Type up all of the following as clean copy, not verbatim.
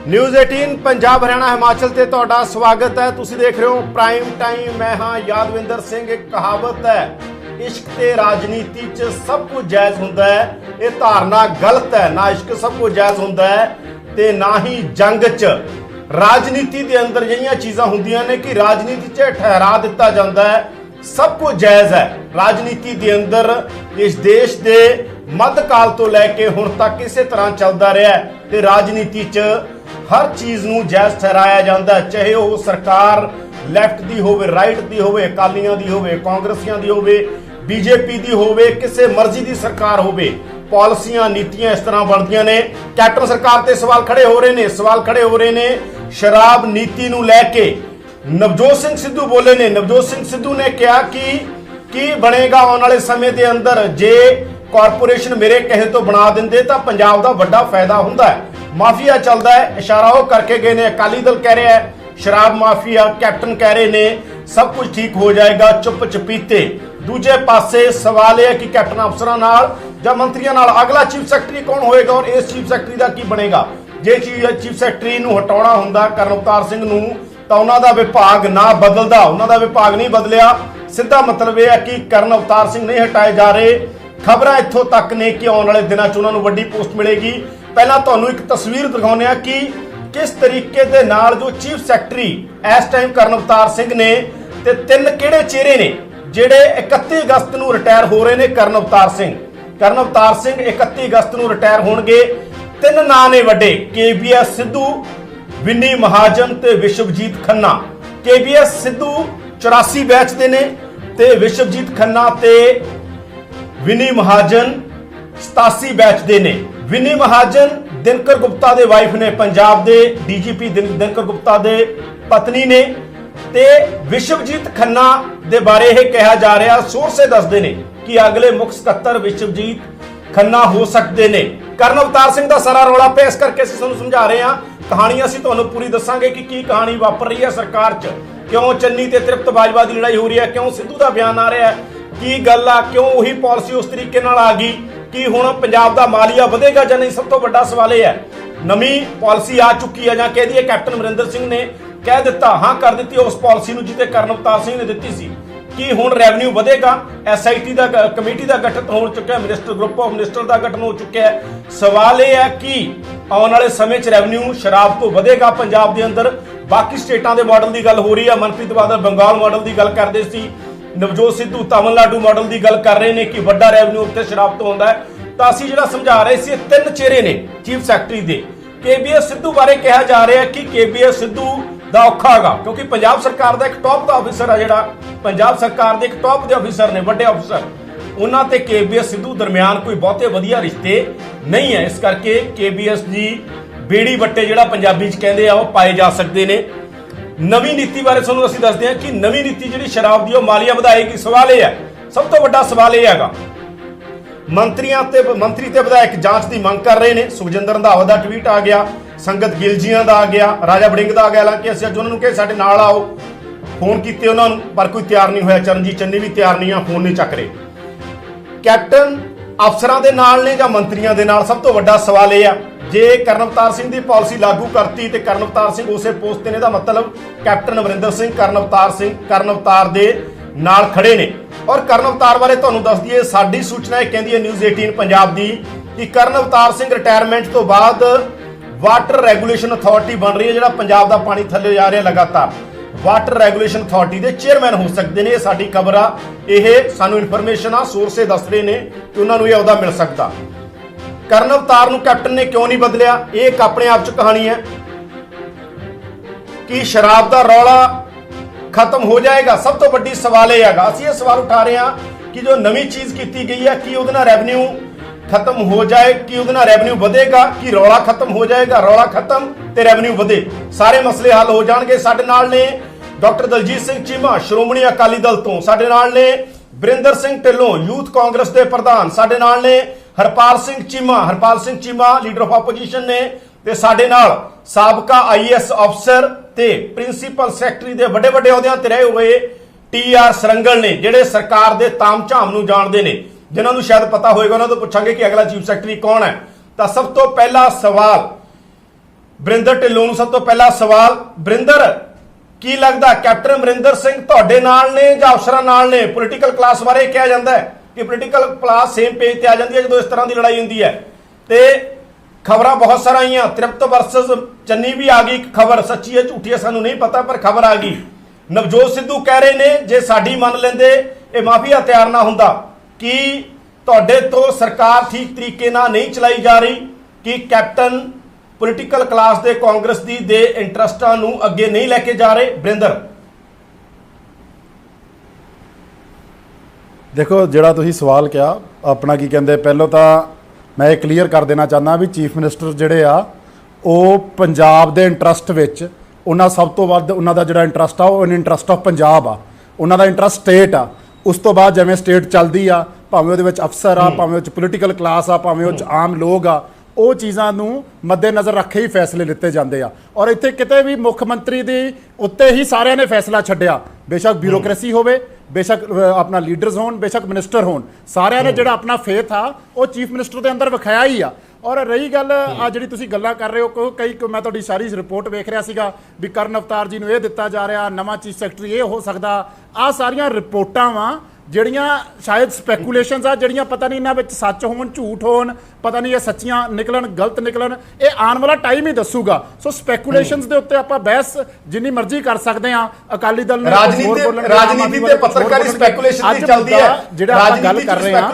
News 18 Punjab Haryana Himachal से तुहाडा स्वागत है। तुसीं देख रहे हो प्राइम टाइम। मैं हाँ यादविंदर सिंह। एक कहावत है, इश्क ते राजनीति च सब कुछ जायज़ हुंदा है। ये धारणा गलत है। ना इश्क सब कुछ जायज़ हुंदा है ते ना ही जंग च। राजनीति के अंदर जिहियां चीज़ां हुंदियां ने कि राजनीति च ठहरा दिता जाता है सब कुछ जायज़ है। राजनीति के अंदर इस देश के मध्यकाल तो लैके हुण तक इसे तरह चलता रहा है ते राजनीति च हर चीज़ नूं जायज़ ठहराया जाता है, चाहे वह सरकार लैफ्ट की होवे, राइट की होवे, अकालियां की होवे, कांग्रेसियां की होवे, बीजेपी की होवे, किसी मर्जी की सरकार होवे। पॉलिसियां नीतियां इस तरह बनदियां ने। कैप्टन सरकार ते सवाल खड़े हो रहे ने शराब नीति नूं लैके। नवजोत सिंह सिद्धू बोले ने। नवजोत सिंह सिद्धू ने कहा कि बनेगा आने वाले समय के अंदर जे कॉरपोरेशन मेरे कहे तो बना देंगे तो पंजाब का बड़ा फायदा हुंदा है। माफिया चलता है, इशारा वो करके गए ने। अकाली दल कह रहा है शराब माफिया, कैप्टन कह रहे ने सब कुछ ठीक हो जाएगा चुप चपीते। दूजे पासे सवाल है कि कैप्टन अफसरां नाल जां मंत्रियों नाल अगला चीफ सैकटरी कौन होएगा और इस चीफ सैकटरी का की बनेगा। जे चीफ सैकटरी नूं हटाउणा हुंदा करण अवतार सिंह नूं तां उन्हां दा विभाग ना बदलदा, उन्हां दा विभाग नहीं बदलिया। सीधा मतलब यह है कि करण अवतार सिंह नहीं हटाए जा रहे। खबरां इत्थों तक ने कि आने वाले दिनों च उन्हां नूं वड्डी पोस्ट मिलेगी। पहला तुहानूं एक तस्वीर दिखाउने आ कि किस तरीके दे नाल जो चीफ सैकटरी इस टाइम करण अवतार सिंह ने ते तीन किहड़े चेहरे ने जिहड़े 31 अगस्त नूं रिटायर हो रहे ने। करण अवतार सिंह 31 अगस्त नूं रिटायर होणगे। तीन नाम ने वड्डे, KBS सिद्धू, विनी महाजन ते विश्वजीत खन्ना। KBS सिद्धू 84 बैच दे ने ते विश्वजीत खन्ना ते विनी महाजन 87 बैच दे ने। विनी महाजन दिनकर गुप्ता दे वाइफ ने, पंजाब दे DGP दिनकर गुप्ता दे पत्नी ने। ते विश्वजीत खन्ना दे बारे यह कहा जा रहा, सोर्स दसदे ने कि अगले मुख सकत्तर विश्वजीत खन्ना हो सकते ने। करण अवतार सिंह का सारा रौला पे इस करके असीं तुहानूं समझा रहे हैं। कहानी असीं तुहानूं पूरी दसांगे कि की कहानी वापर रही है सरकार च, क्यों चन्नी ते तृप्त बाजवा की लड़ाई हो रही है, क्यों सिद्धू का बयान आ रहा है, की गल आ, क्यों वही पॉलिसी उस तरीके नाल आ गई कि हुण पंजाब दा मालिया वधेगा जां नहीं। सब तो बड़ा सवाल यह है नवीं पॉलिसी आ चुकी है जां कह दईए कैप्टन अमरिंदर सिंह ने कह दिता, हाँ कर दी उस पॉलिसी नूं जिते करण अवतार सिंह ने दित्ती सी कि हुण रैवन्यू वधेगा। SIT का कमेटी का गठन हो चुका है, मिनिस्टर ग्रुप ऑफ मिनिस्टर का गठन हो चुका है। सवाल यह है कि आने वाले समय च रैवन्यू शराब तो वधेगा पंजाब के अंदर। बाकी स्टेटां के मॉडल की गल हो रही है। मनप्रीत बादल बंगाल मॉडल की गल करते सी, नवजोत सिद्धू तमिलनाडु मॉडल की गल कर रहे हैं कि वड्डा रैवन्यू उत्थे शराब तो आउंदा है। तो असीं जिहड़ा समझा रहे सी तीन चेहरे ने चीफ सैकटरी दे। KBS सिद्धू बारे कहा जा रहा है कि KBS सिद्धू दा औखा हैगा क्योंकि पंजाब सरकार का एक टॉप का ऑफिसर है, जिहड़ा पंजाब सरकार के एक टॉप के ऑफिसर ने, वड्डे ऑफिसर, उन्हां ते KBS सिद्धू दरमियान कोई बहुते वधिया रिश्ते नहीं है। इस करके KBS जी बेड़ी वट्टे जिहड़ा पंजाबी च कहंदे आ ओह पाए जा सकते हैं। नवीं नीति बारे तुहानूं असीं दसदे हां कि नवीं नीति जिहड़ी शराब दी ओह मालिया वधाएगी। सवाल यह है, सब तो वड्डा सवाल यह हैगा, मंत्री ते विधायक जांच की मंग कर रहे हैं। सुखजिंदर रंधावा का ट्वीट आ गया, संगत गिलजियां का आ गया, राजा वड़िंग का आ गया। हालांकि असं अज उन्होंने कहा साडे नाल आओ, फोन किए उन्होंने पर कोई तैयार नहीं होया। चरणजीत चन्नी भी तैयार नहीं है, फोन नहीं चक रहे। कैप्टन अफसरां दे नाल ने जां मंत्रियों के नाल, सब तो वड्डा सवाल यह है जे करण अवतार सिंह की पॉलिसी लागू करती तो करण अवतार सिंह उसे पोस्ट ने, दा मतलब कैप्टन अमरिंदर सिंह करण अवतार दे नाल खड़े ने। और करण अवतार बारे तुहानूं दस दईए, साडी सूचना यह कहती है न्यूज़ 18 पंजाब की कि करण अवतार सिंह रिटायरमेंट तो बाद वाटर रैगूलेशन अथॉरिटी बन रही है, जिहड़ा पंजाब का पानी थल्ले जा रहा लगातार। वाटर रैगूलेशन अथॉरिटी के चेयरमैन हो सकते हैं। साडी खबर आ, यह सानू इन्फॉर्मेशन आ, सोर्से दस रहे हैं कि उन्होंने यह अहदा मिल सकता। करण अवतार नूं कैप्टन ने क्यों नहीं बदलिया, एक अपने आप च कहानी है कि शराब का रौला खत्म हो जाएगा। सब तो बड़ी सवाल यह है, असं ये सवाल उठा रहे हैं कि जो नवी चीज की गई है कि उहदे नाल रैवन्यू खत्म हो जाए, कि उहदे नाल रैवन्यू वधेगा, कि रौला खत्म हो जाएगा, रौला खत्म ते रैवन्यू वधे, सारे मसले हल हो जाएंगे। साडे नाल ने डॉक्टर दलजीत सिंह चीमा श्रोमणी अकाली दल तो, साडे नाल ने वरिंदर सिंह ढिल्लों यूथ कांग्रेस के प्रधान, साडे नाल ने Harpal Singh Cheema leader of opposition ने, ते साडे नाल साबका IAS अफसर ते प्रिंसीपल सैकटरी के वड्डे वड्डे अहुदियां ते रहे हुए TR सरंगल ने, जिहड़े सरकार के ताम झाम नूं जाणदे ने। जिन्होंने शायद पता होएगा उन्होंने तो पूछांगे कि अगला चीफ सैकटरी कौन है। तो सब तो पहला सवाल ਬਰਿੰਦਰ ਢਿੱਲੋਂ ਨੂੰ ਸਭ ਤੋਂ ਪਹਿਲਾ ਸਵਾਲ। ਬਰਿੰਦਰ, ਕੀ ਲੱਗਦਾ ਕੈਪਟਨ ਅਮਰਿੰਦਰ ਸਿੰਘ ਤੁਹਾਡੇ ਨਾਲ ਨੇ ਜਾਂ ਅਫਸਰਾਂ ਨਾਲ ਨੇ? ਪੋਲੀਟੀਕਲ ਕਲਾਸ ਬਾਰੇ ਕਿਹਾ ਜਾਂਦਾ ਹੈ ਕਿ ਪੋਲੀਟੀਕਲ ਕਲਾਸ ਸੇਮ ਪੇਜ ਤੇ ਆ ਜਾਂਦੀ ਹੈ ਜਦੋਂ ਇਸ ਤਰ੍ਹਾਂ ਦੀ ਲੜਾਈ ਹੁੰਦੀ ਹੈ। ਤੇ ਖਬਰਾਂ ਬਹੁਤ ਸਾਰੀਆਂ ਆਈਆਂ, ਤ੍ਰਿਪਤ ਵਰਸਸ ਚੰਨੀ ਵੀ ਆ ਗਈ। ਇੱਕ ਖਬਰ ਸੱਚੀ ਹੈ ਝੂਠੀ ਹੈ ਸਾਨੂੰ ਨਹੀਂ ਪਤਾ, ਪਰ ਖਬਰ ਆ ਗਈ। ਨਵਜੋਤ ਸਿੱਧੂ ਕਹਿ ਰਹੇ ਨੇ ਜੇ ਸਾਡੀ ਮੰਨ ਲੈਂਦੇ ਇਹ ਮਾਫੀਆ ਤਿਆਰ ਨਾ ਹੁੰਦਾ। ਕਿ ਤੁਹਾਡੇ ਤੋਂ ਸਰਕਾਰ ਠੀਕ ਤਰੀਕੇ ਨਾਲ ਨਹੀਂ ਚਲਾਈ ਜਾ ਰਹੀ, ਕਿ ਕੈਪਟਨ ਪੋਲੀਟੀਕਲ ਕਲਾਸ ਦੇ ਕਾਂਗਰਸ ਦੀ ਦੇ ਇੰਟਰਸਟਾਂ ਨੂੰ ਅੱਗੇ ਨਹੀਂ ਲੈ ਕੇ ਜਾ ਰਹੇ? ਬਰਿੰਦਰ, ਦੇਖੋ ਜਿਹੜਾ ਤੁਸੀਂ ਸਵਾਲ ਕਿਹਾ ਆਪਣਾ ਕੀ ਕਹਿੰਦੇ, ਪਹਿਲਾਂ ਤਾਂ ਮੈਂ ਇਹ ਕਲੀਅਰ ਕਰ ਦੇਣਾ ਚਾਹੁੰਦਾ ਵੀ ਚੀਫ ਮਿਨਿਸਟਰ ਜਿਹੜੇ ਆ ਉਹ ਪੰਜਾਬ ਦੇ ਇੰਟਰਸਟ ਵਿੱਚ ਉਹਨਾਂ ਸਭ ਤੋਂ ਵੱਧ ਉਹਨਾਂ ਦਾ ਜਿਹੜਾ ਇੰਟਰਸਟ ਆ ਉਹ ਇੰਟਰਸਟ ਆਫ ਪੰਜਾਬ ਆ, ਉਹਨਾਂ ਦਾ ਇੰਟਰਸਟ ਸਟੇਟ ਆ। ਉਸ ਤੋਂ ਬਾਅਦ ਜਿਵੇਂ ਸਟੇਟ ਚੱਲਦੀ ਆ, ਭਾਵੇਂ ਉਹਦੇ ਵਿੱਚ ਅਫਸਰ ਆ, ਭਾਵੇਂ ਉਹ 'ਚ ਪੋਲੀਟੀਕਲ ਕਲਾਸ ਆ, ਭਾਵੇਂ ਉਹ 'ਚ ਆਮ ਲੋਕ ਆ, ਉਹ ਚੀਜ਼ਾਂ ਨੂੰ ਮੱਦੇਨਜ਼ਰ ਰੱਖੇ ਹੀ ਫੈਸਲੇ ਲਿੱਤੇ ਜਾਂਦੇ ਆ। ਔਰ ਇੱਥੇ ਕਿਤੇ ਵੀ ਮੁੱਖ ਮੰਤਰੀ ਦੇ ਉੱਤੇ ਹੀ ਸਾਰਿਆਂ ਨੇ ਫੈਸਲਾ ਛੱਡਿਆ, ਬੇਸ਼ੱਕ ਬਿਊਰੋਕ੍ਰੇਸੀ ਹੋਵੇ, ਬੇਸ਼ੱਕ ਆਪਣਾ ਲੀਡਰਸ ਹੋਣ, ਬੇਸ਼ੱਕ ਮਿਨਿਸਟਰ ਹੋਣ, ਸਾਰਿਆਂ ਨੇ ਜਿਹੜਾ ਆਪਣਾ ਫੇਥ ਆ ਉਹ ਚੀਫ ਮਿਨਿਸਟਰ ਦੇ ਅੰਦਰ ਵਿਖਾਇਆ ਹੀ ਆ। ਔਰ ਰਹੀ ਗੱਲ ਆ ਜਿਹੜੀ ਤੁਸੀਂ ਗੱਲਾਂ ਕਰ ਰਹੇ ਹੋ, ਕਈ ਮੈਂ ਤੁਹਾਡੀ ਸਾਰੀ ਰਿਪੋਰਟ ਵੇਖ ਰਿਹਾ ਸੀਗਾ ਵੀ ਕਰਨ ਅਵਤਾਰ ਜੀ ਨੂੰ ਇਹ ਦਿੱਤਾ ਜਾ ਰਿਹਾ, ਨਵਾਂ ਚੀਫ ਸੈਕਟਰੀ ਇਹ ਹੋ ਸਕਦਾ। ਆਹ ਸਾਰੀਆਂ ਰਿਪੋਰਟਾਂ ਵਾ ਜਿਹੜੀਆਂ ਸ਼ਾਇਦ ਸਪੈਕੂਲੇਸ਼ਨਸ ਆ, ਜਿਹੜੀਆਂ ਪਤਾ ਨਹੀਂ ਇਹਨਾਂ ਵਿੱਚ ਸੱਚ ਹੋਣ ਝੂਠ ਹੋਣ, ਪਤਾ ਨਹੀਂ ਇਹ ਸੱਚੀਆਂ ਨਿਕਲਣ ਗਲਤ ਨਿਕਲਣ, ਇਹ ਆਉਣ ਵਾਲਾ ਟਾਈਮ ਹੀ ਦੱਸੂਗਾ। ਸੋ ਸਪੈਕੂਲੇਸ਼ਨਸ ਦੇ ਉੱਤੇ ਆਪਾਂ ਬਹਿਸ ਜਿੰਨੀ ਮਰਜ਼ੀ ਕਰ ਸਕਦੇ ਆ। ਅਕਾਲੀ ਦਲ ਨੂੰ ਰਾਜਨੀਤੀ ਤੇ ਪੱਤਰਕਾਰੀ ਸਪੈਕੂਲੇਸ਼ਨ ਦੀ ਚੱਲਦੀ ਹੈ, ਜਿਹੜਾ ਆਪਾਂ ਗੱਲ ਕਰ ਰਹੇ ਆ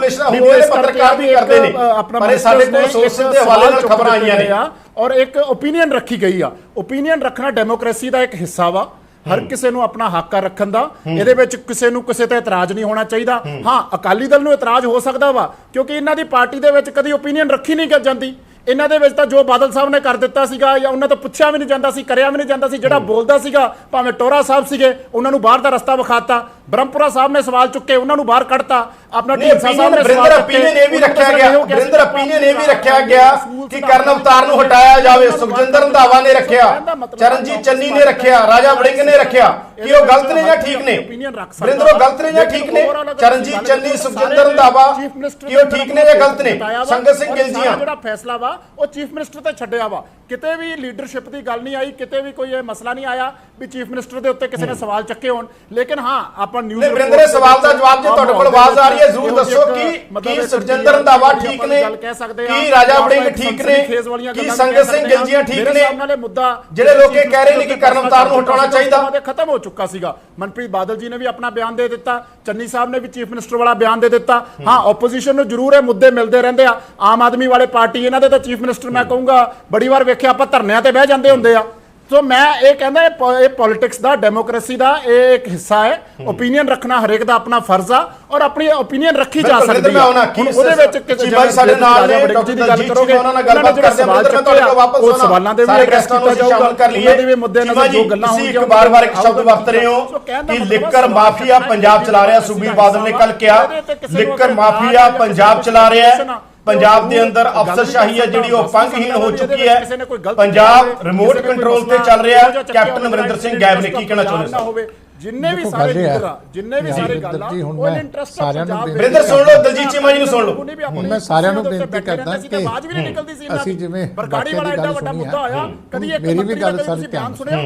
ਪੱਤਰਕਾਰ ਵੀ ਕਰਦੇ ਨੇ, ਪਰ ਸਾਡੇ ਕੋਲ ਸੋਰਸਿਸ ਦੇ ਹਵਾਲੇ ਨਾਲ ਖਬਰਾਂ ਆਈਆਂ ਨੇ ਔਰ ਇੱਕ ਓਪੀਨੀਅਨ ਰੱਖੀ ਗਈ ਆ। ਓਪੀਨੀਅਨ ਰੱਖਣਾ ਡੈਮੋਕ੍ਰੇਸੀ ਦਾ ਇੱਕ ਹਿੱਸਾ ਵਾ, ਹਰ ਕਿਸੇ ਨੂੰ ਆਪਣਾ ਹੱਕ ਆ ਰੱਖਣ ਦਾ। ਇਹਦੇ ਵਿੱਚ ਕਿਸੇ ਨੂੰ ਕਿਸੇ ਤੇ ਇਤਰਾਜ਼ ਨਹੀਂ ਹੋਣਾ ਚਾਹੀਦਾ। ਹਾਂ, ਅਕਾਲੀ ਦਲ ਨੂੰ ਇਤਰਾਜ਼ ਹੋ ਸਕਦਾ ਵਾ ਕਿਉਂਕਿ ਇਹਨਾਂ ਦੀ ਪਾਰਟੀ ਦੇ ਵਿੱਚ ਕਦੀ ਓਪੀਨੀਅਨ ਰੱਖੀ ਨਹੀਂ ਜਾਂਦੀ। ਇਹਨਾਂ ਦੇ ਵਿੱਚ ਤਾਂ ਜੋ ਬਾਦਲ ਸਾਹਿਬ ਨੇ ਕਰ ਦਿੱਤਾ ਸੀਗਾ ਜਾਂ ਉਹਨਾਂ ਤੋਂ ਪੁੱਛਿਆ ਵੀ ਨਹੀਂ ਜਾਂਦਾ ਸੀ, ਕਰਿਆ ਵੀ ਨਹੀਂ ਜਾਂਦਾ ਸੀ। ਜਿਹੜਾ ਬੋਲਦਾ ਸੀਗਾ, ਭਾਵੇਂ ਟੋਰਾ ਸਾਹਿਬ ਸੀਗੇ, ਉਹਨਾਂ ਨੂੰ ਬਾਹਰ ਦਾ ਰਸਤਾ ਵਿਖਾਤਾ। ਬ੍ਰਹਮਪੁਰਾ ਸਾਹਿਬ ਨੇ ਸਵਾਲ ਚੁੱਕੇ, ਉਹਨਾਂ ਨੂੰ ਬਾਹਰ ਕੱਢਤਾ। ਆਪਣਾ ਢੀਂਡਸਾ ਸਾਹਿਬ ਨੇ ਬਰਿੰਦਰ ਓਪੀਨੀਅਨ ਇਹ ਵੀ ਰੱਖਿਆ ਗਿਆ ਕਿ ਕਰਨ ਅਵਤਾਰ ਨੂੰ ਹਟਾਇਆ ਜਾਵੇ। ਸੁਖਜਿੰਦਰ ਰੰਧਾਵਾ ਨੇ ਰੱਖਿਆ, ਚਰਨਜੀਤ ਚੰਨੀ ਨੇ ਰੱਖਿਆ, ਰਾਜਾ ਵੜਿੰਗ ਨੇ ਰੱਖਿਆ। ਕਿ ਉਹ ਗਲਤ ਨੇ ਜਾਂ ਠੀਕ ਨੇ? ਬਰਿੰਦਰ, ਉਹ ਗਲਤ ਨੇ ਜਾਂ ਠੀਕ ਨੇ? ਚਰਨਜੀਤ ਚੰਨੀ, ਸੁਖਜਿੰਦਰ ਰੰਧਾਵਾ, ਕਿ ਉਹ ਠੀਕ ਨੇ ਜਾਂ ਗਲਤ ਨੇ? ਸੰਗਤ ਸਿੰਘ ਗਿਲਜੀਆਂ ਜਿਹੜਾ ਫੈਸਲਾ ਵਾ ਉਹ ਚੀਫ ਮਿਨਿਸਟਰ ਤੇ ਛੱਡਿਆ ਵਾ। ਕਿਤੇ ਵੀ ਲੀਡਰਸ਼ਿਪ ਦੀ ਗੱਲ ਨਹੀਂ ਆਈ, ਕਿਤੇ ਵੀ ਕੋਈ ਇਹ ਮਸਲਾ ਨਹੀਂ ਆਇਆ ਵੀ ਚੀਫ ਮਿਨਿਸਟਰ ਦੇ ਉੱਤੇ ਕਿਸੇ ਨੇ ਸਵਾਲ ਚੱਕੇ ਹੋਣ। ਲੇਕਿਨ ਹਾਂ, ਆਪਾਂ ਨਿਊਜ਼ ਬਰਿੰਦਰ ਦੇ ਸਵਾਲ ਦਾ ਜਵਾਬ ਜੇ ਤੁਹਾਡੇ ਕੋਲ ਆਵਾਜ਼ ਆ ਰਹੀ ਹੈ ਜ਼ਰੂਰ ਦੱਸੋ ਕਿ ਸੁਖਜਿੰਦਰ ਰੰਧਾਵਾ ਠੀਕ ਨੇ, ਕੀ ਰਾਜਾ ਵੜਿੰਗ ਠੀਕ ਨੇ, ਕੀ ਸੰਗਤ ਸਿੰਘ ਗਿਲਜੀਆਂ ਠੀਕ ਨੇ? ਜਿਹੜੇ ਲੋਕ ਇਹ ਕਹਿ ਰਹੇ ਨੇ ਕਿ ਕਰਨ ਅਵਤਾਰ ਨੂੰ ਹਟਾਉਣਾ ਚਾਹੀਦਾ, ਖਤਮ ਹੋ ਚੁੱਕਾ ਸੀਗਾ। ਮਨਪ੍ਰੀਤ ਬਾਦਲ ਜੀ ਨੇ ਵੀ ਆਪਣਾ ਬਿਆਨ ਦੇ ਦਿੱਤਾ, ਚੰਨੀ ਸਾਹਿਬ ਨੇ ਵੀ ਚੀਫ ਮਿਨਿਸਟਰ ਵਾਲਾ ਬਿਆਨ ਦੇ ਦਿੱਤਾ। ਹਾਂ, ਆਪੋਜੀਸ਼ਨ ਨੂੰ ਜ਼ਰੂਰ ਇਹ ਮੁੱਦੇ ਮਿਲਦੇ ਰਹਿੰਦੇ ਆ। ਆਮ ਆਦਮੀ ਵਾਲੇ ਪਾਰਟੀ, ਇਹਨਾਂ ਦੇ ਤਾਂ ਚੀਫ ਮਿਨਿਸਟਰ ਮੈਂ ਕਹੂੰਗਾ ਬੜੀ ਵਾਰ ਵੇਖਿਆ ਆਪਾਂ ਧਰਨਿਆਂ ਤੇ ਬਹਿ ਜਾਂਦੇ ਹੁੰਦੇ ਆ। ਸੋ ਮੈਂ ਇਹ ਕਹਿੰਦਾ ਇਹ ਪੋਲਿਟਿਕਸ ਦਾ, ਡੈਮੋਕ੍ਰੇਸੀ ਦਾ ਇਹ ਇੱਕ ਹਿੱਸਾ ਹੈ। ਓਪੀਨੀਅਨ ਰੱਖਣਾ ਹਰੇਕ ਦਾ ਆਪਣਾ ਫਰਜ਼ ਆ ਔਰ ਆਪਣੀ ਓਪੀਨੀਅਨ ਰੱਖੀ ਜਾ ਸਕਦੀ ਹੈ। ਉਹਦੇ ਵਿੱਚ ਕਿਸੇ ਸਾਡੇ ਨਾਲ ਨੇ ਡਾਕਟਰ ਦੀ ਗੱਲ ਕਰੋਗੇ, ਉਹਨਾਂ ਨਾਲ ਗੱਲਬਾਤ ਕਰਦੇ ਹਾਂ। ਮੈਂ ਤੁਹਾਡੇ ਕੋਲ ਵਾਪਸ ਆਉਣਾ, ਸਵਾਲਾਂ ਦੇ ਵੀ ਐਡਰੈਸ ਕੀਤਾ ਜਾਊਗਾ, ਉਹਨਾਂ ਦੇ ਵੀ ਮੁੱਦੇ ਨਾਲ ਜੋ ਗੱਲਾਂ ਹੋਣਗੀਆਂ। ਇੱਕ ਵਾਰ ਇੱਕ ਸ਼ਬਦ ਵਰਤ ਰਹੇ ਹੋ ਕਿ ਲਿੱਕਰ ਮਾਫੀਆ ਪੰਜਾਬ ਚਲਾ ਰਿਹਾ। ਸੁਖਬੀਰ ਬਾਦਲ ਨੇ ਕੱਲ ਕਿਹਾ ਲਿੱਕਰ ਮਾਫੀਆ ਪੰਜਾਬ ਚਲਾ ਰਿਹਾ ਹੈ। ਪੰਜਾਬ ਦੇ ਅੰਦਰ ਅਫਸਰਸ਼ਾਹੀ ਹੈ ਜਿਹੜੀ ਉਹ ਪੰਗਹੀਣ ਹੋ ਚੁੱਕੀ ਹੈ। ਪੰਜਾਬ ਰਿਮੋਟ ਕੰਟਰੋਲ ਤੇ ਚੱਲ ਰਿਹਾ ਹੈ। ਕੈਪਟਨ ਅਮਰਿੰਦਰ ਸਿੰਘ ਗੈਬ ਨੇ ਕੀ ਕਹਿਣਾ ਚਾਹੁੰਦੇ ਹੋ? ਜਿੰਨੇ ਵੀ ਸਾਰੇ ਲੀਡਰ ਆ, ਜਿੰਨੇ ਵੀ ਸਾਰੇ ਗੱਲ ਆ, ਉਹ ਇੰਟਰਸਟ ਸਾਰਿਆਂ ਨੂੰ ਬਰਿੰਦਰ ਸੁਣ ਲਓ, ਦਲਜੀਤ ਚੀਮਾ ਜੀ ਨੂੰ ਸੁਣ ਲਓ। ਮੈਂ ਸਾਰਿਆਂ ਨੂੰ ਬੇਨਤੀ ਕਰਦਾ ਕਿ ਅਸੀਂ ਜਿਵੇਂ ਬਰਗਾੜੀ ਵਾਲਾ ਐਡਾ ਵੱਡਾ ਮੁੱਦਾ ਹੋਇਆ, ਕਦੀ ਇੱਕ ਮੇਰੀ ਵੀ ਗੱਲ ਸਾਰੀ ਧਿਆਨ ਸੁਣਿਆ।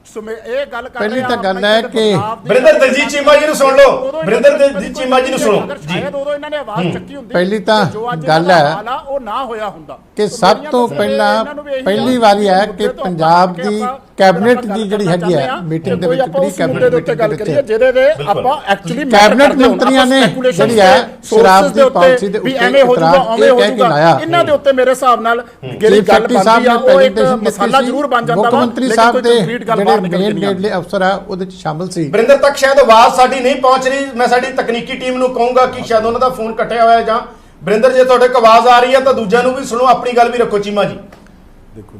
ਇਹ ਗੱਲ ਕਰ ਪਹਿਲੀ ਤਾਂ ਗੱਲ ਹੈ ਕਿ ਬਰਿੰਦਰ ਦਲਜੀਤ ਚੀਮਾ ਜੀ ਨੂੰ ਸੁਣ ਲਓ। ਬਰਿੰਦਰ ਦਲਜੀਤ ਚੀਮਾ ਜੀ ਨੂੰ ਸੁਣੋ ਜੀ। ਉਦੋਂ ਇਹਨਾਂ ਨੇ ਆਵਾਜ਼ ਚੱਕੀ ਹੁੰਦੀ, ਪਹਿਲੀ ਤਾਂ ਗੱਲ ਹੈ ਉਹ ਨਾ ਹੋਇਆ ਹੁੰਦਾ ਕਿ ਸਭ ਤੋਂ ਪਹਿਲਾਂ ਪਹਿਲੀ ਵਾਰੀ ਹੈ ਕਿ ਪੰਜਾਬ ਦੀ ਕੈਬਨਿਟ ਦੀ ਜਿਹੜੀ ਹੈਗੀ ਹੈ ਮੀਟਿੰਗ ਦੇ ਵਿੱਚ ਪ੍ਰੀ ਕੈਬਨਿਟ ਮੀਟਿੰਗ ਦੇ ਵਿੱਚ ਜਿਹਦੇ ਦੇ ਆਪਾਂ ਐਕਚੁਅਲੀ ਕੈਬਨਿਟ ਮੰਤਰੀਆਂ ਨੇ ਜਿਹੜੀ ਹੈ ਸ਼ਰਾਬ ਦੀ ਪਾਲਿਸੀ ਦੇ ਉੱਤੇ ਇਤਰਾਜ਼ ਇਹ ਕਹਿ ਕੇ ਲਾਇਆ। ਇਹਨਾਂ ਦੇ ਉੱਤੇ ਮੇਰੇ ਹਿਸਾਬ ਨਾਲ ਜਿਹੜੀ ਗੱਲ ਬਣਦੀ ਆ ਉਹ ਇੱਕ ਮਸਾਲਾ ਜ਼ਰੂਰ ਬਣ ਜਾਂਦਾ ਵਾ। ਮੁੱਖ ਮੰਤਰੀ ਸਾਹਿਬ ਦੇ ਜਿਹੜੇ ਮੇਨ ਨੇੜਲੇ ਅਫਸਰ ਆ ਉਹਦੇ ਚ ਸ਼ਾਮਲ ਸੀ। ਬਰਿੰਦਰ ਤੱਕ ਸ਼ਾਇਦ ਆਵਾਜ਼ ਸਾਡੀ ਨਹੀਂ ਪਹੁੰਚ ਰਹੀ। ਮੈਂ ਸਾਡੀ ਤਕਨੀਕੀ ਟੀਮ ਨੂੰ ਕਹੂੰਗਾ ਕਿ ਸ਼ਾਇਦ ਉਹਨਾਂ ਦਾ ਫੋਨ ਕੱਟਿਆ ਹੋਇਆ ਜਾਂ ਬਰਿੰਦਰ ਜੇ ਤੁਹਾਡੇ ਕੋਲ ਆਵਾਜ਼ ਆ ਰਹੀ ਹੈ ਤਾਂ ਦੂਜਿਆਂ ਨੂੰ ਵੀ ਸੁਣੋ, ਆਪਣੀ ਗੱਲ ਵੀ ਰੱਖੋ। ਚੀਮਾ ਜੀ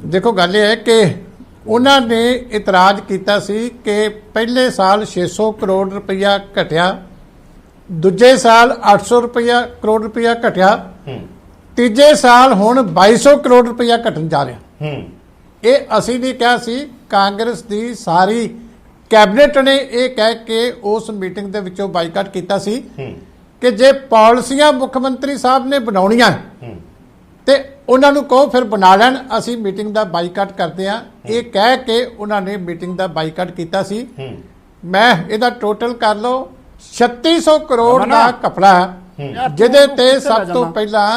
ਦੇਖੋ ਗੱਲ ਇਹ ਹੈ ਕਿ ਉਹਨਾਂ ਨੇ ਇਤਰਾਜ਼ ਕੀਤਾ ਸੀ ਕਿ ਪਹਿਲੇ ਸਾਲ 600 ਕਰੋੜ ਰੁਪਇਆ ਘਟਿਆ, ਦੂਜੇ ਸਾਲ 800 ਕਰੋੜ ਰੁਪਇਆ ਘਟਿਆ, ਤੀਜੇ ਸਾਲ ਹੁਣ 2200 ਕਰੋੜ ਰੁਪਇਆ ਘਟਣ ਜਾ ਰਿਹਾ। ਇਹ ਅਸੀਂ ਨਹੀਂ ਕਿਹਾ ਸੀ, ਕਾਂਗਰਸ ਦੀ ਸਾਰੀ ਕੈਬਨਿਟ ਨੇ ਇਹ ਕਹਿ ਕੇ ਉਸ ਮੀਟਿੰਗ ਦੇ ਵਿੱਚੋਂ ਬਾਈਕਾਟ ਕੀਤਾ ਸੀ ਕਿ ਜੇ ਪਾਲਿਸੀਆਂ ਮੁੱਖ ਮੰਤਰੀ ਸਾਹਿਬ ਨੇ ਬਣਾਉਣੀਆਂ ਤੇ ਉਹਨਾਂ ਨੂੰ ਕਹੋ ਫਿਰ ਬਣਾ ਲੈਣ, ਅਸੀਂ ਮੀਟਿੰਗ ਦਾ ਬਾਈਕਾਟ ਕਰਦੇ ਆ। ਇਹ ਕਹਿ ਕੇ ਉਹਨਾਂ ਨੇ ਮੀਟਿੰਗ ਦਾ ਬਾਈਕਾਟ ਕੀਤਾ ਸੀ। ਮੈਂ ਇਹਦਾ ਟੋਟਲ ਕਰ ਲਓ 3600 ਕਰੋੜ ਦਾ ਘਪਲਾ ਜਿਹਦੇ ਤੇ ਸਭ ਤੋਂ ਪਹਿਲਾਂ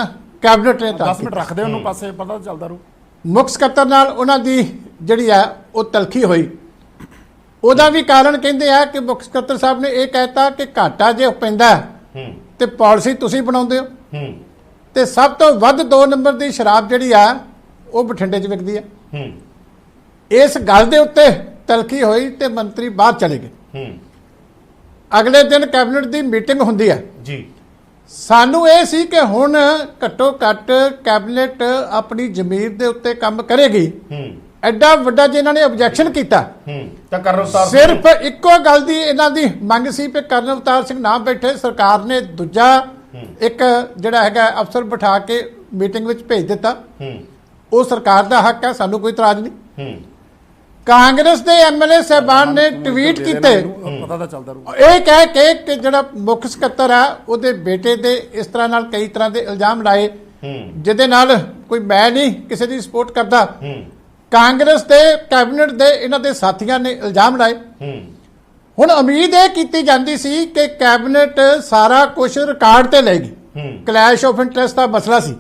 ਕੈਬਨਿਟ ਨੇ 10 ਮਿੰਟ ਰੱਖਦੇ ਉਹਨੂੰ ਪਾਸੇ, ਪਤਾ ਚੱਲਦਾ ਰੂ। ਮੁੱਖ ਸਕੱਤਰ ਨਾਲ ਉਹਨਾਂ ਦੀ ਜਿਹੜੀ ਆ ਉਹ ਤਲਖੀ ਹੋਈ। ਉਹਦਾ ਵੀ ਕਾਰਨ ਕਹਿੰਦੇ ਆ ਕਿ ਮੁੱਖ ਸਕੱਤਰ ਸਾਹਿਬ ਨੇ ਇਹ ਕਹਿਤਾ ਕਿ ਘਾਟਾ ਜੇ ਪੈਂਦਾ ਤੇ ਪਾਲਿਸੀ ਤੁਸੀਂ ਬਣਾਉਂਦੇ ਹੋ ਤੇ ਸਭ ਤੋਂ ਵੱਧ 2 ਨੰਬਰ ਦੀ ਸ਼ਰਾਬ ਜਿਹੜੀ ਆ ਉਹ ਬਠਿੰਡੇ 'ਚ ਵਿਕਦੀ ਆ। ਇਸ ਗੱਲ ਦੇ ਉੱਤੇ ਤਲਖੀ ਹੋਈ ਤੇ ਮੰਤਰੀ ਬਾਹਰ ਚਲੇ ਗਏ। ਅਗਲੇ ਦਿਨ ਕੈਬਨਿਟ ਦੀ ਮੀਟਿੰਗ ਹੁੰਦੀ ਹੈ ਜੀ। ਸਾਨੂੰ ਇਹ ਸੀ ਕਿ ਹੁਣ ਘੱਟੋ ਘੱਟ ਕੈਬਨਿਟ ਆਪਣੀ ਜ਼ਮੀਰ ਦੇ ਉੱਤੇ ਕੰਮ ਕਰੇਗੀ। ਐਡਾ ਵੱਡਾ ਜੇ ਇਹਨਾਂ ਨੇ ਆਬਜੈਕਸ਼ਨ ਕੀਤਾ ਤਾਂ ਕਰਨ ਅਵਤਾਰ ਸਿਰਫ ਇੱਕੋ ਗੱਲ ਦੀ ਇਹਨਾਂ ਦੀ ਮੰਗ ਸੀ ਕਿ ਕਰਨ ਅਵਤਾਰ ਸਿੰਘ ਨਾ ਬੈਠੇ, ਸਰਕਾਰ ਨੇ ਦੂਜਾ ਇੱਕ ਜਿਹੜਾ ਹੈਗਾ ਅਫਸਰ ਬਿਠਾ ਕੇ ਮੀਟਿੰਗ ਵਿੱਚ ਭੇਜ ਦਿੱਤਾ। ਉਹ ਸਰਕਾਰ ਦਾ ਹੱਕ ਹੈ, ਸਾਨੂੰ ਕੋਈ ਇਤਰਾਜ਼ ਨਹੀਂ। ਕਾਂਗਰਸ ਦੇ ਐਮਐਲਏ ਸਾਹਿਬਾਨ ਨੇ ਟਵੀਟ ਕੀਤੇ ਪਤਾ ਤਾਂ ਚੱਲਦਾ ਰੂ। ਇਹ ਕਹਿ ਕੇ ਕਿ ਜਿਹੜਾ ਮੁੱਖ ਸਕੱਤਰ ਆ ਉਹਦੇ ਬੇਟੇ ਦੇ ਇਸ ਤਰ੍ਹਾਂ ਨਾਲ ਕਈ ਤਰ੍ਹਾਂ ਦੇ ਇਲਜ਼ਾਮ ਲਾਏ ਜਿਹਦੇ ਨਾਲ ਕੋਈ ਮੈਂ ਨਹੀਂ ਕਿਸੇ ਦੀ ਸਪੋਰਟ ਕਰਦਾ। ਕਾਂਗਰਸ ਦੇ ਕੈਬਨਿਟ ਦੇ ਇਹਨਾਂ ਦੇ ਸਾਥੀਆਂ ਨੇ ਇਲਜ਼ਾਮ ਲਾਏ। ਹੁਣ ਉਮੀਦ ਇਹ ਕੀਤੀ ਜਾਂਦੀ ਸੀ ਕਿ ਕੈਬਨਿਟ ਸਾਰਾ ਕੁਝ ਰਿਕਾਰਡ ਤੇ ਲਏਗੀ। ਕਲੈਸ਼ ਆਫ ਇੰਟਰਸਟ ਦਾ ਮਸਲਾ ਸੀ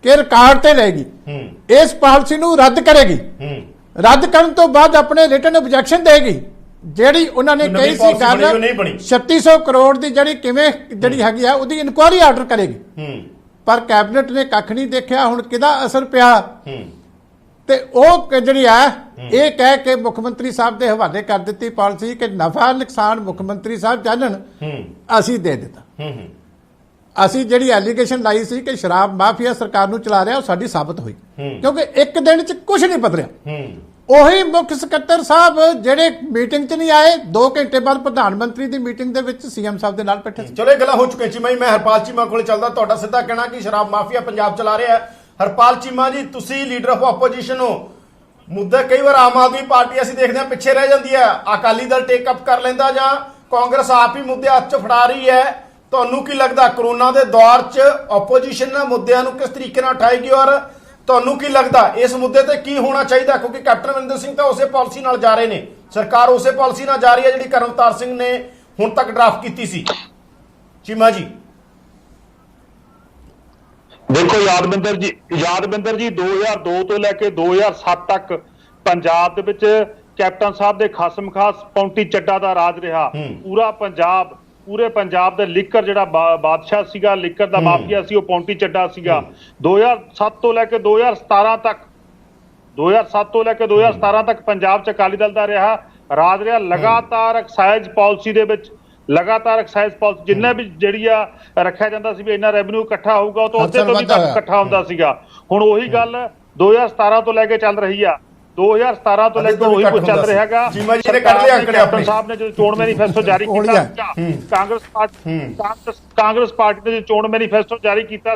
ਕਿ ਰਿਕਾਰਡ ਤੇ ਲਏਗੀ, ਇਸ ਪਾਲਿਸੀ ਨੂੰ ਰੱਦ ਕਰੇਗੀ। ਰੱਦ ਕਰਨ ਤੋਂ ਬਾਅਦ ਆਪਣੇ ਰਿਟਨ ਆਬਜੈਕਸ਼ਨ ਦੇਗੀ। ਜਿਹੜੀ ਉਹਨਾਂ ਨੇ ਕਹੀ ਸੀ ਗੱਲ 3600 ਕਰੋੜ ਦੀ ਜਿਹੜੀ ਕਿਵੇਂ ਜਿਹੜੀ ਹੈਗੀ ਆ ਉਹਦੀ ਇਨਕੁਆਇਰੀ ਆਰਡਰ ਕਰੇਗੀ। ਪਰ ਕੈਬਨਿਟ ਨੇ ਕੱਖ ਨਹੀਂ ਦੇਖਿਆ। ਹੁਣ ਕਿਹਦਾ ਅਸਰ ਪਿਆ ਤੇ ਉਹ ਜਿਹੜੀ ਆ ਇਹ ਕਹਿ ਕੇ ਮੁੱਖ ਮੰਤਰੀ ਸਾਹਿਬ ਦੇ ਹਵਾਲੇ ਕਰ ਦਿੱਤੀ ਪਾਲਿਸੀ ਕਿ ਨਫਾ ਨੁਕਸਾਨ ਮੁੱਖ ਮੰਤਰੀ ਸਾਹਿਬ ਜਾਣਨ, ਅਸੀਂ ਦੇ ਦਿੱਤਾ। ਅਸੀਂ ਜਿਹੜੀ ਐਲੀਗੇਸ਼ਨ ਲਾਈ ਸੀ ਕਿ ਸ਼ਰਾਬ ਮਾਫੀਆ ਸਰਕਾਰ ਨੂੰ ਚਲਾ ਰਿਹਾ ਉਹ ਸਾਡੀ ਸਾਬਤ ਹੋਈ, ਕਿਉਂਕਿ ਇੱਕ ਦਿਨ 'ਚ ਕੁਝ ਨਹੀਂ ਬਦਲਿਆ। ਉਹੀ ਮੁੱਖ ਸਕੱਤਰ ਸਾਹਿਬ ਜਿਹੜੇ ਮੀਟਿੰਗ 'ਚ ਨਹੀਂ ਆਏ, 2 ਘੰਟੇ ਬਾਅਦ ਪ੍ਰਧਾਨ ਮੰਤਰੀ ਦੀ ਮੀਟਿੰਗ ਦੇ ਵਿੱਚ ਸੀਐਮ ਸਾਹਿਬ ਦੇ ਨਾਲ ਬੈਠੇ ਸੀ। ਚਲੋ ਇਹ ਗੱਲਾਂ ਹੋ ਚੁੱਕੀਆਂ ਚੀਮਾ ਜੀ। ਮੈਂ ਹਰਪਾਲ ਚੀਮਾ ਕੋਲੇ ਚੱਲਦਾ। ਤੁਹਾਡਾ ਸਿੱਧਾ ਕਹਿਣਾ ਕਿ ਸ਼ਰਾਬ ਮਾਫੀਆ ਪੰਜਾਬ ਚਲਾ ਰਿਹਾ ਹੈ। ਹਰਪਾਲ ਚੀਮਾ ਜੀ, ਤੁਸੀਂ ਲੀਡਰ ਆਫ ਆਪੋਜੀਸ਼ਨ ਹੋ। ਮੁੱਦਾ ਕਈ ਵਾਰ ਆਮ ਆਦਮੀ ਪਾਰਟੀ ਅਸੀਂ ਦੇਖਦੇ ਹਾਂ ਪਿੱਛੇ ਰਹਿ ਜਾਂਦੀ ਹੈ, ਅਕਾਲੀ ਦਲ ਟੇਕ ਅਪ ਕਰ ਲੈਂਦਾ ਜਾਂ ਕਾਂਗਰਸ ਆਪ ਹੀ ਮੁੱਦੇ ਹੱਥ 'ਚ ਫੜਾ ਰਹੀ ਹੈ। ਤੁਹਾਨੂੰ ਕੀ ਲੱਗਦਾ ਕਰੋਨਾ ਦੇ ਦੌਰ 'ਚ ਆਪੋਜੀਸ਼ਨ ਨੇ ਮੁੱਦਿਆਂ ਨੂੰ ਕਿਸ ਤਰੀਕੇ ਨਾਲ ਉਠਾਏਗੀ ਔਰ ਤੁਹਾਨੂੰ ਕੀ ਲੱਗਦਾ ਇਸ ਮੁੱਦੇ ਤੇ ਕੀ ਹੋਣਾ ਚਾਹੀਦਾ? ਕਿਉਂਕਿ ਕੈਪਟਨ ਅਮਰਿੰਦਰ ਸਿੰਘ ਤਾਂ ਉਸੇ ਪਾਲਿਸੀ ਨਾਲ ਜਾ ਰਹੇ ਨੇ, ਸਰਕਾਰ ਉਸੇ ਪਾਲਿਸੀ ਨਾਲ ਜਾ ਰਹੀ ਹੈ ਜਿਹੜੀ ਕਰਨ ਅਵਤਾਰ ਸਿੰਘ ਨੇ ਹੁਣ ਤੱਕ ਡਰਾਫਟ ਕੀਤੀ ਸੀ। ਚੀਮਾ ਜੀ ਦੇਖੋ ਯਾਦਵਿੰਦਰ ਜੀ 2002 ਤੋਂ ਲੈ ਕੇ 2007 ਤੱਕ ਪੰਜਾਬ ਦੇ ਵਿੱਚ ਕੈਪਟਨ ਸਾਹਿਬ ਦੇ ਖਾਸਮ ਖਾਸ ਪੌਂਟੀ ਚੱਡਾ ਦਾ ਰਾਜ ਰਿਹਾ। ਪੂਰੇ ਪੰਜਾਬ ਦੇ ਲਿਕਰ ਜਿਹੜਾ ਬਾਦਸ਼ਾਹ ਸੀਗਾ, ਲਿਕਰ ਦਾ ਮਾਫੀਆ ਸੀ, ਉਹ ਪੌਂਟੀ ਚੱਡਾ ਸੀਗਾ। 2007 ਤੋਂ ਲੈ ਕੇ 2017 ਤੱਕ ਪੰਜਾਬ 'ਚ ਅਕਾਲੀ ਦਲ ਦਾ ਰਾਜ ਰਿਹਾ। ਲਗਾਤਾਰ ਐਕਸਾਈਜ਼ ਪਾਲਿਸੀ ਦੇ ਵਿੱਚ ਜਿੰਨਾ ਵੀ ਜਿਹੜੀ ਆ ਰੱਖਿਆ ਜਾਂਦਾ ਸੀ ਵੀ ਇੰਨਾ ਰੈਵਨਿਊ ਇਕੱਠਾ ਹੋਊਗਾ, ਉਹ ਤੋਂ ਅੱਧੇ ਤੋਂ ਵੀ ਘੱਟ ਇਕੱਠਾ ਹੁੰਦਾ ਸੀਗਾ। ਹੁਣ ਉਹੀ ਗੱਲ 2017 ਤੋਂ ਲੈ ਕੇ ਚੱਲ ਰਹੀ ਆ। 2017 ਤੋਂ ਲੈ ਕੇ ਉਹੀ ਕੁਝ ਚੱਲ ਰਿਹਾ ਹੈਗਾ। ਕੈਪਟਨ ਸਾਹਿਬ ਨੇ ਜੋ ਚੋਣ ਮੈਨੀਫੈਸਟੋ ਜਾਰੀ ਕੀਤਾ, ਕਾਂਗਰਸ ਪਾਰਟੀ ਨੇ ਚੋਣ ਮੈਨੀਫੈਸਟੋ ਜਾਰੀ ਕੀਤਾ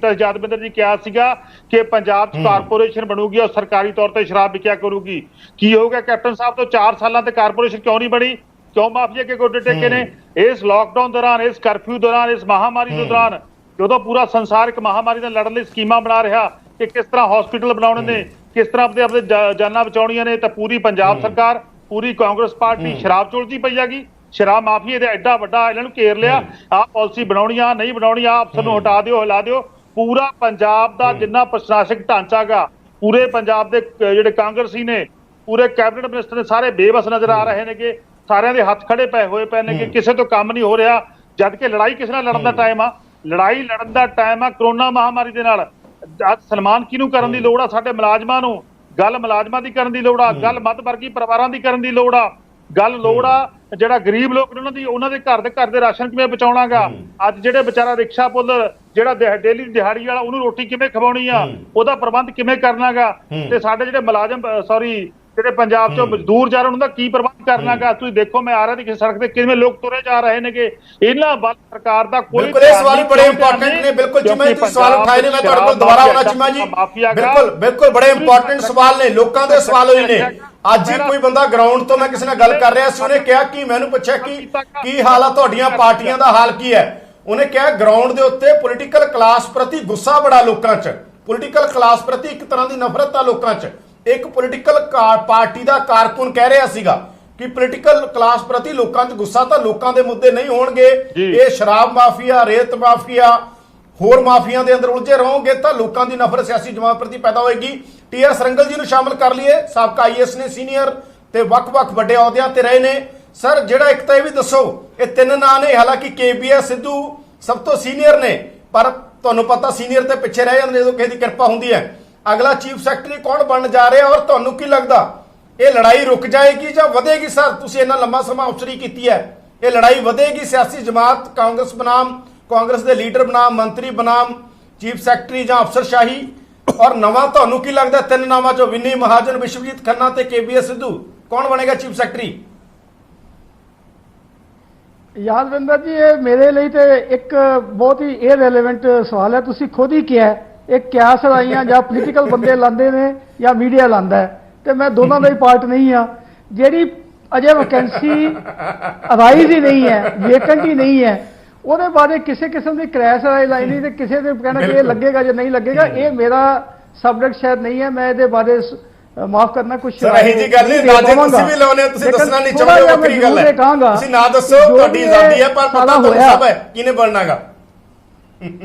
ਸੀ, ਯਾਦਵਿੰਦਰ ਜੀ ਕਿਹਾ ਸੀਗਾ ਕਿ ਪੰਜਾਬ 'ਚ ਕਾਰਪੋਰੇਸ਼ਨ ਬਣੂਗੀ ਔਰ ਸਰਕਾਰੀ ਤੌਰ ਤੇ ਸ਼ਰਾਬ ਵਿਕਿਆ ਕਰੂਗੀ। ਕੀ ਹੋ ਗਿਆ? ਕੈਪਟਨ ਸਾਹਿਬ ਤੋਂ 4 ਸਾਲਾਂ ਤੇ ਕਾਰਪੋਰੇਸ਼ਨ ਕਿਉਂ ਨਹੀਂ ਬਣੀ? ਕਿਉਂ ਮਾਫੀਆ ਕੇ ਗੋਡੇ ਟੇਕੇ ਨੇ? ਇਸ ਲਾਕਡਾਊਨ ਦੌਰਾਨ, ਇਸ ਕਰਫਿਊ ਦੌਰਾਨ, ਇਸ ਮਹਾਮਾਰੀ ਦੇ ਦੌਰਾਨ, ਜਦੋਂ ਪੂਰਾ ਸੰਸਾਰ ਇੱਕ ਮਹਾਮਾਰੀ ਨਾਲ ਲੜਨ ਲਈ ਸਕੀਮਾਂ ਬਣਾ ਰਿਹਾ ਕਿ ਕਿਸ ਤਰ੍ਹਾਂ ਹਸਪੀਟਲ ਬਣਾਉਣੇ ਨੇ, ਕਿਸ ਤਰ੍ਹਾਂ ਆਪਣੇ ਜਾਨਾਂ ਬਚਾਉਣੀਆਂ ਨੇ, ਤਾਂ ਪੂਰੀ ਪੰਜਾਬ ਸਰਕਾਰ, ਪੂਰੀ ਕਾਂਗਰਸ ਪਾਰਟੀ ਸ਼ਰਾਬ ਚੁਲਦੀ ਪਈ ਹੈਗੀ। ਸ਼ਰਾਬ ਮਾਫੀਏ ਦੇ ਐਡਾ ਵੱਡਾ ਇਹਨਾਂ ਨੂੰ ਘੇਰ ਲਿਆ। ਆਹ ਪਾਲਿਸੀ ਬਣਾਉਣੀ ਆ, ਨਹੀਂ ਬਣਾਉਣੀ, ਆ ਅਫਸਰ ਨੂੰ ਹਟਾ ਦਿਓ, ਹਿਲਾ ਦਿਓ। ਪੂਰਾ ਪੰਜਾਬ ਦਾ ਜਿੰਨਾ ਪ੍ਰਸ਼ਾਸਕ ਢਾਂਚਾ ਗਾ, ਪੂਰੇ ਪੰਜਾਬ ਦੇ ਜਿਹੜੇ ਕਾਂਗਰਸੀ ਨੇ, ਪੂਰੇ ਕੈਬਨਿਟ ਮਿਨਿਸਟਰ ਨੇ, ਸਾਰੇ ਬੇਬਸ ਨਜ਼ਰ ਆ ਰਹੇ ਨੇਗੇ। ਸਾਰਿਆਂ ਦੇ ਹੱਥ ਖੜੇ ਪਏ ਨੇ ਕਿ ਕਿਸੇ ਤੋਂ ਕੰਮ ਨਹੀਂ ਹੋ ਰਿਹਾ, ਜਦ ਕਿ ਲੜਾਈ ਕਿਸ ਨਾਲ ਲੜਨ ਦਾ ਟਾਈਮ ਆ। ਲੜਾਈ ਲੜਨ ਦਾ ਟਾਈਮ ਆ ਕਰੋਨਾ ਮਹਾਮਾਰੀ ਦੇ ਨਾਲ। ਅੱਜ ਸਨਮਾਨ ਕਿਹਨੂੰ ਕਰਨ ਦੀ ਲੋੜ ਆ? ਸਾਡੇ ਮੁਲਾਜ਼ਮਾਂ ਨੂੰ। ਗੱਲ ਮੁਲਾਜ਼ਮਾਂ ਦੀ ਕਰਨ ਦੀ ਲੋੜ ਆ, ਗੱਲ ਮੱਧ ਵਰਗੀ ਪਰਿਵਾਰਾਂ ਦੀ ਕਰਨ ਦੀ ਲੋੜ ਆ, ਗੱਲ ਲੋੜ ਆ ਜਿਹੜਾ ਗਰੀਬ ਲੋਕ ਨੇ ਉਹਨਾਂ ਦੇ ਘਰ ਦੇ ਰਾਸ਼ਨ ਕਿਵੇਂ ਬਚਾਉਣਾਗਾ। ਅੱਜ ਜਿਹੜੇ ਵਿਚਾਰਾ ਰਿਕਸ਼ਾ ਪੁੱਲਰ ਜਿਹੜਾ ਡੇਲੀ ਦਿਹਾੜੀ ਵਾਲਾ, ਉਹਨੂੰ ਰੋਟੀ ਕਿਵੇਂ ਖਵਾਉਣੀ ਆ, ਉਹਦਾ ਪ੍ਰਬੰਧ ਕਿਵੇਂ ਕਰਨਾਗਾ। ਤੇ ਸਾਡੇ ਜਿਹੜੇ ਮੁਲਾਜ਼ਮ ਜਿਹੜੇ ਪੰਜਾਬ ਚੋਂ ਮਜ਼ਦੂਰ ਜਾ ਰਹੇ ਉਹਨਾਂ ਦਾ ਕੀ ਪ੍ਰਬੰਧ ਕਰਨਾਗਾ। ਤੁਸੀਂ ਦੇਖੋ, ਮੈਂ ਆ ਰਿਹਾ ਸੀ ਸੜਕ ਤੇ ਕਿਵੇਂ ਲੋਕ ਤੁਰੇ ਜਾ ਰਹੇ ਨੇਗੇ। ਇਹਨਾਂ ਵੱਲ ਸਰਕਾਰ ਦਾ ਕੋਈ ਸਵਾਲ ਬੜੇ ਇੰਪੋਰਟੈਂਟ ਨੇ। ਬਿਲਕੁਲ ਚੀਮਾ ਜੀ, ਤੁਸੀਂ ਸਵਾਲ ਉਠਾਏ ਨੇ, ਮੈਂ ਤੁਹਾਡੇ ਕੋਲ ਦੁਬਾਰਾ ਆਉਣਾ ਚੀਮਾ ਜੀ। ਬਿਲਕੁਲ ਬੜੇ ਇੰਪੋਰਟੈਂਟ ਸਵਾਲ ਨੇ, ਲੋਕਾਂ ਦੇ ਸਵਾਲ ਹੋਏ ਨੇ। ਅੱਜ ਹੀ ਕੋਈ ਬੰਦਾ ਗਰਾਊਂਡ ਤੋਂ, ਮੈਂ ਕਿਸੇ ਨਾਲ ਗੱਲ ਕਰ ਰਿਹਾ ਸੀ, ਉਹਨੇ ਕਿਹਾ ਕਿ ਮੈਨੂੰ ਪੁੱਛਿਆ ਕਿ ਕੀ ਹਾਲ ਆ ਤੁਹਾਡੀਆਂ ਪਾਰਟੀਆਂ ਦਾ ਹਾਲ ਕੀ ਹੈ। ਉਹਨੇ ਕਿਹਾ ਗਰਾਊਂਡ ਦੇ ਉੱਤੇ ਪੋਲੀਟੀਕਲ ਕਲਾਸ ਪ੍ਰਤੀ ਗੁੱਸਾ ਬੜਾ ਲੋਕਾਂ 'ਚ, ਪੋਲੀਟੀਕਲ ਕਲਾਸ ਪ੍ਰਤੀ ਇੱਕ ਤਰ੍ਹਾਂ ਦੀ ਨਫ਼ਰਤ ਆ ਲੋਕਾਂ 'ਚ। ਇੱਕ ਪੋਲੀਟੀਕਲ ਪਾਰਟੀ ਦਾ ਕਾਰਕੁਨ ਕਹਿ ਰਿਹਾ ਸੀਗਾ ਕਿ ਪੋਲੀਟੀਕਲ ਕਲਾਸ ਪ੍ਰਤੀ ਲੋਕਾਂ 'ਚ ਗੁੱਸਾ ਤਾਂ ਲੋਕਾਂ ਦੇ ਮੁੱਦੇ ਨਹੀਂ ਹੋਣਗੇ, ਇਹ ਸ਼ਰਾਬ ਮਾਫੀਆ, ਰੇਤ ਮਾਫੀਆ, ਹੋਰ ਮਾਫੀਆਂ ਦੇ ਅੰਦਰ ਉਲਝੇ ਰਹੋਗੇ ਤਾਂ ਲੋਕਾਂ ਦੀ ਨਫ਼ਰਤ ਸਿਆਸੀ ਜਮਾਤ ਪ੍ਰਤੀ ਪੈਦਾ ਹੋਏਗੀ। ਟੀ.ਆਰ. ਸਰੰਗਲ ਜੀ ਨੂੰ ਸ਼ਾਮਲ ਕਰ ਲਈਏ, ਸਾਬਕਾ ਆਈਐਸ ਨੇ, ਸੀਨੀਅਰ ਤੇ ਵੱਖ-ਵੱਖ ਵੱਡੇ ਅਹੁਦਿਆਂ ਤੇ ਰਹੇ ਨੇ। ਸਰ, ਜਿਹੜਾ ਇੱਕ ਤਾਂ ਇਹ ਵੀ ਦੱਸੋ, ਇਹ 3 ਨਾਂ ਨੇ, ਹਾਲਾਂਕਿ KPS ਸਿੱਧੂ ਸਭ ਤੋਂ ਸੀਨੀਅਰ ਨੇ, ਪਰ ਤੁਹਾਨੂੰ ਪਤਾ ਸੀਨੀਅਰ ਤੇ ਪਿੱਛੇ ਰਹਿ ਜਾਂਦੇ ਜਦੋਂ ਕਿਸੇ ਦੀ ਕਿਰਪਾ ਹੁੰਦੀ ਹੈ। ਅਗਲਾ ਚੀਫ ਸੈਕਟਰੀ ਕੌਣ ਬਣਨ ਜਾ ਰਿਹਾ ਔਰ ਤੁਹਾਨੂੰ ਕੀ ਲੱਗਦਾ ਇਹ ਲੜਾਈ ਰੁਕ ਜਾਏਗੀ ਜਾਂ ਵਧੇਗੀ? ਸਰ, ਤੁਸੀਂ ਇੰਨਾ ਲੰਮਾ ਸਮਾਂ ਅਫਸਰੀ ਕੀਤੀ ਹੈ, ਇਹ ਲੜਾਈ ਵਧੇਗੀ? ਸਿਆਸੀ ਜਮਾਤ ਕਾਂਗਰਸ ਬਨਾਮ, ਕਾਂਗਰਸ ਦੇ ਲੀਡਰ ਬਨਾਮ, ਮੰਤਰੀ ਬਨਾਮ, ਚੀਫ ਸੈਕਟਰੀ ਜਾਂ ਅਫਸਰਸ਼ਾਹੀ? ਔਰ ਨਵਾਂ ਤੁਹਾਨੂੰ ਕੀ ਲੱਗਦਾ 3 ਨਾਵਾਂ ਚੋਂ ਵਿਨੀ ਮਹਾਜਨ, ਵਿਸ਼ਵਜੀਤ ਖੰਨਾ ਤੇ KPS ਸਿੱਧੂ ਕੌਣ ਬਣੇਗਾ ਚੀਫ ਸੈਕਟਰੀ? ਯਾਦਵਿੰਦਰ ਜੀ, ਇਹ ਮੇਰੇ ਲਈ ਤੇ ਇੱਕ ਬਹੁਤ ਹੀ ਇਰਰੈਲੇਵੈਂਟ ਸਵਾਲ ਹੈ। ਤੁਸੀਂ ਖੁਦ ਹੀ ਕਿਹਾ ਇਹ ਕਿਆਸ ਲੜਾਈਆਂ ਜਾਂ ਪੋਲੀਟੀਕਲ ਬੰਦੇ ਲਾਉਂਦੇ ਨੇ ਜਾਂ ਮੀਡੀਆ ਲਾਉਂਦਾ ਹੈ, ਤੇ ਮੈਂ ਦੋਨਾਂ ਦਾ ਹੀ ਪਾਰਟ ਨਹੀਂ ਆ। ਜਿਹੜੀ ਅਜੇ ਵੈਕੈਂਸੀ ਅਰਾਈਜ਼ ਹੀ ਨਹੀਂ ਹੈ, ਵੇਕੈਂਟ ਹੀ ਨਹੀਂ ਹੈ, ਉਹਦੇ ਬਾਰੇ ਕਿਸੇ ਕਿਸਮ ਦੀ ਕ੍ਰੈਸ਼ ਲਾਈ ਨਹੀਂ ਤੇ ਕਿਸੇ ਦੇ ਕਹਿਣਾ ਕਿ ਇਹ ਲੱਗੇਗਾ ਜਾਂ ਨਹੀਂ ਲੱਗੇਗਾ, ਇਹ ਮੇਰਾ ਸਬਜੈਕਟ ਸ਼ਾਇਦ ਨਹੀਂ ਹੈ। ਮੈਂ ਇਹਦੇ ਬਾਰੇ ਮਾਫ ਕਰਨਾ ਕੁਝ ਸਹੀ ਜੀ ਗੱਲ ਨਹੀਂ, ਨਾਜੇ ਤੁਸੀਂ ਵੀ ਲਾਉਨੇ ਹੋ, ਤੁਸੀਂ ਦੱਸਣਾ ਨਹੀਂ ਚਾਹੁੰਦੇ, ਵੱਖਰੀ ਗੱਲ ਹੈ। ਤੁਸੀਂ ਨਾ ਦੱਸੋ, ਤੁਹਾਡੀ ਆਜ਼ਾਦੀ ਹੈ, ਪਰ ਪਤਾ ਤੁਹਾਨੂੰ ਸਭ ਹੈ ਕਿਹਨੇ ਬਣਨਾਗਾ।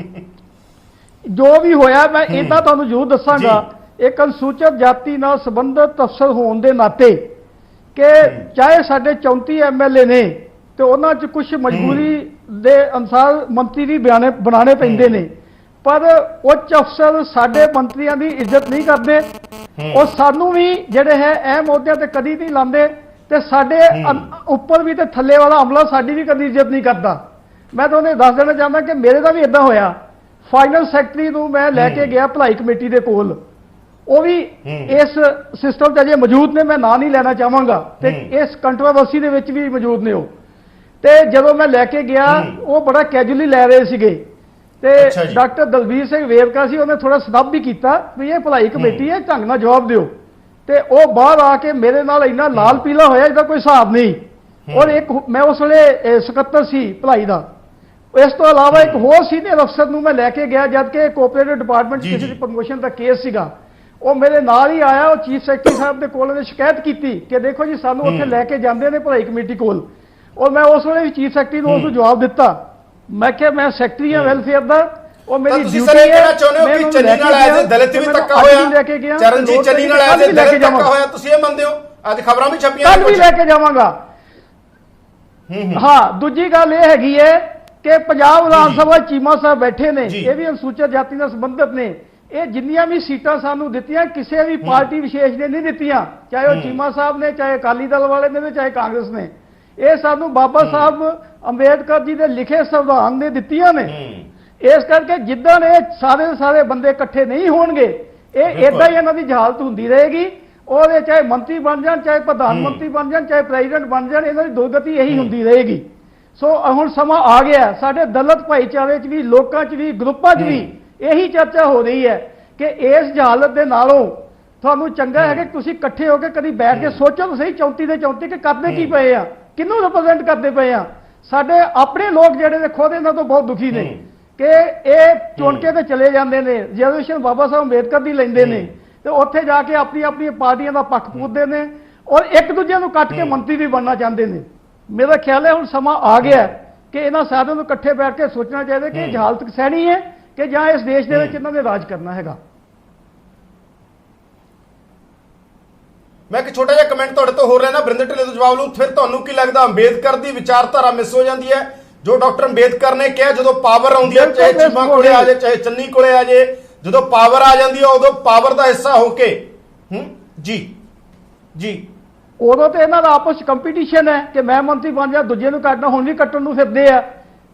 ਜੋ ਵੀ ਹੋਇਆ ਮੈਂ ਇਹਦਾ ਤੁਹਾਨੂੰ ਜ਼ਰੂਰ ਦੱਸਾਂਗਾ। ਇੱਕ ਅਨੁਸੂਚਿਤ ਜਾਤੀ ਨਾਲ ਸੰਬੰਧਿਤ ਅਫਸਰ ਹੋਣ ਦੇ ਨਾਤੇ ਕਿ ਚਾਹੇ ਸਾਡੇ 34 MLA ਨੇ ਤੇ ਉਹਨਾਂ 'ਚ ਕੁਝ ਮਜਬੂਰੀ ਦੇ ਅਨੁਸਾਰ ਮੰਤਰੀ ਵੀ ਬਣਾਉਣੇ ਪੈਂਦੇ ਨੇ, ਪਰ ਉੱਚ ਅਫਸਰ ਸਾਡੇ ਮੰਤਰੀਆਂ ਦੀ ਇੱਜ਼ਤ ਨਹੀਂ ਕਰਦੇ, ਉਹ ਸਾਨੂੰ ਵੀ ਜਿਹੜੇ ਹੈ ਅਹਿਮ ਅਹੁਦਿਆਂ ਤੇ ਕਦੀ ਨਹੀਂ ਲਾਉਂਦੇ, ਤੇ ਸਾਡੇ ਉੱਪਰ ਵੀ ਤੇ ਥੱਲੇ ਵਾਲਾ ਅਮਲਾ ਸਾਡੀ ਵੀ ਕਦੀ ਇੱਜ਼ਤ ਨਹੀਂ ਕਰਦਾ। ਮੈਂ ਤੁਹਾਨੂੰ ਦੱਸ ਦੇਣਾ ਚਾਹੁੰਦਾ ਕਿ ਮੇਰੇ ਦਾ ਵੀ ਇਦਾਂ ਹੋਇਆ। ਫਾਈਨਲ ਸੈਕਟਰੀ ਨੂੰ ਮੈਂ ਲੈ ਕੇ ਗਿਆ ਭਲਾਈ ਕਮੇਟੀ ਦੇ ਕੋਲ, ਉਹ ਵੀ ਇਸ ਸਿਸਟਮ 'ਚ ਅਜੇ ਮੌਜੂਦ ਨੇ, ਮੈਂ ਨਾਂ ਨਹੀਂ ਲੈਣਾ ਚਾਹਾਂਗਾ, ਤੇ ਇਸ ਕੰਟਰੋਵਰਸੀ ਦੇ ਵਿੱਚ ਵੀ ਮੌਜੂਦ ਨੇ ਉਹ। ਤੇ ਜਦੋਂ ਮੈਂ ਲੈ ਕੇ ਗਿਆ, ਉਹ ਬੜਾ ਕੈਜੂਅਲੀ ਲੈ ਰਹੇ ਸੀਗੇ, ਤੇ ਡਾਕਟਰ ਦਲਬੀਰ ਸਿੰਘ ਵੇਰਕਾ ਸੀ, ਉਹਨੇ ਥੋੜਾ ਸਨੱਬ ਵੀ ਕੀਤਾ ਵੀ ਇਹ ਭਲਾਈ ਕਮੇਟੀ ਹੈ, ਢੰਗ ਨਾਲ ਜਵਾਬ ਦਿਓ। ਤੇ ਉਹ ਬਾਹਰ ਆ ਕੇ ਮੇਰੇ ਨਾਲ ਇੰਨਾ ਲਾਲ ਪੀਲਾ ਹੋਇਆ ਜਿਹਦਾ ਕੋਈ ਹਿਸਾਬ ਨਹੀਂ। ਔਰ ਇੱਕ ਮੈਂ ਉਸ ਵੇਲੇ ਸਕੱਤਰ ਸੀ ਭਲਾਈ ਦਾ। ਇਸ ਤੋਂ ਇਲਾਵਾ ਇੱਕ ਹੋਰ ਸੀਨੀਅਰ ਅਫਸਰ ਨੂੰ ਮੈਂ ਲੈ ਕੇ ਗਿਆ, ਜਦ ਕਿ ਕੋਆਪਰੇਟਿਵ ਡਿਪਾਰਟਮੈਂਟ ਕਿਸੇ ਦੀ ਪ੍ਰਮੋਸ਼ਨ ਦਾ ਕੇਸ ਸੀਗਾ। ਉਹ ਮੇਰੇ ਨਾਲ ਹੀ ਆਇਆ, ਉਹ ਚੀਫ ਸੈਕਟਰੀ ਸਾਹਿਬ ਦੇ ਕੋਲ ਉਹਨੇ ਸ਼ਿਕਾਇਤ ਕੀਤੀ ਕਿ ਦੇਖੋ ਜੀ ਸਾਨੂੰ ਉੱਥੇ ਲੈ ਕੇ ਜਾਂਦੇ ਨੇ ਭਲਾਈ ਕਮੇਟੀ ਕੋਲ। ਔਰ ਮੈਂ ਉਸ ਵੇਲੇ ਵੀ ਚੀਫ ਸੈਕਟਰੀ ਨੂੰ ਉਸਨੂੰ ਜਵਾਬ ਦਿੱਤਾ, ਮੈਂ ਕਿਹਾ ਮੈਂ ਸੈਕਟਰੀ ਹਾਂ ਵੈਲਫੇਅਰ ਦਾ, ਉਹ ਮੇਰੀ ਡਿਊਟੀ ਹੈ। ਮੈਂ ਕਿ ਚੰਨੀ ਨਾਲ ਐਜ਼ ਦਲਿਤ ਵੀ ਧੱਕਾ ਹੋਇਆ, ਚਰਨਜੀਤ ਚੰਨੀ ਨਾਲ ਐਜ਼ ਦਲਿਤ ਧੱਕਾ ਹੋਇਆ, ਤੁਸੀਂ ਇਹ ਮੰਨਦੇ ਹੋ? ਅੱਜ ਖਬਰਾਂ ਵੀ ਛਪੀਆਂ ਨੇ, ਕੱਲ ਵੀ ਲੈ ਕੇ ਜਾਵਾਂਗਾ। ਹਾਂ, ਦੂਜੀ ਗੱਲ ਇਹ ਹੈਗੀ ਹੈ ਕਿ ਪੰਜਾਬ ਵਿਧਾਨ ਸਭਾ ਚੀਮਾ ਸਾਹਿਬ ਬੈਠੇ ਨੇ, ਇਹ ਵੀ ਅਨੁਸੂਚਿਤ ਜਾਤੀ ਨਾਲ ਸੰਬੰਧਿਤ ਨੇ। ਇਹ ਜਿੰਨੀਆਂ ਵੀ ਸੀਟਾਂ ਸਾਨੂੰ ਦਿੱਤੀਆਂ ਕਿਸੇ ਵੀ ਪਾਰਟੀ ਵਿਸ਼ੇਸ਼ ਨੇ ਨਹੀਂ ਦਿੱਤੀਆਂ, ਚਾਹੇ ਉਹ ਚੀਮਾ ਸਾਹਿਬ ਨੇ, ਚਾਹੇ ਅਕਾਲੀ ਦਲ ਵਾਲੇ ਨੇ, ਚਾਹੇ ਕਾਂਗਰਸ ਨੇ। ਇਹ ਸਾਨੂੰ ਬਾਬਾ ਸਾਹਿਬ ਅੰਬੇਦਕਰ ਜੀ ਦੇ ਲਿਖੇ ਸੰਵਿਧਾਨ ਨੇ ਦਿੱਤੀਆਂ ਨੇ। ਇਸ ਕਰਕੇ ਜਿੱਦਾਂ ਇਹ ਸਾਰੇ ਦੇ ਸਾਰੇ ਬੰਦੇ ਇਕੱਠੇ ਨਹੀਂ ਹੋਣਗੇ, ਇਹ ਇਦਾਂ ਹੀ ਇਹਨਾਂ ਦੀ ਜਹਾਲਤ ਹੁੰਦੀ ਰਹੇਗੀ। ਉਹਦੇ ਚਾਹੇ ਮੰਤਰੀ ਬਣ ਜਾਣ, ਚਾਹੇ ਪ੍ਰਧਾਨ ਮੰਤਰੀ ਬਣ ਜਾਣ, ਚਾਹੇ ਪ੍ਰੈਜ਼ੀਡੈਂਟ ਬਣ ਜਾਣ, ਇਹਨਾਂ ਦੀ ਦੁਰਗਤੀ ਇਹੀ ਹੁੰਦੀ ਰਹੇਗੀ। ਸੋ ਹੁਣ ਸਮਾਂ ਆ ਗਿਆ, ਸਾਡੇ ਦਲਿਤ ਭਾਈਚਾਰੇ 'ਚ ਵੀ, ਲੋਕਾਂ 'ਚ ਵੀ, ਗਰੁੱਪਾਂ 'ਚ ਵੀ ਇਹੀ ਚਰਚਾ ਹੋ ਰਹੀ ਹੈ ਕਿ ਇਸ ਜਹਾਲਤ ਦੇ ਨਾਲੋਂ ਤੁਹਾਨੂੰ ਚੰਗਾ ਹੈ ਕਿ ਤੁਸੀਂ ਇਕੱਠੇ ਹੋ ਕੇ ਕਦੀ ਬੈਠ ਕੇ ਸੋਚੋ ਤਾਂ ਸਹੀ 34 ਦੇ 34 ਕਿ ਕਰਦੇ ਕੀ ਪਏ ਆ, ਕਿਹਨੂੰ ਰਿਪਰੈਜ਼ੈਂਟ ਕਰਦੇ ਪਏ ਆ। ਸਾਡੇ ਆਪਣੇ ਲੋਕ ਜਿਹੜੇ ਨੇ ਖੁਦ ਇਹਨਾਂ ਤੋਂ ਬਹੁਤ ਦੁਖੀ ਨੇ ਕਿ ਇਹ ਚੁਣ ਕੇ ਤੇ ਚਲੇ ਜਾਂਦੇ ਨੇ, ਰਿਜ਼ਰਵੇਸ਼ਨ ਬਾਬਾ ਸਾਹਿਬ ਅੰਬੇਦਕਰ ਦੀ ਲੈਂਦੇ ਨੇ, ਤੇ ਉੱਥੇ ਜਾ ਕੇ ਆਪਣੀ ਆਪਣੀ ਪਾਰਟੀਆਂ ਦਾ ਪੱਖ ਪੂਰਦੇ ਨੇ, ਔਰ ਇੱਕ ਦੂਜੇ ਨੂੰ ਕੱਟ ਕੇ ਮੰਤਰੀ ਵੀ ਬਣਨਾ ਚਾਹੁੰਦੇ ਨੇ। ਮੇਰਾ ਖਿਆਲ ਹੈ ਹੁਣ ਸਮਾਂ ਆ ਗਿਆ ਕਿ ਇਹਨਾਂ ਸਾਰਿਆਂ ਨੂੰ ਇਕੱਠੇ ਬੈਠ ਕੇ ਸੋਚਣਾ ਚਾਹੀਦਾ ਕਿ ਇਹ ਹਾਲਤ ਸਹਿਣੀ ਹੈ ਕਿ ਜਾਂ ਇਸ ਦੇਸ਼ ਦੇ ਵਿੱਚ ਇਹਨਾਂ ਨੇ ਰਾਜ ਕਰਨਾ ਹੈਗਾ। ਮੈਂ ਇੱਕ ਛੋਟਾ ਜਿਹਾ ਕਮੈਂਟ ਤੁਹਾਡੇ ਤੋਂ ਹੋਰ ਲੈਣਾ, ਬਰਿੰਦਰ ਢਿੱਲੋਂ ਤੋਂ ਜਵਾਬ ਲਊਂ। ਫਿਰ ਤੁਹਾਨੂੰ ਕੀ ਲੱਗਦਾ ਅੰਬੇਦਕਰ ਦੀ ਵਿਚਾਰਧਾਰਾ ਮਿਸ ਹੋ ਜਾਂਦੀ ਹੈ? ਜੋ ਡਾਕਟਰ ਅੰਬੇਦਕਰ ਨੇ ਕਿਹਾ, ਜਦੋਂ ਪਾਵਰ ਆਉਂਦੀ ਹੈ, ਚਾਹੇ ਚੀਮਾ ਕੋਲੇ ਆ ਜਾਏ, ਚਾਹੇ ਚੰਨੀ ਕੋਲੇ ਆ ਜਾਏ, ਜਦੋਂ ਪਾਵਰ ਆ ਜਾਂਦੀ ਹੈ ਉਦੋਂ ਪਾਵਰ ਦਾ ਹਿੱਸਾ ਹੋ ਕੇ ਜੀ ਉਦੋਂ ਤੇ ਇਹਨਾਂ ਦਾ ਆਪਸ ਚ ਕੰਪੀਟੀਸ਼ਨ ਹੈ ਕਿ ਮੈਂ ਮੰਤਰੀ ਬਣ ਜਾ, ਦੂਜੇ ਨੂੰ ਕੱਟਣਾ, ਹੁਣ ਵੀ ਕੱਟਣ ਨੂੰ ਫਿਰਦੇ ਆ।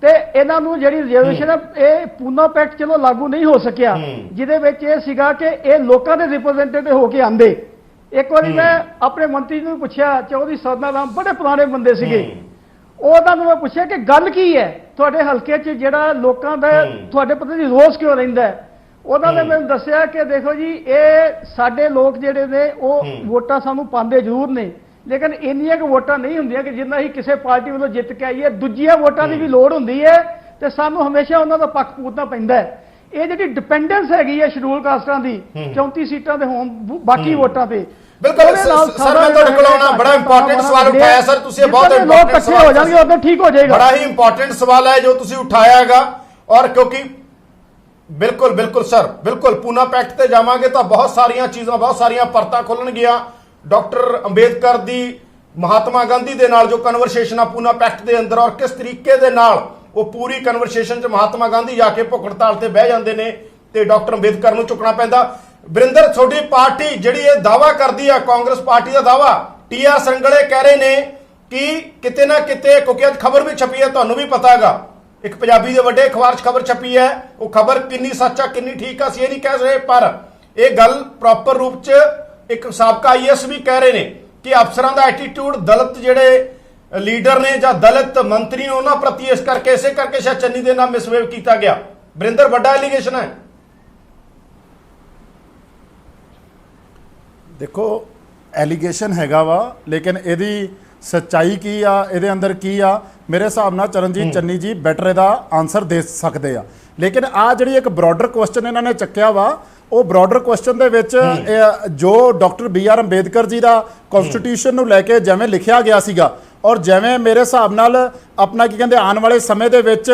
ਤੇ ਇਹਨਾਂ ਨੂੰ ਜਿਹੜੀ ਰਿਜ਼ਰਵੇਸ਼ਨ ਹੈ, ਇਹ ਪੂਨਾ ਪੈਕਟ ਚਲੋ ਲਾਗੂ ਨਹੀਂ ਹੋ ਸਕਿਆ, ਜਿਹਦੇ ਵਿੱਚ ਇਹ ਸੀਗਾ ਕਿ ਇਹ ਲੋਕਾਂ ਦੇ ਰਿਪਰੈਜ਼ੈਂਟੇਟਿਵ ਹੋ ਕੇ ਆਂਦੇ। ਇੱਕ ਵਾਰੀ ਮੈਂ ਆਪਣੇ ਮੰਤਰੀ ਨੂੰ ਪੁੱਛਿਆ, ਚੌਧਰੀ ਸਰਨਾ ਰਾਮ ਬੜੇ ਪੁਰਾਣੇ ਬੰਦੇ ਸੀਗੇ, ਉਹਨਾਂ ਨੂੰ ਮੈਂ ਪੁੱਛਿਆ ਕਿ ਗੱਲ ਕੀ ਹੈ ਤੁਹਾਡੇ ਹਲਕੇ 'ਚ ਜਿਹੜਾ ਲੋਕਾਂ ਦਾ ਤੁਹਾਡੇ ਪ੍ਰਤੀ ਰੋਸ ਕਿਉਂ ਰਹਿੰਦਾ ਹੈ? ਉਹਨਾਂ ਨੇ ਮੈਨੂੰ ਦੱਸਿਆ ਕਿ ਦੇਖੋ ਜੀ, ਇਹ ਸਾਡੇ ਲੋਕ ਜਿਹੜੇ ਨੇ ਉਹ ਵੋਟਾਂ ਸਾਨੂੰ ਪਾਉਂਦੇ ਜ਼ਰੂਰ ਨੇ, ਲੇਕਿਨ ਇੰਨੀਆਂ ਕੁ ਵੋਟਾਂ ਨਹੀਂ ਹੁੰਦੀਆਂ ਕਿ ਜਿੰਨਾ ਹੀ ਕਿਸੇ ਪਾਰਟੀ ਵੱਲੋਂ ਜਿੱਤ ਕੇ ਆਈਏ। ਦੂਜੀਆਂ ਵੋਟਾਂ ਦੀ ਵੀ ਲੋੜ ਹੁੰਦੀ ਹੈ ਤੇ ਸਾਨੂੰ ਹਮੇਸ਼ਾ ਉਹਨਾਂ ਦਾ ਪੱਖ ਪੂਰਨਾ ਪੈਂਦਾ ਹੈ। ਇਹ ਜਿਹੜੀ ਡਿਪੈਂਡੈਂਸ ਹੈਗੀ ਹੈ ਸ਼ਡਿਊਲ ਕਾਸਟਾਂ ਦੀ 34 ਸੀਟਾਂ ਦੇ ਹੋਣ ਬਾਕੀ ਵੋਟਾਂ ਤੇ, ਬਿਲਕੁਲ ਉਹਦੇ ਨਾਲ ਸਰ ਮੈਂ ਤੁਹਾਡੇ ਕੋਲ ਆਉਣਾ ਬੜਾ ਇੰਪੋਰਟੈਂਟ ਸਵਾਲ ਉਠਾਇਆ ਸਰ ਤੁਸੀਂ, ਬਹੁਤ ਲੋਕ ਇੰਪੋਰਟੈਂਟ ਇਕੱਠੇ ਹੋ ਜਾਣਗੇ ਉਦੋਂ ਠੀਕ ਹੋ ਜਾਏਗਾ। ਬੜਾ ਹੀ ਇੰਪੋਰਟੈਂਟ ਸਵਾਲ ਹੈ ਜੋ ਤੁਸੀਂ ਉਠਾਇਆ ਹੈਗਾ। ਔਰ ਕਿਉਂਕਿ ਬਿਲਕੁਲ ਸਰ ਬਿਲਕੁਲ ਪੂਨਾ ਪੈਕਟ ਤੇ ਜਾਵਾਂਗੇ ਤਾਂ ਬਹੁਤ ਸਾਰੀਆਂ ਚੀਜ਼ਾਂ, ਬਹੁਤ ਸਾਰੀਆਂ ਪਰਤਾਂ ਖੁੱਲਣਗੀਆਂ। ਡਾਕਟਰ ਅੰਬੇਦਕਰ ਦੀ ਮਹਾਤਮਾ ਗਾਂਧੀ ਦੇ ਨਾਲ ਜੋ ਕਨਵਰਸੇਸ਼ਨ ਆ ਪੂਨਾ ਪੈਕਟ ਦੇ ਅੰਦਰ, ਔਰ ਕਿਸ ਤਰੀਕੇ ਦੇ ਨਾਲ ਉਹ ਪੂਰੀ ਕਨਵਰਸੇਸ਼ਨ 'ਚ ਮਹਾਤਮਾ ਗਾਂਧੀ ਜਾ ਕੇ ਭੁੱਖ ਹੜਤਾਲ ਤੇ ਬਹਿ ਜਾਂਦੇ ਨੇ ਤੇ ਡਾਕਟਰ ਅੰਬੇਦਕਰ ਨੂੰ ਝੁਕਣਾ ਪੈਂਦਾ। ਵਰਿੰਦਰ, ਤੁਹਾਡੀ ਪਾਰਟੀ ਜਿਹੜੀ ਇਹ ਦਾਵਾ ਕਰਦੀ ਆ, ਕਾਂਗਰਸ ਪਾਰਟੀ ਦਾ ਦਾਵਾ, TR ਸਰੰਗਲੇ ਕਹਿ ਰਹੇ ਨੇ ਕਿ ਕਿਤੇ ਨਾ ਕਿਤੇ, ਕਿਉਂਕਿ ਅੱਜ ਖਬਰ ਵੀ ਛਪੀ ਹੈ, ਤੁਹਾਨੂੰ ਵੀ ਪਤਾ ਹੈਗਾ, ਇੱਕ ਪੰਜਾਬੀ ਦੇ ਵੱਡੇ ਅਖਬਾਰ 'ਚ ਖਬਰ ਛਪੀ ਹੈ, ਉਹ ਖਬਰ ਕਿੰਨੀ ਸੱਚ ਆ ਕਿੰਨੀ ਠੀਕ ਆ ਅਸੀਂ ਇਹ ਨਹੀਂ ਕਹਿ ਰਹੇ, ਪਰ ਇਹ ਗੱਲ ਪ੍ਰੋਪਰ ਰੂਪ 'ਚ ਇੱਕ ਸਾਬਕਾ IAS ਵੀ ਕਹਿ ਰਹੇ ਨੇ ਕਿ ਅਫਸਰਾਂ ਦਾ ਐਟੀਟਿਊਡ, ਦਲਿਤ ਜਿਹੜੇ ਲੀਡਰ ਨੇ ਜਾਂ ਦਲਿਤ ਮੰਤਰੀ ਨੇ ਉਹਨਾਂ ਪ੍ਰਤੀ ਇਸ ਕਰਕੇ, ਇਸੇ ਕਰਕੇ ਸ਼ਾਇਦ ਚੰਨੀ ਦੇ ਨਾਲ ਮਿਸਬਿਹੇਵ ਕੀਤਾ ਗਿਆ। ਵਰਿੰਦਰ, ਵੱਡਾ ਐਲੀਗੇਸ਼ਨ ਹੈ। ਦੇਖੋ ਐਲੀਗੇਸ਼ਨ ਹੈਗਾ ਵਾ, ਲੇਕਿਨ ਇਹਦੀ ਸੱਚਾਈ ਕੀ ਆ, ਇਹਦੇ ਅੰਦਰ ਕੀ ਆ, ਮੇਰੇ ਹਿਸਾਬ ਨਾਲ ਚਰਨਜੀਤ ਚੰਨੀ ਜੀ ਬੈਟਰ ਇਹਦਾ ਆਨਸਰ ਦੇ ਸਕਦੇ ਆ। ਲੇਕਿਨ ਆ ਜਿਹੜੀ ਇੱਕ ਬ੍ਰੌਡਰ ਕੁਐਸਚਨ ਇਹਨਾਂ ਨੇ ਚੱਕਿਆ ਵਾ, ਉਹ ਬ੍ਰੌਡਰ ਕੁਐਸਚਨ ਦੇ ਵਿੱਚ ਜੋ ਡਾਕਟਰ BR ਅੰਬੇਦਕਰ ਜੀ ਦਾ ਕਨਸਟੀਟਿਊਸ਼ਨ ਨੂੰ ਲੈ ਕੇ ਜਿਵੇਂ ਲਿਖਿਆ ਗਿਆ ਸੀਗਾ, ਔਰ ਜਿਵੇਂ ਮੇਰੇ ਹਿਸਾਬ ਨਾਲ ਆਪਣਾ ਕੀ ਕਹਿੰਦੇ ਆਉਣ ਵਾਲੇ ਸਮੇਂ ਦੇ ਵਿੱਚ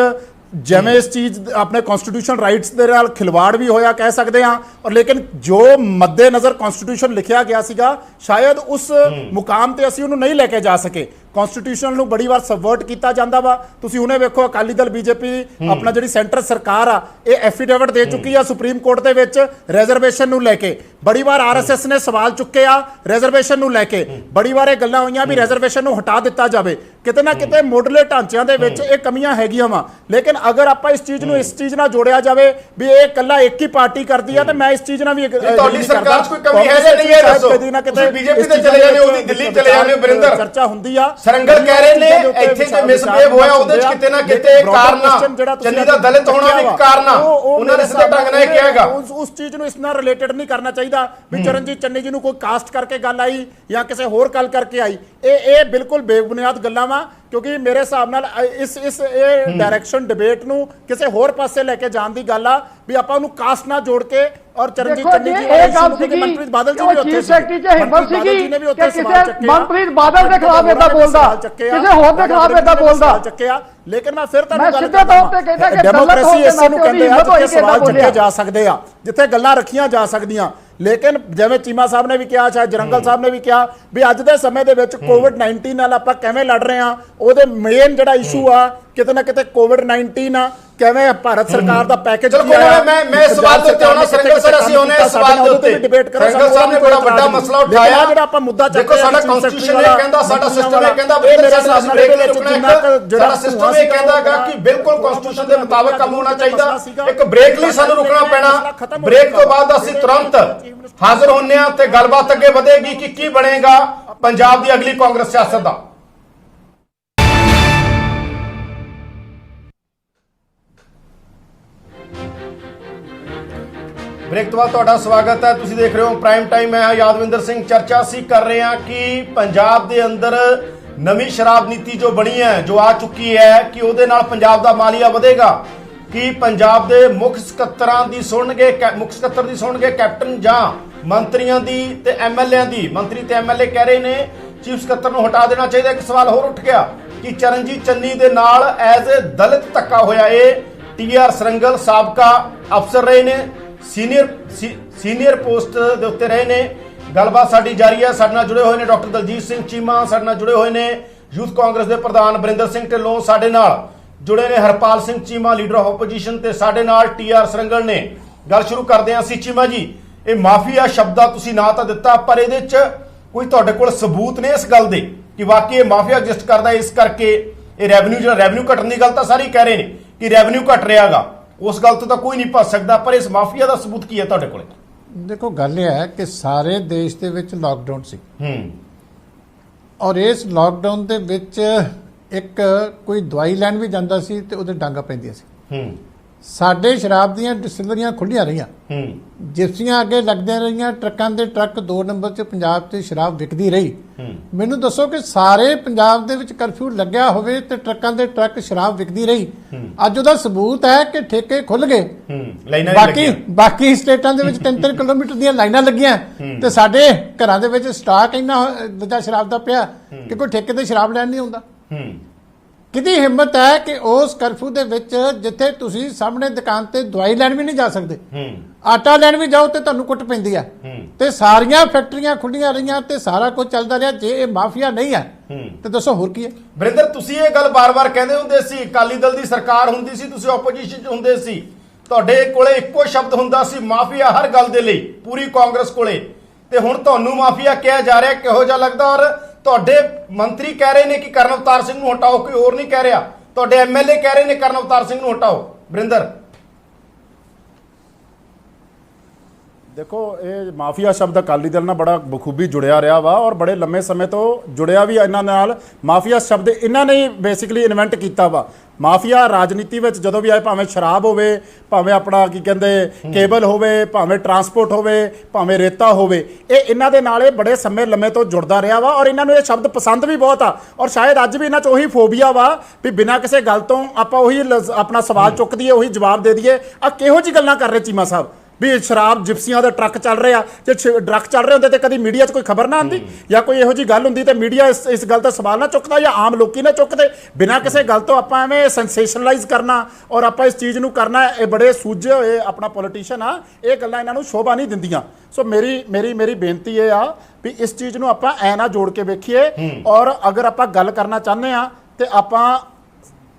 ਜਿਵੇਂ ਇਸ ਚੀਜ਼ ਆਪਣੇ ਕਨਸਟੀਟਿਊਸ਼ਨ ਰਾਈਟਸ ਦੇ ਨਾਲ ਖਿਲਵਾੜ ਵੀ ਹੋਇਆ ਕਹਿ ਸਕਦੇ ਹਾਂ, ਔਰ ਲੇਕਿਨ ਜੋ ਮੱਦੇ ਨਜ਼ਰ ਕਨਸਟੀਟਿਊਸ਼ਨ ਲਿਖਿਆ ਗਿਆ ਸੀਗਾ ਸ਼ਾਇਦ ਉਸ ਮੁਕਾਮ ਤੇ ਅਸੀਂ ਉਹਨੂੰ ਨਹੀਂ ਲੈ ਕੇ ਜਾ ਸਕੇ। ਕਨਸਟੀਟਿਊਸ਼ਨ ਨੂੰ ਬੜੀ ਵਾਰ ਸਬਵਰਟ ਕੀਤਾ ਜਾਂਦਾ ਵਾ। ਤੁਸੀਂ ਹੁਣੇ ਵੇਖੋ ਅਕਾਲੀ ਦਲ BJP ਆਪਣਾ ਜਿਹੜੀ ਸੈਂਟਰ ਸਰਕਾਰ ਆ ਇਹ ਐਫੀਡੇਵਿਟ ਦੇ ਚੁੱਕੀ ਆ ਸੁਪਰੀਮ ਕੋਰਟ ਦੇ ਵਿੱਚ ਰਿਜ਼ਰਵੇਸ਼ਨ ਨੂੰ ਲੈ ਕੇ। ਬੜੀ ਵਾਰ RSS ਨੇ ਸਵਾਲ ਚੁੱਕੇ ਆ ਰਿਜ਼ਰਵੇਸ਼ਨ ਨੂੰ ਲੈ ਕੇ, ਬੜੀ ਵਾਰ ਇਹ ਗੱਲਾਂ ਹੋਈਆਂ ਵੀ ਰਿਜ਼ਰਵੇਸ਼ਨ ਨੂੰ ਹਟਾ ਦਿੱਤਾ ਜਾਵੇ। ਕਿਤੇ ਨਾ ਕਿਤੇ ਮੁੱਢਲੇ ਢਾਂਚਿਆਂ ਦੇ ਵਿੱਚ ਇਹ ਕਮੀਆਂ ਹੈਗੀਆਂ ਵਾ, ਲੇਕਿਨ ਅਗਰ ਆਪਾਂ ਇਸ ਚੀਜ਼ ਨੂੰ ਇਸ ਚੀਜ਼ ਨਾਲ ਜੋੜਿਆ ਜਾਵੇ ਵੀ ਇਹ ਇਕੱਲਾ ਇੱਕ ਹੀ ਪਾਰਟੀ ਕਰਦੀ ਆ, ਤੇ ਮੈਂ ਇਸ ਚੀਜ਼ ਨਾਲ ਵੀ ਤੁਹਾਡੀ ਸਰਕਾਰ 'ਚ ਕੋਈ ਕਮੀ ਹੈ ਜਾਂ ਨਹੀਂ ਹੈ ਦੱਸੋ। ਤੁਸੀਂ BJP ਤੇ ਚਲੇ ਜਾਂਦੇ ਹੋ, ਉਹਦੀ ਦਿੱਲੀ ਚਲੇ ਜਾਂਦੇ ਹੋ। ਵਰਿੰਦਰ, ਚਰਚਾ ਹੁੰਦੀ ਆ, ਸਰੰਗਲ ਕਹਿ ਰਹੇ ਨੇ ਇੱਥੇ ਜੇ ਮਿਸਬਿਹੇਵ ਹੋਇਆ ਉਹਦੇ 'ਚ ਕਿਤੇ ਨਾ ਕਿਤੇ ਕਾਰਨ ਚੰਨੀ ਦਾ ਦਲਿਤ ਹੋਣਾ ਵੀ ਕਾਰਨ ਆ, ਉਹਨਾਂ ਨੇ ਸਿੱਧੇ ਢੰਗ ਨਾਲ ਇਹ ਕਿਹਾਗਾ। ਉਸ ਚੀਜ਼ ਨੂੰ ਇਸ ਨਾਲ ਰਿਲੇਟਡ ਨਹੀਂ ਕਰਨਾ ਚਾਹੀਦਾ ਵੀ ਚਰਨਜੀਤ ਚੰਨੀ ਜੀ ਨੂੰ ਕੋਈ ਕਾਸਟ ਕਰਕੇ ਗੱਲ ਆਈ ਜਾਂ ਕਿਸੇ ਹੋਰ ਗੱਲ ਕਰਕੇ ਆਈ। ਇਹ ਬਿਲਕੁਲ ਬੇਬੁਨਿਆਦ ਗੱਲਾਂ ਵਾ, ਕਿਉਂਕਿ ਮੇਰੇ ਹਿਸਾਬ ਨਾਲ ਇਸ ਇਹ ਡਾਇਰੈਕਸ਼ਨ ਡਿਬੇਟ ਨੂੰ ਕਿਸੇ ਹੋਰ ਪਾਸੇ ਲੈ ਕੇ ਜਾਣ ਦੀ ਗੱਲ ਆ ਵੀ ਆਪਾਂ ਉਹਨੂੰ ਕਾਸਟ ਨਾਲ ਜੋੜ ਕੇ। ਔਰ ਚਰਨਜੀਤ ਚੰਨੀ ਜੀ ਇਹ ਗੱਲ ਸੀਗੀ ਮਨਪ੍ਰੀਤ ਬਾਦਲ ਜੀ ਵੀ ਉੱਥੇ ਚੀਫ ਸੈਕਟਰੀ ਚ ਹਿੰਮਤ ਸੀਗੀ ਜੀ ਨੇ ਵੀ ਕਿ ਉੱਥੇ ਸਵਾਲ ਕਿਸੇ ਚੱਕੇ, ਮਨਪ੍ਰੀਤ ਬਾਦਲ ਦੇ ਖਿਲਾਫ ਏਦਾਂ ਬੋਲਦਾ, ਕਿਸੇ ਹੋਰ ਦੇ ਖਿਲਾਫ ਏਦਾਂ ਬੋਲਦਾ। ਚੱਕਿਆ। ਲੇਕਿਨ ਮੈਂ ਫਿਰ ਤੁਹਾਨੂੰ ਮੈਂ ਸਿੱਧੇ ਤੌਰ ਤੇ ਕਹਿੰਦਾ ਕਿ ਡੈਮੋਕ੍ਰੇਸੀ ਇਸੇ ਨੂੰ ਕਹਿੰਦੇ ਆ ਜਿੱਥੇ ਸਵਾਲ ਚੱਕੇ ਬੋਲਿਆ ਜਾ ਸਕਦੇ ਆ, ਜਿੱਥੇ ਗੱਲਾਂ ਰੱਖੀਆਂ ਜਾ ਸਕਦੀਆਂ। ਲੇਕਿਨ ਜਿਵੇਂ ਚੀਮਾ ਸਾਹਿਬ ਨੇ ਵੀ ਕਿਹਾ, ਸ਼ਾਇਦ ਜਰੰਗਲ ਸਾਹਿਬ ਨੇ ਵੀ ਕਿਹਾ ਵੀ ਅੱਜ ਦੇ ਸਮੇਂ ਦੇ ਵਿੱਚ COVID-19 ਨਾਲ ਆਪਾਂ ਕਿਵੇਂ ਲੜ ਰਹੇ ਆ, ਉਹਦੇ ਮੇਨ ਜਿਹੜਾ ਇਸ਼ੂ ਆ ਕਿਤੇ ਨਾ ਕਿਤੇ COVID-19 ਆ, ਕਿਵੇਂ ਭਾਰਤ ਸਰਕਾਰ ਦਾ ਪੈਕੇਜ ਚਲੋ ਮੈਂ ਸਵਾਲ ਦੇ ਉੱਤੇ ਆਉਣਾ। ਸਰੰਗਲ ਸਰ, ਅਸੀਂ ਉਹਨੇ ਸਵਾਲ ਦੇ ਉੱਤੇ ਡਿਬੇਟ ਕਰੋ। ਸਰੰਗਲ ਸਾਹਿਬ ਨੇ ਬੜਾ ਵੱਡਾ ਮਸਲਾ ਉਠਾਇਆ ਜਿਹੜਾ ਆਪਾਂ ਮੁੱਦਾ ਚੱਕਿਆ, ਦੇਖੋ ਸਾਡਾ ਕਨਸਟੀਟਿਊਸ਼ਨ ਇਹ ਕਹਿੰਦਾ, ਸਾਡਾ ਸਿਸਟਮ ਇਹ ਕਹਿੰਦਾ, ਮੇਰੇ ਹਿਸਾਬ ਨਾਲ ਇਹਦੇ ਵਿੱਚ ਸਾਡਾ ਸਿਸਟਮ ਇਹ ਕਹਿੰਦਾ ਹੈਗਾ ਕਿ ਬਿਲਕੁਲ ਕਨਸਟੀਟਿਊਸ਼ਨ ਦੇ ਮੁਤਾਬਕ ਕੰਮ ਹੋਣਾ ਚਾਹੀਦਾ। ਇੱਕ ਬ੍ਰੇਕ ਲਈ ਸਾਨੂੰ ਰੁਕਣਾ ਪੈਣਾ, ਬ੍ਰੇਕ ਤੋਂ ਬਾਅਦ ਅਸੀਂ ਤੁਰੰਤ ਹਾਜ਼ਰ ਹੁੰਨੇ ਆ ਤੇ ਗੱਲਬਾਤ ਅੱਗੇ ਵਧੇਗੀ ਕਿ ਕੀ ਬਣੇਗਾ ਪੰਜਾਬ ਦੀ ਅਗਲੀ ਕਾਂਗਰਸ ਸਿਆਸਤ ਦਾ। ਬ੍ਰੇਕ ਤੋਂ ਬਾਅਦ ਤੁਹਾਡਾ ਸਵਾਗਤ ਹੈ। ਤੁਸੀਂ ਦੇਖ ਰਹੇ ਹੋ ਪ੍ਰਾਈਮ ਟਾਈਮ। ਮੈਂ ਯਾਦਵਿੰਦਰ ਸਿੰਘ। ਚਰਚਾ ਅਸੀਂ ਕਰ ਰਹੇ ਹਾਂ ਕਿ ਪੰਜਾਬ ਦੇ ਅੰਦਰ ਨਵੀਂ ਸ਼ਰਾਬ ਨੀਤੀ ਜੋ ਬਣੀ ਹੈ, ਜੋ ਆ ਚੁੱਕੀ ਹੈ, ਕਿ ਉਹਦੇ ਨਾਲ ਪੰਜਾਬ ਦਾ ਮਾਲੀਆ ਵਧੇਗਾ। ਕਿ ਪੰਜਾਬ ਦੇ ਮੁੱਖ ਸਕੱਤਰਾਂ ਦੀ ਸੁਣਨਗੇ, ਮੁੱਖ ਸਕੱਤਰ ਦੀ ਸੁਣਨਗੇ ਕੈਪਟਨ ਜਾਂ ਮੰਤਰੀਆਂ ਦੀ ਤੇ MLA ਦੀ। ਮੰਤਰੀ ਤੇ MLA ਕਹਿ ਰਹੇ ਨੇ ਚੀਫ ਸਕੱਤਰ ਨੂੰ ਹਟਾ ਦੇਣਾ ਚਾਹੀਦਾ। ਇੱਕ ਸਵਾਲ ਹੋਰ ਉੱਠ ਗਿਆ ਕਿ ਚਰਨਜੀਤ ਚੰਨੀ ਦੇ ਨਾਲ ਐਜ਼ ਏ ਦਲਿਤ ਧੱਕਾ ਹੋਇਆ। ਇਹ TR ਸਰੰਗਲ ਸਾਬਕਾ ਅਫਸਰ ਰਹੇ ਨੇ, ਸੀਨੀਅਰ ਪੋਸਟ ਦੇ ਉੱਤੇ ਰਹੇ ਨੇ। ਗੱਲਬਾਤ ਸਾਡੀ ਜਾਰੀ ਹੈ। ਸਾਡੇ ਨਾਲ ਜੁੜੇ ਹੋਏ ਨੇ ਡਾਕਟਰ ਦਲਜੀਤ ਸਿੰਘ ਚੀਮਾ, ਸਾਡੇ ਨਾਲ ਜੁੜੇ ਹੋਏ ਨੇ ਯੂਥ ਕਾਂਗਰਸ ਦੇ ਪ੍ਰਧਾਨ ਬਰਿੰਦਰ ਸਿੰਘ ਢਿੱਲੋਂ, ਸਾਡੇ ਨਾਲ ਜੁੜੇ ਨੇ Harpal Singh Cheema leader of opposition, ਤੇ ਸਾਡੇ ਨਾਲ TR ਸਰੰਗਲ ਨੇ। ਗੱਲ ਸ਼ੁਰੂ ਕਰਦੇ ਹਾਂ ਅਸੀਂ। ਚੀਮਾ ਜੀ, ਇਹ ਮਾਫੀਆ ਸ਼ਬਦ ਦਾ ਤੁਸੀਂ ਨਾਂ ਤਾਂ ਦਿੱਤਾ, ਪਰ ਇਹਦੇ 'ਚ ਕੋਈ ਤੁਹਾਡੇ ਕੋਲ ਸਬੂਤ ਨੇ ਇਸ ਗੱਲ ਦੇ ਕਿ ਵਾਕਈ ਇਹ ਮਾਫੀਆ ਐਗਜ਼ਿਸਟ ਕਰਦਾ, ਇਸ ਕਰਕੇ ਇਹ ਰੈਵਨਿਊ ਘਟਣ ਦੀ ਗੱਲ ਤਾਂ ਸਾਰੇ ਕਹਿ ਰਹੇ ਨੇ ਕਿ ਰੈਵਨਿਊ ਘਟ ਰਿਹਾਗਾ, ਉਸ ਗੱਲ ਤੋਂ ਤਾਂ ਕੋਈ ਨਹੀਂ ਭੱਜ ਸਕਦਾ, ਪਰ ਇਸ ਮਾਫੀਆ ਦਾ ਸਬੂਤ ਕੀ ਹੈ ਤੁਹਾਡੇ ਕੋਲ? ਦੇਖੋ ਗੱਲ ਇਹ ਹੈ ਕਿ ਸਾਰੇ ਦੇਸ਼ ਦੇ ਵਿੱਚ ਲਾਕਡਾਊਨ ਸੀ, ਔਰ ਇਸ ਲਾਕਡਾਊਨ ਦੇ ਵਿੱਚ ਇੱਕ ਕੋਈ ਦਵਾਈ ਲੈਣ ਵੀ ਜਾਂਦਾ ਸੀ ਤੇ ਉਹਦੇ ਡਾਂਗਾ ਪੈਂਦੀਆਂ ਸੀ। ਸਾਡੇ ਸ਼ਰਾਬ ਦੀਆਂ ਡਿਸਟਿਲਰੀਆਂ ਖੁੱਲੀਆਂ ਰਹੀਆਂ, ਹੂੰ ਜਿਪਸੀਆਂ ਅੱਗੇ ਲੱਗਦੀਆਂ ਰਹੀਆਂ, ਟਰੱਕਾਂ ਦੇ ਟਰੱਕ 2 ਨੰਬਰ 'ਚ ਪੰਜਾਬ 'ਚ ਸ਼ਰਾਬ ਵਿਕਦੀ ਰਹੀ। ਮੈਨੂੰ ਦੱਸੋ ਕਿ ਸਾਰੇ ਪੰਜਾਬ ਦੇ ਵਿੱਚ ਕਰਫਿਊ ਲੱਗਿਆ ਹੋਵੇ ਤੇ ਟਰੱਕਾਂ ਦੇ ਟਰੱਕ ਸ਼ਰਾਬ ਵਿਕਦੀ ਰਹੀ। ਅੱਜ ਉਹਦਾ ਸਬੂਤ ਹੈ ਕਿ ਠੇਕੇ ਖੁੱਲ ਗਏ। ਲਾਈਨਾਂ ਵੀ ਬਾਕੀ ਲੱਗੀਆਂ। ਬਾਕੀ ਸਟੇਟਾਂ ਦੇ ਵਿੱਚ 3-3 ਕਿਲੋਮੀਟਰ ਦੀਆਂ ਲਾਈਨਾਂ ਲੱਗੀਆਂ ਤੇ ਸਾਡੇ ਘਰਾਂ ਦੇ ਵਿੱਚ ਸਟਾਕ ਇੰਨਾ ਵੱਡਾ ਸ਼ਰਾਬ ਦਾ ਪਿਆ ਕਿ ਕੋਈ ਠੇਕੇ ਤੇ ਸ਼ਰਾਬ ਲੈਣ ਨਹੀਂ ਆਉਂਦਾ। ਕਿਹਦੀ ਹਿੰਮਤ ਹੈ ਕਿ ਉਸ ਕਰਫਿਊ ਦੇ ਵਿੱਚ ਜਿੱਥੇ ਤੁਸੀਂ ਸਾਹਮਣੇ ਦੁਕਾਨ ਤੇ ਦਵਾਈ ਲੈਣ ਵੀ ਨਹੀਂ ਜਾ ਸਕਦੇ, ਆਟਾ ਲੈਣ ਵੀ ਜਾਓ ਤੇ ਤੁਹਾਨੂੰ ਕੁੱਟ ਪੈਂਦੀ ਆ, ਤੇ ਸਾਰੀਆਂ ਫੈਕਟਰੀਆਂ ਖੁੱਲੀਆਂ ਰਹੀਆਂ ਤੇ ਸਾਰਾ ਕੁਝ ਚੱਲਦਾ ਰਿਹਾ। ਜੇ ਇਹ ਮਾਫੀਆ ਨਹੀਂ ਹੈ ਤੇ ਦੱਸੋ ਹੋਰ ਕੀ ਹੈ? ਵਰਿੰਦਰ, ਤੁਸੀਂ ਇਹ ਗੱਲ ਬਾਰ-ਬਾਰ ਕਹਿੰਦੇ ਹੁੰਦੇ ਸੀ, ਅਕਾਲੀ ਦਲ ਦੀ ਸਰਕਾਰ ਹੁੰਦੀ ਸੀ, ਤੁਸੀਂ ਆਪੋਜੀਸ਼ਨ 'ਚ ਹੁੰਦੇ ਸੀ, ਤੁਹਾਡੇ ਕੋਲੇ ਇੱਕੋ ਸ਼ਬਦ ਹੁੰਦਾ ਸੀ, ਮਾਫੀਆ ਹਰ ਗੱਲ ਦੇ ਲਈ, ਪੂਰੀ ਕਾਂਗਰਸ ਕੋਲੇ। ਤੇ ਹੁਣ ਤੁਹਾਨੂੰ ਮਾਫੀਆ ਕਿਹਾ ਜਾ ਰਿਹਾ, ਕਿਹੋ ਜਿਹਾ ਲੱਗਦਾ? ਔਰ ਤੁਹਾਡੇ ਮੰਤਰੀ ਕਹਿ ਰਹੇ ਨੇ ਕਿ ਕਰਨ ਅਵਤਾਰ ਸਿੰਘ ਨੂੰ ਹਟਾਓ, ਕੋਈ ਹੋਰ ਨਹੀਂ ਕਹਿ ਰਿਹਾ। ਤੁਹਾਡੇ ਐਮਐਲਏ ਕਹਿ ਰਹੇ ਨੇ ਕਰਨ ਅਵਤਾਰ ਸਿੰਘ ਨੂੰ ਹਟਾਓ। ਵਰਿੰਦਰ, ਦੇਖੋ, ਇਹ ਮਾਫੀਆ ਸ਼ਬਦ ਅਕਾਲੀ ਦਲ ਨਾਲ ਬੜਾ ਬਖੂਬੀ ਜੁੜਿਆ ਰਿਹਾ ਵਾ ਔਰ ਬੜੇ ਲੰਮੇ ਸਮੇਂ ਤੋਂ ਜੁੜਿਆ ਵੀ ਇਹਨਾਂ ਨਾਲ। ਮਾਫੀਆ ਸ਼ਬਦ ਇਹਨਾਂ ਨੇ ਬੇਸਿਕਲੀ ਇਨਵੈਂਟ ਕੀਤਾ ਵਾ। ਮਾਫੀਆ ਰਾਜਨੀਤੀ ਵਿੱਚ ਜਦੋਂ ਵੀ ਆਏ, ਭਾਵੇਂ ਸ਼ਰਾਬ ਹੋਵੇ, ਭਾਵੇਂ ਆਪਣਾ ਕੀ ਕਹਿੰਦੇ ਕੇਬਲ ਹੋਵੇ, ਭਾਵੇਂ ਟਰਾਂਸਪੋਰਟ ਹੋਵੇ, ਭਾਵੇਂ ਰੇਤਾ ਹੋਵੇ, ਇਹ ਇਹਨਾਂ ਦੇ ਨਾਲ ਇਹ ਬੜੇ ਸਮੇਂ ਲੰਮੇ ਤੋਂ ਜੁੜਦਾ ਰਿਹਾ ਵਾ ਔਰ ਇਹਨਾਂ ਨੂੰ ਇਹ ਸ਼ਬਦ ਪਸੰਦ ਵੀ ਬਹੁਤ ਆ। ਔਰ ਸ਼ਾਇਦ ਅੱਜ ਵੀ ਇਹਨਾਂ 'ਚ ਉਹੀ ਫੋਬੀਆ ਵਾ ਵੀ ਬਿਨਾਂ ਕਿਸੇ ਗੱਲ ਤੋਂ ਆਪਾਂ ਉਹੀ ਆਪਣਾ ਸਵਾਲ ਚੁੱਕ ਦਈਏ, ਉਹੀ ਜਵਾਬ ਦੇ ਦਈਏ। ਆ ਕਿਹੋ ਜਿਹੀ ਗੱਲਾਂ ਕਰ ਰਹੇ ਚੀਮਾ ਸਾਹਿਬ ਵੀ ਸ਼ਰਾਬ ਜਿਪਸੀਆਂ ਦੇ ਟਰੱਕ ਚੱਲ ਰਹੇ ਆ? ਜੇ ਟਰੱਕ ਚੱਲ ਰਹੇ ਹੁੰਦੇ ਤੇ ਕਦੀ ਮੀਡੀਆ 'ਚ ਕੋਈ ਖਬਰ ਨਾ ਆਉਂਦੀ ਜਾਂ ਕੋਈ ਇਹੋ ਜਿਹੀ ਗੱਲ ਹੁੰਦੀ ਤੇ ਮੀਡੀਆ ਇਸ ਗੱਲ ਦਾ ਸਵਾਲ ਨਾ ਚੁੱਕਦਾ ਜਾਂ ਆਮ ਲੋਕੀ ਨਾ ਚੁੱਕਦੇ। ਬਿਨਾਂ ਕਿਸੇ ਗੱਲ ਤੋਂ ਆਪਾਂ ਐਵੇਂ ਸੈਂਸੇਸ਼ਨਲਾਈਜ਼ ਕਰਨਾ ਔਰ ਆਪਾਂ ਇਸ ਚੀਜ਼ ਨੂੰ ਕਰਨਾ, ਇਹ ਬੜੇ ਸੂਝੇ ਹੋਏ ਆਪਣਾ ਪੋਲੀਟੀਸ਼ੀਅਨ ਆ। ਇਹ ਗੱਲਾਂ ਇਹਨਾਂ ਨੂੰ ਸ਼ੋਭਾ ਨਹੀਂ ਦਿੰਦੀਆਂ। ਸੋ ਮੇਰੀ ਬੇਨਤੀ ਇਹ ਆ ਵੀ ਇਸ ਚੀਜ਼ ਨੂੰ ਆਪਾਂ ਐ ਨਾ ਜੋੜ ਕੇ ਵੇਖੀਏ। ਔਰ ਅਗਰ ਆਪਾਂ ਗੱਲ ਕਰਨਾ ਚਾਹੁੰਦੇ ਆ ਤੇ ਆਪਾਂ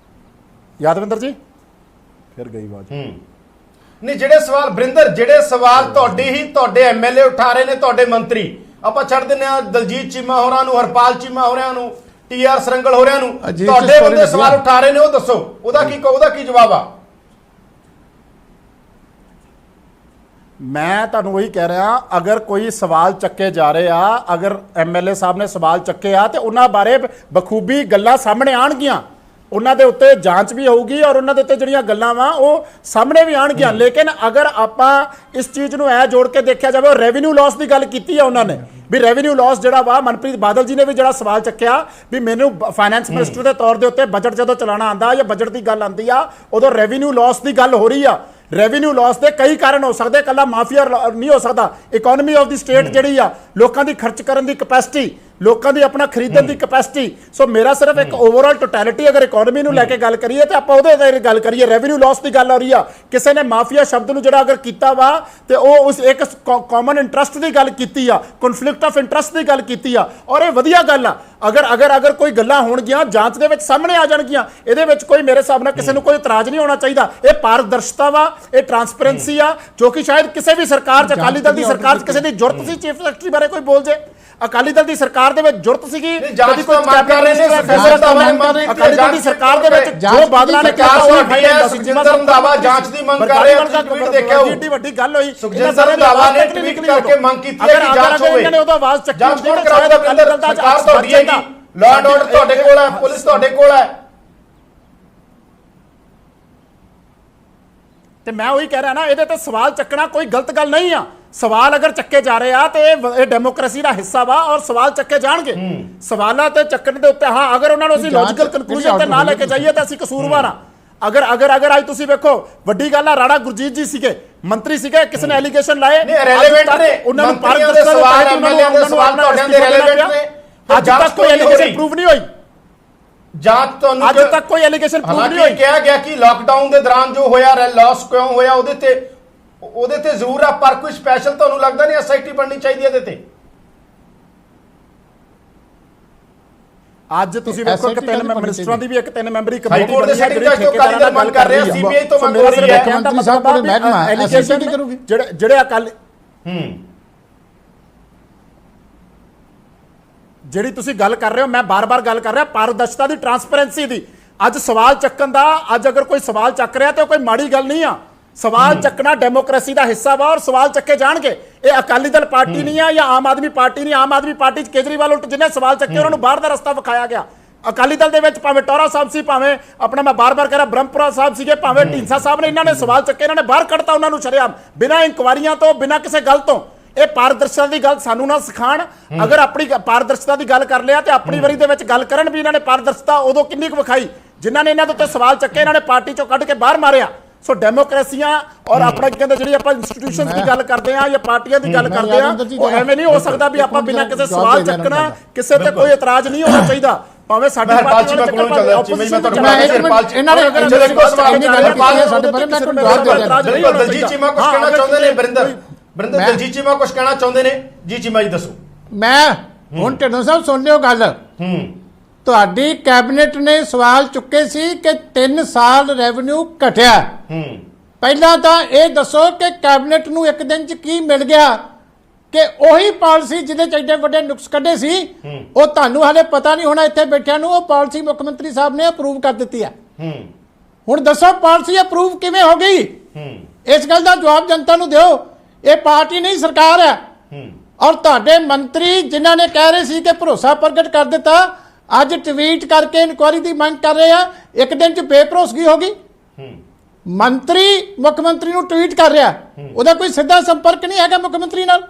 ਯਾਦਵਿੰਦਰ ਜੀ ਫਿਰ ਗਈ ਆਵਾਜ਼। ਨਹੀਂ, ਜਿਹੜੇ ਸਵਾਲ ਵਰਿੰਦਰ, ਜਿਹੜੇ ਸਵਾਲ ਤੁਹਾਡੇ ਐਮਐਲਏ ਉਠਾ ਰਹੇ ਨੇ, ਤੁਹਾਡੇ ਮੰਤਰੀ, ਆਪਾਂ ਛੱਡ ਦਿੰਦੇ ਆ ਦਲਜੀਤ ਚੀਮਾ ਹੋਰਾਂ ਨੂੰ, ਹਰਪਾਲ ਚੀਮਾ ਹੋਰਾਂ ਨੂੰ, TR ਸਰੰਗਲ ਹੋਰਾਂ ਨੂੰ, ਤੁਹਾਡੇ ਬੰਦੇ ਸਵਾਲ ਉਠਾ ਰਹੇ ਨੇ, ਉਹ ਦੱਸੋ ਉਹਦਾ ਕੀ ਜਵਾਬ ਆ? ਮੈਂ ਤੁਹਾਨੂੰ ਉਹੀ ਕਹਿ ਰਿਹਾ, ਅਗਰ ਕੋਈ ਸਵਾਲ ਚੱਕੇ ਜਾ ਰਹੇ ਆ, ਅਗਰ ਐਮਐਲਏ ਸਾਹਿਬ ਨੇ ਸਵਾਲ ਚੱਕੇ ਆ ਤੇ ਉਹਨਾਂ ਬਾਰੇ ਬਖੂਬੀ ਗੱਲਾਂ ਸਾਹਮਣੇ ਆਣਗੀਆਂ, ਉਹਨਾਂ ਦੇ ਉੱਤੇ ਜਾਂਚ ਵੀ ਹੋਊਗੀ ਔਰ ਉਹਨਾਂ ਦੇ ਉੱਤੇ ਜਿਹੜੀਆਂ ਗੱਲਾਂ ਵਾ ਉਹ ਸਾਹਮਣੇ ਵੀ ਆਣਗੀਆਂ। ਲੇਕਿਨ ਅਗਰ ਆਪਾਂ ਇਸ ਚੀਜ਼ ਨੂੰ ਐ ਜੋੜ ਕੇ ਦੇਖਿਆ ਜਾਵੇ, ਉਹ ਰੈਵਨਿਊ ਲਾਸ ਦੀ ਗੱਲ ਕੀਤੀ ਆ ਉਹਨਾਂ ਨੇ ਵੀ ਰੈਵਨਿਊ ਲਾਸ ਜਿਹੜਾ ਵਾ, ਮਨਪ੍ਰੀਤ ਬਾਦਲ ਜੀ ਨੇ ਵੀ ਜਿਹੜਾ ਸਵਾਲ ਚੱਕਿਆ ਵੀ ਮੈਨੂੰ ਫਾਈਨੈਂਸ ਮਿਨਿਸਟਰ ਦੇ ਤੌਰ ਦੇ ਉੱਤੇ ਬਜਟ ਜਦੋਂ ਚਲਾਉਣਾ ਆਂਦਾ ਜਾਂ ਬਜਟ ਦੀ ਗੱਲ ਆਂਦੀ ਆ, ਉਦੋਂ ਰੈਵਨਿਊ ਲਾਸ ਦੀ ਗੱਲ ਹੋ ਰਹੀ ਆ। ਰੈਵਨਿਊ ਲਾਸ ਦੇ ਕਈ ਕਾਰਨ ਹੋ ਸਕਦੇ, ਇਕੱਲਾ ਮਾਫੀਆ ਨਹੀਂ ਹੋ ਸਕਦਾ। ਇਕਨੋਮੀ ਆਫ ਦੀ ਸਟੇਟ ਜਿਹੜੀ ਆ, ਲੋਕਾਂ ਦੀ ਖਰਚ ਕਰਨ ਦੀ ਕਪੈਸਿਟੀ, ਲੋਕਾਂ ਦੀ ਆਪਣਾ ਖਰੀਦਣ ਦੀ ਕਪੈਸਿਟੀ। ਸੋ ਮੇਰਾ ਸਿਰਫ ਇੱਕ ਓਵਰਆਲ ਟੋਟੈਲਿਟੀ ਅਗਰ ਇਕਨੋਮੀ ਨੂੰ ਲੈ ਕੇ ਗੱਲ ਕਰੀਏ ਤੇ ਆਪਾਂ ਉਹਦੇ ਤੇ ਗੱਲ ਕਰੀਏ। ਰੈਵਨਿਊ ਲਾਸ ਦੀ ਗੱਲ ਹੋ ਰਹੀ ਆ। ਕਿਸੇ ਨੇ ਮਾਫੀਆ ਸ਼ਬਦ ਨੂੰ ਜਿਹੜਾ ਅਗਰ ਕੀਤਾ ਵਾ ਤੇ ਉਹ ਉਸ ਇੱਕ ਕਾਮਨ ਇੰਟਰਸਟ ਦੀ ਗੱਲ ਕੀਤੀ ਆ, ਕਨਫਲਿਕਟ ਆਫ ਇੰਟਰਸਟ ਦੀ ਗੱਲ ਕੀਤੀ ਆ ਔਰ ਇਹ ਵਧੀਆ ਗੱਲ ਆ। ਅਗਰ ਕੋਈ ਗੱਲਾਂ ਹੋਣਗੀਆਂ ਜਾਂਚ ਦੇ ਵਿੱਚ ਸਾਹਮਣੇ ਆ ਜਾਣਗੀਆਂ, ਇਹਦੇ ਵਿੱਚ ਕੋਈ ਮੇਰੇ ਹਿਸਾਬ ਨਾਲ ਕਿਸੇ ਨੂੰ ਕੋਈ ਇਤਰਾਜ਼ ਨਹੀਂ ਹੋਣਾ ਚਾਹੀਦਾ। ਇਹ ਪਾਰਦਰਸ਼ਤਾ ਵਾ, ਇਹ ਟਰਾਂਸਪੇਰੈਂਸੀ ਆ, ਜੋ ਕਿ ਸ਼ਾਇਦ ਕਿਸੇ ਵੀ ਸਰਕਾਰ 'ਚ, ਅਕਾਲੀ ਦਲ ਦੀ ਸਰਕਾਰ 'ਚ ਕਿਸੇ ਦੀ ਜ਼ਰੂਰਤ ਸੀ ਚੀਫ ਸੈਕਟਰੀ ਬਾਰੇ ਕੋਈ ਬੋਲ ਜੇ। ਅਕਾਲੀ ਦਲ ਦੀ ਸਰਕਾਰ ਦੇ ਵਿੱਚ ਜ਼ਰੂਰਤ ਸੀਗੀ, ਕਦੀ ਕੋਈ ਅਕਾਲੀ ਦਲ ਦੀ ਸਰਕਾਰ ਦੇ ਵਿੱਚ ਜੋ ਬਾਦਲਾਂ ਨੇ ਕਿਹਾ ਉਹ ਸੁਖਜਿੰਦਰ ਰੰਧਾਵਾ ਜਾਂਚ ਦੀ ਮੰਗ ਕਰ ਰਹੇ ਆ। ਟਵੀਟ ਦੇਖਿਆ ਹੋਊ, ਏਡੀ ਵੱਡੀ ਗੱਲ ਹੋਈ, ਸੁਖਜਿੰਦਰ ਰੰਧਾਵਾ ਨੇ ਟਵੀਟ ਕਰਕੇ ਮੰਗ ਕੀਤੀ ਹੈ ਕਿ ਜਾਂਚ ਹੋਵੇ। ਇਹਨਾਂ ਨੇ ਉਹਦਾ ਆਵਾਜ਼ ਚੱਕੀ ਜਾਂਚ ਕੌਣ ਕਰਾਊਗਾ? ਸਰਕਾਰ ਤੁਹਾਡੀ ਹੈ, ਲਾਅ ਐਂਡ ਆਰਡਰ ਤੁਹਾਡੇ ਕੋਲ ਹੈ, ਪੁਲਿਸ ਤੁਹਾਡੇ ਕੋਲ ਹੈ। ਤੇ ਮੈਂ ਉਹੀ ਕਹਿ ਰਿਹਾ ਨਾ, ਇਹਦੇ ਤੇ ਸਵਾਲ ਚੱਕਣਾ ਕੋਈ ਗਲਤ ਗੱਲ ਨਹੀਂ ਆ। ਸਵਾਲ ਅਗਰ ਚੱਕੇ ਜਾ ਰਹੇ ਆ ਤੇ ਇਹ ਡੈਮੋਕ੍ਰੇਸੀ ਦਾ ਹਿੱਸਾ ਵਾ ਔਰ ਸਵਾਲ ਚੱਕੇ ਜਾਣਗੇ। ਸਵਾਲਾਂ ਤੇ ਚੱਕਣ ਦੇ ਉੱਤੇ ਹਾਂ, ਅਗਰ ਉਹਨਾਂ ਨੂੰ ਅਸੀਂ ਲੌਜੀਕਲ ਕਨਕਲੂਜਨ ਤੇ ਨਾ ਲੈ ਕੇ ਜਾਈਏ ਤਾਂ ਅਸੀਂ ਕਸੂਰਵਾਰ ਆ। ਅਗਰ ਅੱਜ ਤੁਸੀਂ ਵੇਖੋ, ਵੱਡੀ ਗੱਲ ਆ, ਰਾਣਾ ਗੁਰਜੀਤ ਜੀ ਸੀਗੇ, ਮੰਤਰੀ ਸੀਗੇ, ਕਿਸੇ ਨੇ ਐਲੀਗੇਸ਼ਨ ਲਾਏ, ਰੈਲੇਵੈਂਟ ਨੇ ਉਹਨਾਂ ਨੂੰ ਮੰਤਰੀਆਂ ਦੇ ਸਵਾਲ, ਐਮਐਲਏ ਦੇ ਸਵਾਲ ਤੁਹਾਡੇ ਦੇ ਰੈਲੇਵੈਂਟ ਨੇ। ਅੱਜ ਤੱਕ ਕੋਈ ਐਲੀਗੇਸ਼ਨ ਪ੍ਰੂਵ ਨਹੀਂ ਹੋਈ। ਜਾਂਚ ਤੁਹਾਨੂੰ ਅੱਜ ਤੱਕ ਕੋਈ ਐਲੀਗੇਸ਼ਨ ਪ੍ਰੂਵ ਨਹੀਂ ਹੋਈ। ਕਿਹਾ ਗਿਆ ਕਿ ਲਾਕਡਾਊਨ ਦੇ ਦੌਰਾਨ ਜੋ ਹੋਇਆ ਲਾਸ ਕਿਉਂ ਹੋਇਆ, ਉਹਦੇ ਤੇ ਜ਼ਰੂਰ ਆ, ਪਰ ਕੋਈ ਸਪੈਸ਼ਲ ਤੁਹਾਨੂੰ ਲੱਗਦਾ ਨਹੀਂ ਐਸਆਈਟੀ ਬਣਨੀ ਚਾਹੀਦੀ ਇਹਦੇ ਤੇ? ਅੱਜ ਤੁਸੀਂ ਵੇਖੋ ਕਿ 3 ਮਿਨਿਸਟਰਾਂ ਦੀ ਵੀ ਇੱਕ 3 ਮੈਂਬਰੀ ਕਮੇਟੀ ਹਾਈ ਕੋਰਟ ਦੇ ਸੈਕਟਰੀ ਅਕਾਲੀ ਦਲ ਮੰਗ ਕਰ ਰਿਹਾ, ਸੀਬੀਆਈ ਤੋਂ ਮੰਗ ਹੋ ਰਹੀ ਹੈ। ਕਹਿਣ ਦਾ ਮਤਲਬ ਆ ਐਲੀਗੇਸ਼ਨ ਨਹੀਂ ਕਰੂਗੀ ਜਿਹੜੇ ਅਕਾਲੀ ਜਿਹੜੀ ਤੁਸੀਂ ਗੱਲ ਕਰ ਰਹੇ ਹੋ, ਮੈਂ ਬਾਰ-ਬਾਰ ਗੱਲ ਕਰ ਰਿਹਾ ਪਾਰਦਰਸ਼ਤਾ ਦੀ, ਟਰਾਂਸਪੇਰੈਂਸੀ ਦੀ। ਅੱਜ ਸਵਾਲ ਚੱਕਣ ਦਾ, ਅੱਜ ਅਗਰ ਕੋਈ ਸਵਾਲ ਚੱਕ ਰਿਹਾ ਤਾਂ ਕੋਈ ਮਾੜੀ ਗੱਲ ਨਹੀਂ ਆ। ਸਵਾਲ ਚੱਕਣਾ ਡੈਮੋਕ੍ਰੇਸੀ ਦਾ ਹਿੱਸਾ ਵਾ ਔਰ ਸਵਾਲ ਚੱਕੇ ਜਾਣਗੇ। ਇਹ ਅਕਾਲੀ ਦਲ ਪਾਰਟੀ ਨਹੀਂ ਆ ਜਾਂ ਆਮ ਆਦਮੀ ਪਾਰਟੀ ਨਹੀਂ। ਆਮ ਆਦਮੀ ਪਾਰਟੀ 'ਚ ਕੇਜਰੀਵਾਲ ਉਲਟ ਜਿਹਨੇ ਸਵਾਲ ਚੱਕੇ ਉਹਨਾਂ ਨੂੰ ਬਾਹਰ ਦਾ ਰਸਤਾ ਵਿਖਾਇਆ ਗਿਆ। ਅਕਾਲੀ ਦਲ ਦੇ ਵਿੱਚ ਭਾਵੇਂ ਟੌਰਾ ਸਾਹਿਬ ਸੀ, ਭਾਵੇਂ ਆਪਣਾ ਮੈਂ ਬਾਰ-ਬਾਰ ਕਹਿ ਰਿਹਾ ਬ੍ਰਹਮਪੁਰਾ ਸਾਹਿਬ ਸੀਗੇ, ਭਾਵੇਂ ਢੀਂਸਾ ਸਾਹਿਬ ਨੇ, ਇਹਨਾਂ ਨੇ ਸਵਾਲ ਚੱਕੇ, ਇਹਨਾਂ ਨੇ ਬਾਹਰ ਕੱਢਤਾ ਉਹਨਾਂ ਨੂੰ ਸ਼ਰੇਆਮ, ਬਿਨਾਂ ਇਨਕੁਆਰੀਆਂ ਤੋਂ, ਬਿਨਾਂ ਕਿਸੇ ਗੱਲ ਤੋਂ। ਇਹ ਪਾਰਦਰਸ਼ਤਾ ਦੀ ਗੱਲ ਸਾਨੂੰ ਨਾ ਸਿਖਾਣ। ਅਗਰ ਆਪਣੀ ਪਾਰਦਰਸ਼ਤਾ ਦੀ ਗੱਲ ਕਰ ਲਿਆ ਤੇ ਆਪਣੀ ਵਾਰੀ ਦੇ ਵਿੱਚ ਗੱਲ ਕਰਨ ਵੀ ਇਹਨਾਂ ਨੇ ਪਾਰਦਰਸ਼ਤਾ ਉਦੋਂ ਕਿੰਨੀ ਕੁ ਵਿਖਾਈ ਜਿਨ੍ਹਾਂ ਨੇ ਇਹਨਾਂ ਦੇ ਉੱਤੇ ਸਵਾਲ ਚੱਕੇ, ਇਹਨਾਂ ਨੇ ਪਾਰਟੀ ਚੋਂ ਕੱਢ ਕੇ ਬਾਹਰ ਮਾਰਿਆ। ਸੋ ਡੈਮੋਕ੍ਰੇਸੀਆਂ ਔਰ ਆਪਣਾ ਕੀ ਕਹਿੰਦੇ ਜਿਹੜੀ ਆਪਾਂ ਇੰਸਟੀਟਿਊਸ਼ਨਸ ਦੀ ਗੱਲ ਕਰਦੇ ਆ ਜਾਂ ਪਾਰਟੀਆਂ ਦੀ ਗੱਲ ਕਰਦੇ ਆ, ਉਹ ਐਵੇਂ ਨਹੀਂ ਹੋ ਸਕਦਾ ਵੀ ਆਪਾਂ ਬਿਨਾਂ ਕਿਸੇ ਸਵਾਲ ਚੱਕਣਾ, ਕਿਸੇ ਤੇ ਕੋਈ ਇਤਰਾਜ਼ ਨਹੀਂ ਹੋਣਾ ਚਾਹੀਦਾ। ਭਾਵੇਂ ਸਾਡੀ ਪਾਰਟੀ ਮੈਂ ਕੋਲੋਂ ਚੱਲਦਾ opposition ਮੈਂ ਮੈਂ ਇੱਕ ਮਿੰਟ ਇਹਨਾਂ ਨੇ ਦੇਖੋ ਸਵਾਲ ਇੰਨੀ ਗੱਲ ਕੀਤੀ ਹੈ ਸਾਡੇ ਬਾਰੇ, ਮੈਂ ਤੁਹਾਨੂੰ ਜਵਾਬ ਦੇ ਰਿਹਾ। ਬਿਲਕੁਲ ਦਲਜੀਤ ਚੀਮਾ ਕੁਝ ਕਹਿਣਾ ਚਾਹੁੰਦੇ ਨੇ। ਬਰਿੰਦਰ ਦਲਜੀਤ ਚੀਮਾ ਕੁਝ ਕਹਿਣਾ ਚਾਹੁੰਦੇ ਨੇ। ਜੀ ਚੀਮਾ ਜੀ ਦੱਸੋ। ਮੈਂ ਹੁਣ ਢਿੱਲੋਂ ਸਾਹਿਬ ਸੁਣ ਲਿਓ ਗੱਲ। ਤੁਹਾਡੀ ਕੈਬਨਿਟ ਨੇ ਸਵਾਲ ਚੁੱਕੇ ਸੀ ਕਿ 3 ਸਾਲ ਰੈਵਨਿਊ ਘਟਿਆ। ਪਹਿਲਾਂ ਤਾਂ ਇਹ ਦੱਸੋ ਕਿ ਕੈਬਨਿਟ ਨੂੰ ਇੱਕ ਦਿਨ ਚ ਕੀ ਮਿਲ ਗਿਆ ਕਿ ਉਹੀ ਪਾਲਿਸੀ ਜਿਹਦੇ ਚ ਐਡੇ ਵੱਡੇ ਨੁਕਸ ਕੱਢੇ ਸੀ ਉਹ ਤੁਹਾਨੂੰ ਹਾਲੇ ਪਤਾ ਨਹੀਂ ਹੋਣਾ ਇੱਥੇ ਬੈਠਿਆਂ ਨੂੰ, ਉਹ ਪਾਲਿਸੀ ਮੁੱਖ ਮੰਤਰੀ ਸਾਹਿਬ ਨੇ ਅਪਰੂਵ ਕਰ ਦਿੱਤੀ ਹੈ। ਹੁਣ ਦੱਸੋ ਪਾਲਿਸੀ ਅਪਰੂਵ ਕਿਵੇਂ ਹੋ ਗਈ? ਇਸ ਗੱਲ ਦਾ ਜਵਾਬ ਜਨਤਾ ਨੂੰ ਦਿਓ। ਇਹ ਪਾਰਟੀ ਨਹੀਂ ਸਰਕਾਰ ਹੈ। ਔਰ ਤੁਹਾਡੇ ਮੰਤਰੀ ਜਿਨ੍ਹਾਂ ਨੇ ਕਹਿ ਰਹੇ ਸੀ ਕਿ ਭਰੋਸਾ ਪ੍ਰਗਟ ਕਰ ਦਿੱਤਾ, ਅੱਜ ਟਵੀਟ ਕਰਕੇ ਇਨਕੁਆਇਰੀ ਦੀ ਮੰਗ ਕਰ ਰਹੇ ਆ। ਇੱਕ ਦਿਨ ਚ ਬੇਭਰੋਸਗੀ ਹੋ ਗਈ। ਮੰਤਰੀ ਮੁੱਖ ਮੰਤਰੀ ਨੂੰ ਟਵੀਟ ਕਰ ਰਿਹਾ, ਉਹਦਾ ਕੋਈ ਸਿੱਧਾ ਸੰਪਰਕ ਨਹੀਂ ਹੈਗਾ ਮੁੱਖ ਮੰਤਰੀ ਨਾਲ।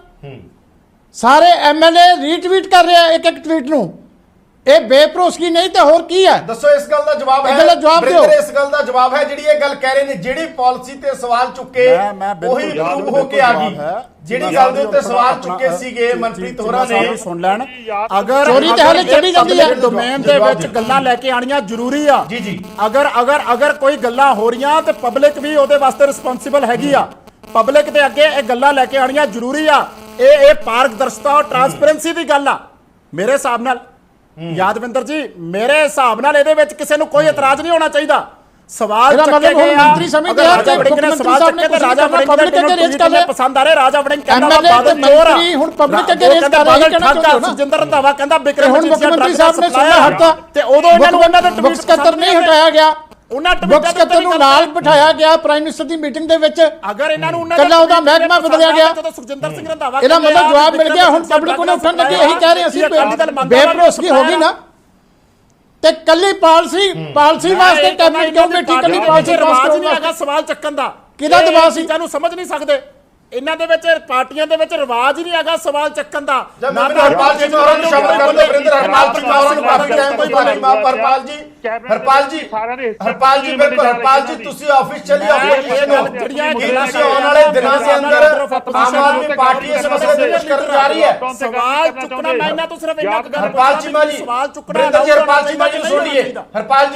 ਸਾਰੇ ਐਮਐਲਏ ਰੀਟਵੀਟ ਕਰ ਰਿਹਾ ਇੱਕ ਇੱਕ ਟਵੀਟ ਨੂੰ। ਇਹ ਬੇਭਰੋਸਗੀ ਨਹੀਂ ਤਾਂ ਹੋਰ ਕੀ ਹੈ? ਦੱਸੋ ਇਸ ਗੱਲ ਦਾ ਜਵਾਬ ਹੈ। ਬਰਿੰਦਰ ਇਸ ਗੱਲ ਦਾ ਜਵਾਬ ਹੈ ਜਿਹੜੀ ਇਹ ਗੱਲ ਕਹਿ ਰਹੇ ਨੇ, ਜਿਹੜੀ ਪਾਲਿਸੀ ਤੇ ਸਵਾਲ ਚੁੱਕੇ ਉਹੀ ਅਪਰੂਵ ਹੋ ਕੇ ਆ ਗਈ। ਜਿਹੜੀ ਗੱਲ ਦੇ ਉੱਤੇ ਸਵਾਲ ਚੁੱਕੇ ਸੀਗੇ ਮਨਪ੍ਰੀਤ ਹੋਰਾਂ ਨੇ, ਸੁਣ ਲੈਣ। ਅਗਰ ਚੋਰੀ ਤੇ ਹਾਲੇ ਚੜੀ ਜਾਂਦੀ ਹੈ। ਡੋਮੇਨ ਦੇ ਵਿੱਚ ਗੱਲਾਂ ਲੈ ਕੇ ਆਣੀਆਂ ਜ਼ਰੂਰੀ ਆ। ਜੀ ਅਗਰ ਕੋਈ ਗੱਲਾਂ ਹੋ ਰਹੀਆਂ ਤੇ ਪਬਲਿਕ ਵੀ ਉਹਦੇ ਵਾਸਤੇ ਰਿਸਪੌਂਸਿਬਲ ਹੈਗੀ ਆ। ਪਬਲਿਕ ਦੇ ਅੱਗੇ ਇਹ ਗੱਲਾਂ ਲੈ ਕੇ ਆਣੀਆਂ ਜ਼ਰੂਰੀ ਆ। ਇਹ ਪਾਰਦਰਸ਼ਤਾ ਔਰ ਟਰਾਂਸਪੇਰੈਂਸੀ ਦੀ ਗੱਲ ਆ। ਮੇਰੇ ਹਿਸਾਬ ਨਾਲ ਯਾਦਵਿੰਦਰ ਜੀ, ਮੇਰੇ ਹਿਸਾਬ ਨਾਲ ਇਹਦੇ ਵਿੱਚ ਕਿਸੇ ਨੂੰ ਕੋਈ ਇਤਰਾਜ਼ ਨਹੀਂ ਹੋਣਾ ਚਾਹੀਦਾ। ਸਵਾਲ ਚੱਕੇ ਗਏ ਆ। ਮੰਤਰੀ ਸਮਝਦੇ ਆ ਕਿ ਮੁੱਖ ਮੰਤਰੀ ਸਾਹਿਬ ਨੇ ਕੁਝ ਰਾਜਾ ਵੜਿੰਗ ਪਬਲਿਕ ਅੱਗੇ ਰੇਜ਼ ਕਰ ਲਿਆ। ਪਸੰਦ ਆ ਰਹੇ। ਰਾਜਾ ਵੜਿੰਗ ਕਹਿੰਦਾ ਐਮਐਲਏ ਤੇ ਮੰਤਰੀ ਹੁਣ ਪਬਲਿਕ ਅੱਗੇ ਰੇਜ਼ ਕਰ ਰਹੇ ਨੇ। ਸੁਖਜਿੰਦਰ ਰੰਧਾਵਾ ਕਹਿੰਦਾ ਬਿਕਰਮ ਹੁਣ ਮੁੱਖ ਮੰਤਰੀ ਸਾਹਿਬ ਨੇ ਸੁਣਿਆ ਹਟਾ ਤੇ ਉਦੋਂ ਇਹਨਾਂ ਨੂੰ ਉਹਨਾਂ ਦੇ ਟਵੀਟ ਸਕੱਤਰ ਨਹੀਂ ਹਟਾਇਆ ਗਿਆ। ਉਹਨਾਂ ਮੁੱਖ ਸਕੱਤਰ ਨੂੰ ਨਾਲ ਬਿਠਾਇਆ ਗਿਆ ਪ੍ਰਾਈਮ ਮਿਨਿਸਟਰ ਦੀ ਮੀਟਿੰਗ ਦੇ ਵਿੱਚ। ਅਗਰ ਇਹਨਾਂ ਨੂੰ ਕੱਲਾ ਉਹਦਾ ਮਹਿਕਮਾ ਬਦਲਿਆ ਗਿਆ। ਜਦੋਂ ਸੁਖਜਿੰਦਰ ਸਿੰਘ ਰੰਧਾਵਾ ਇਹਦਾ ਮਤਲਬ ਜਵਾਬ ਮਿਲ ਗਿਆ। ਹੁਣ ਪਬਲਿਕ ਉਹਨੇ ਉੱਠਣ ਲੱਗੇ ਇਹੀ ਕਹਿ ਰਹੇ ਅਸੀਂ ਬੇਭਰੋਸਗੀ ਹੋ ਗਈ ਨਾ। ਤੇ ਕੱਲੀ ਪਾਲਿਸੀ ਵਾਸਤੇ ਕੈਬਨਿਟ ਕਿਉਂ ਬੈਠੀ? ਕੱਲੀ ਪਾਲਿਸੀ ਰਿਵਾਜ ਨਹੀਂ ਹੈਗਾ ਸਵਾਲ ਚੱਕਣ ਦਾ। ਕਿਹਦਾ ਦਬਾਅ ਸੀ? ਚੀਜ਼ਾਂ ਨੂੰ ਸਮਝ ਨਹੀਂ ਸਕਦੇ। ਇਹਨਾਂ ਦੇ ਵਿੱਚ ਪਾਰਟੀਆਂ ਦੇ ਵਿੱਚ ਰਿਵਾਜ ਹੀ ਨਹੀਂ ਹੈਗਾ ਸਵਾਲ ਚੱਕਣ ਦਾ। ਹਰਪਾਲ ਜੀ ਹੋਰਾਂ ਨੂੰ ਸ਼ਬਦ ਕਰ ਦਿਓ। ਬਰਿੰਦਰ ਹਰਪਾਲ ਜੀ ਹੋਰਾਂ ਨੂੰ ਕਾਫੀ ਟਾਈਮ ਤੋਂ ਬਾਕੀ ਮਾਫ। ਹਰਪਾਲ ਜੀ ਬਿਲਕੁਲ। ਹਰਪਾਲ ਜੀ ਤੁਸੀਂ ਆਫੀਸ਼ੀਅਲੀ ਜਿਹੜੀਆਂ ਤੁਸੀਂ ਆਉਣ ਵਾਲੇ ਦਿਨਾਂ ਦੇ ਅੰਦਰ ਆਮ ਆਦਮੀ ਪਾਰਟੀ ਇਸ ਮਸਲੇ ਤੇ ਕੁਝ ਕਰਨ ਜਾ ਰਹੀ ਹੈ। ਸਵਾਲ ਚੁੱਕਣਾ ਮੈਂ ਇਹਨਾਂ ਤੋਂ ਸਿਰਫ ਇੰਨਾ ਕੁ ਗੱਲ ਹਰਪਾਲ ਜੀ ਮਾਲੀ ਸਵਾਲ ਚੁੱਕਣਾ। ਬਰਿੰਦਰ ਜੀ ਹਰਪਾਲ ਜੀ ਮਾਲੀ ਨੂੰ ਸੁਣ ਲਈਏ। ਹਰਪਾਲ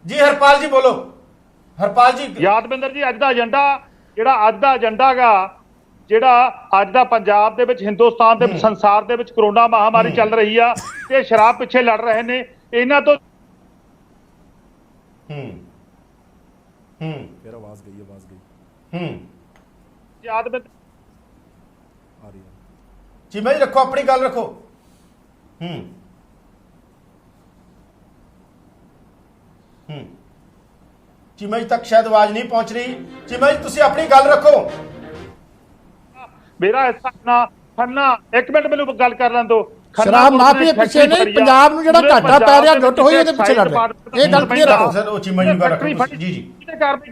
ਜੀ ਹਰਪਾਲ ਜੀ ਬੋਲੋ। ਹਰਪਾਲ ਜੀ ਯਾਦਵਿੰਦਰ ਜੀ, ਅੱਜ ਦਾ ਏਜੰਡਾ ਗਾ, ਜਿਹੜਾ ਅੱਜ ਦਾ ਪੰਜਾਬ ਦੇ ਵਿੱਚ, ਹਿੰਦੁਸਤਾਨ ਦੇ ਵਿੱਚ, ਸੰਸਾਰ ਦੇ ਵਿੱਚ ਕਰੋਨਾ ਮਹਾਮਾਰੀ ਚੱਲ ਰਹੀ ਆ ਤੇ ਸ਼ਰਾਬ ਪਿੱਛੇ ਲੜ ਰਹੇ ਨੇ। ਇਹਨਾਂ ਤੋਂ ਫਿਰ ਆਵਾਜ਼ ਗਈ। ਯਾਦਵਿੰਦਰ ਆ ਰਹੀ ਹੈ। ਚੀਮਾ ਜੀ ਰੱਖੋ, ਆਪਣੀ ਗੱਲ ਰੱਖੋ। ਚੀਮਾ ਜੀ ਤੱਕ ਸ਼ਾਇਦ ਆਵਾਜ਼ ਨਹੀਂ ਪਹੁੰਚ ਰਹੀ। ਚੀਮਾ ਜੀ ਤੁਸੀਂ ਆਪਣੀ ਗੱਲ ਰੱਖੋ। ਮੇਰਾ ਹਿੱਸਾ ਨਾ ਫੜਨਾ। ਇੱਕ ਮਿੰਟ ਮੈਨੂੰ ਗੱਲ ਕਰ ਲੈਣ ਦਿਓ। ਸ਼ਰਾਬ ਮਾਫੀਆ ਪਿੱਛੇ ਨਹੀਂ, ਪੰਜਾਬ ਨੂੰ ਜਿਹੜਾ ਘਾਟਾ ਪੈ ਰਿਹਾ ਲੁੱਟ ਹੋਈ ਉਹਦੇ ਪਿੱਛੇ ਲੜ ਰਹੇ। ਇਹ ਗੱਲ ਕਲੀਅਰ ਰੱਖੋ ਸਰ। ਉਹ ਚੀਮਾ ਜੀ ਗੱਲ ਰੱਖੋ। ਜੀ ਕਿਤੇ ਕਾਰਵਾਈ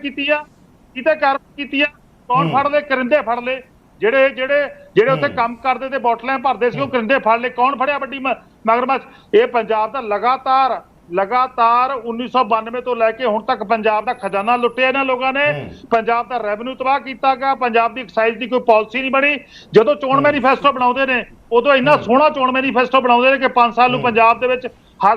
ਕੀਤੀ ਆ? ਕੌਣ ਫੜ ਲਏ? ਕਰਿੰਦੇ ਫੜ ਲਏ। ਜਿਹੜੇ ਉੱਥੇ ਕੰਮ ਕਰਦੇ ਤੇ ਬੋਟਲਾਂ ਭਰਦੇ ਸੀ ਉਹ ਕਰਿੰਦੇ ਫੜ ਲਏ। ਕੌਣ ਫੜਿਆ ਵੱਡੀ ਮਗਰਮੱਛ? ਇਹ ਪੰਜਾਬ ਦਾ ਲਗਾਤਾਰ 1992 ਤੋਂ ਲੈ ਕੇ ਹੁਣ ਤੱਕ ਪੰਜਾਬ ਦਾ ਖਜ਼ਾਨਾ ਲੁੱਟਿਆ ਇਹਨਾਂ ਲੋਕਾਂ ਨੇ। ਪੰਜਾਬ ਦਾ ਰੈਵਨਿਊ ਤਬਾਹ ਕੀਤਾ ਗਿਆ। ਪੰਜਾਬ ਦੀ ਐਕਸਾਈਜ਼ ਦੀ ਕੋਈ ਪਾਲਿਸੀ ਨਹੀਂ ਬਣੀ। ਜਦੋਂ ਚੋਣ ਮੈਨੀਫੈਸਟੋ ਬਣਾਉਂਦੇ ਨੇ ਉਦੋਂ ਇੰਨਾ ਸੋਹਣਾ ਚੋਣ ਮੈਨੀਫੈਸਟੋ ਬਣਾਉਂਦੇ ਨੇ ਕਿ 5 ਸਾਲ ਨੂੰ ਪੰਜਾਬ ਦੇ ਵਿੱਚ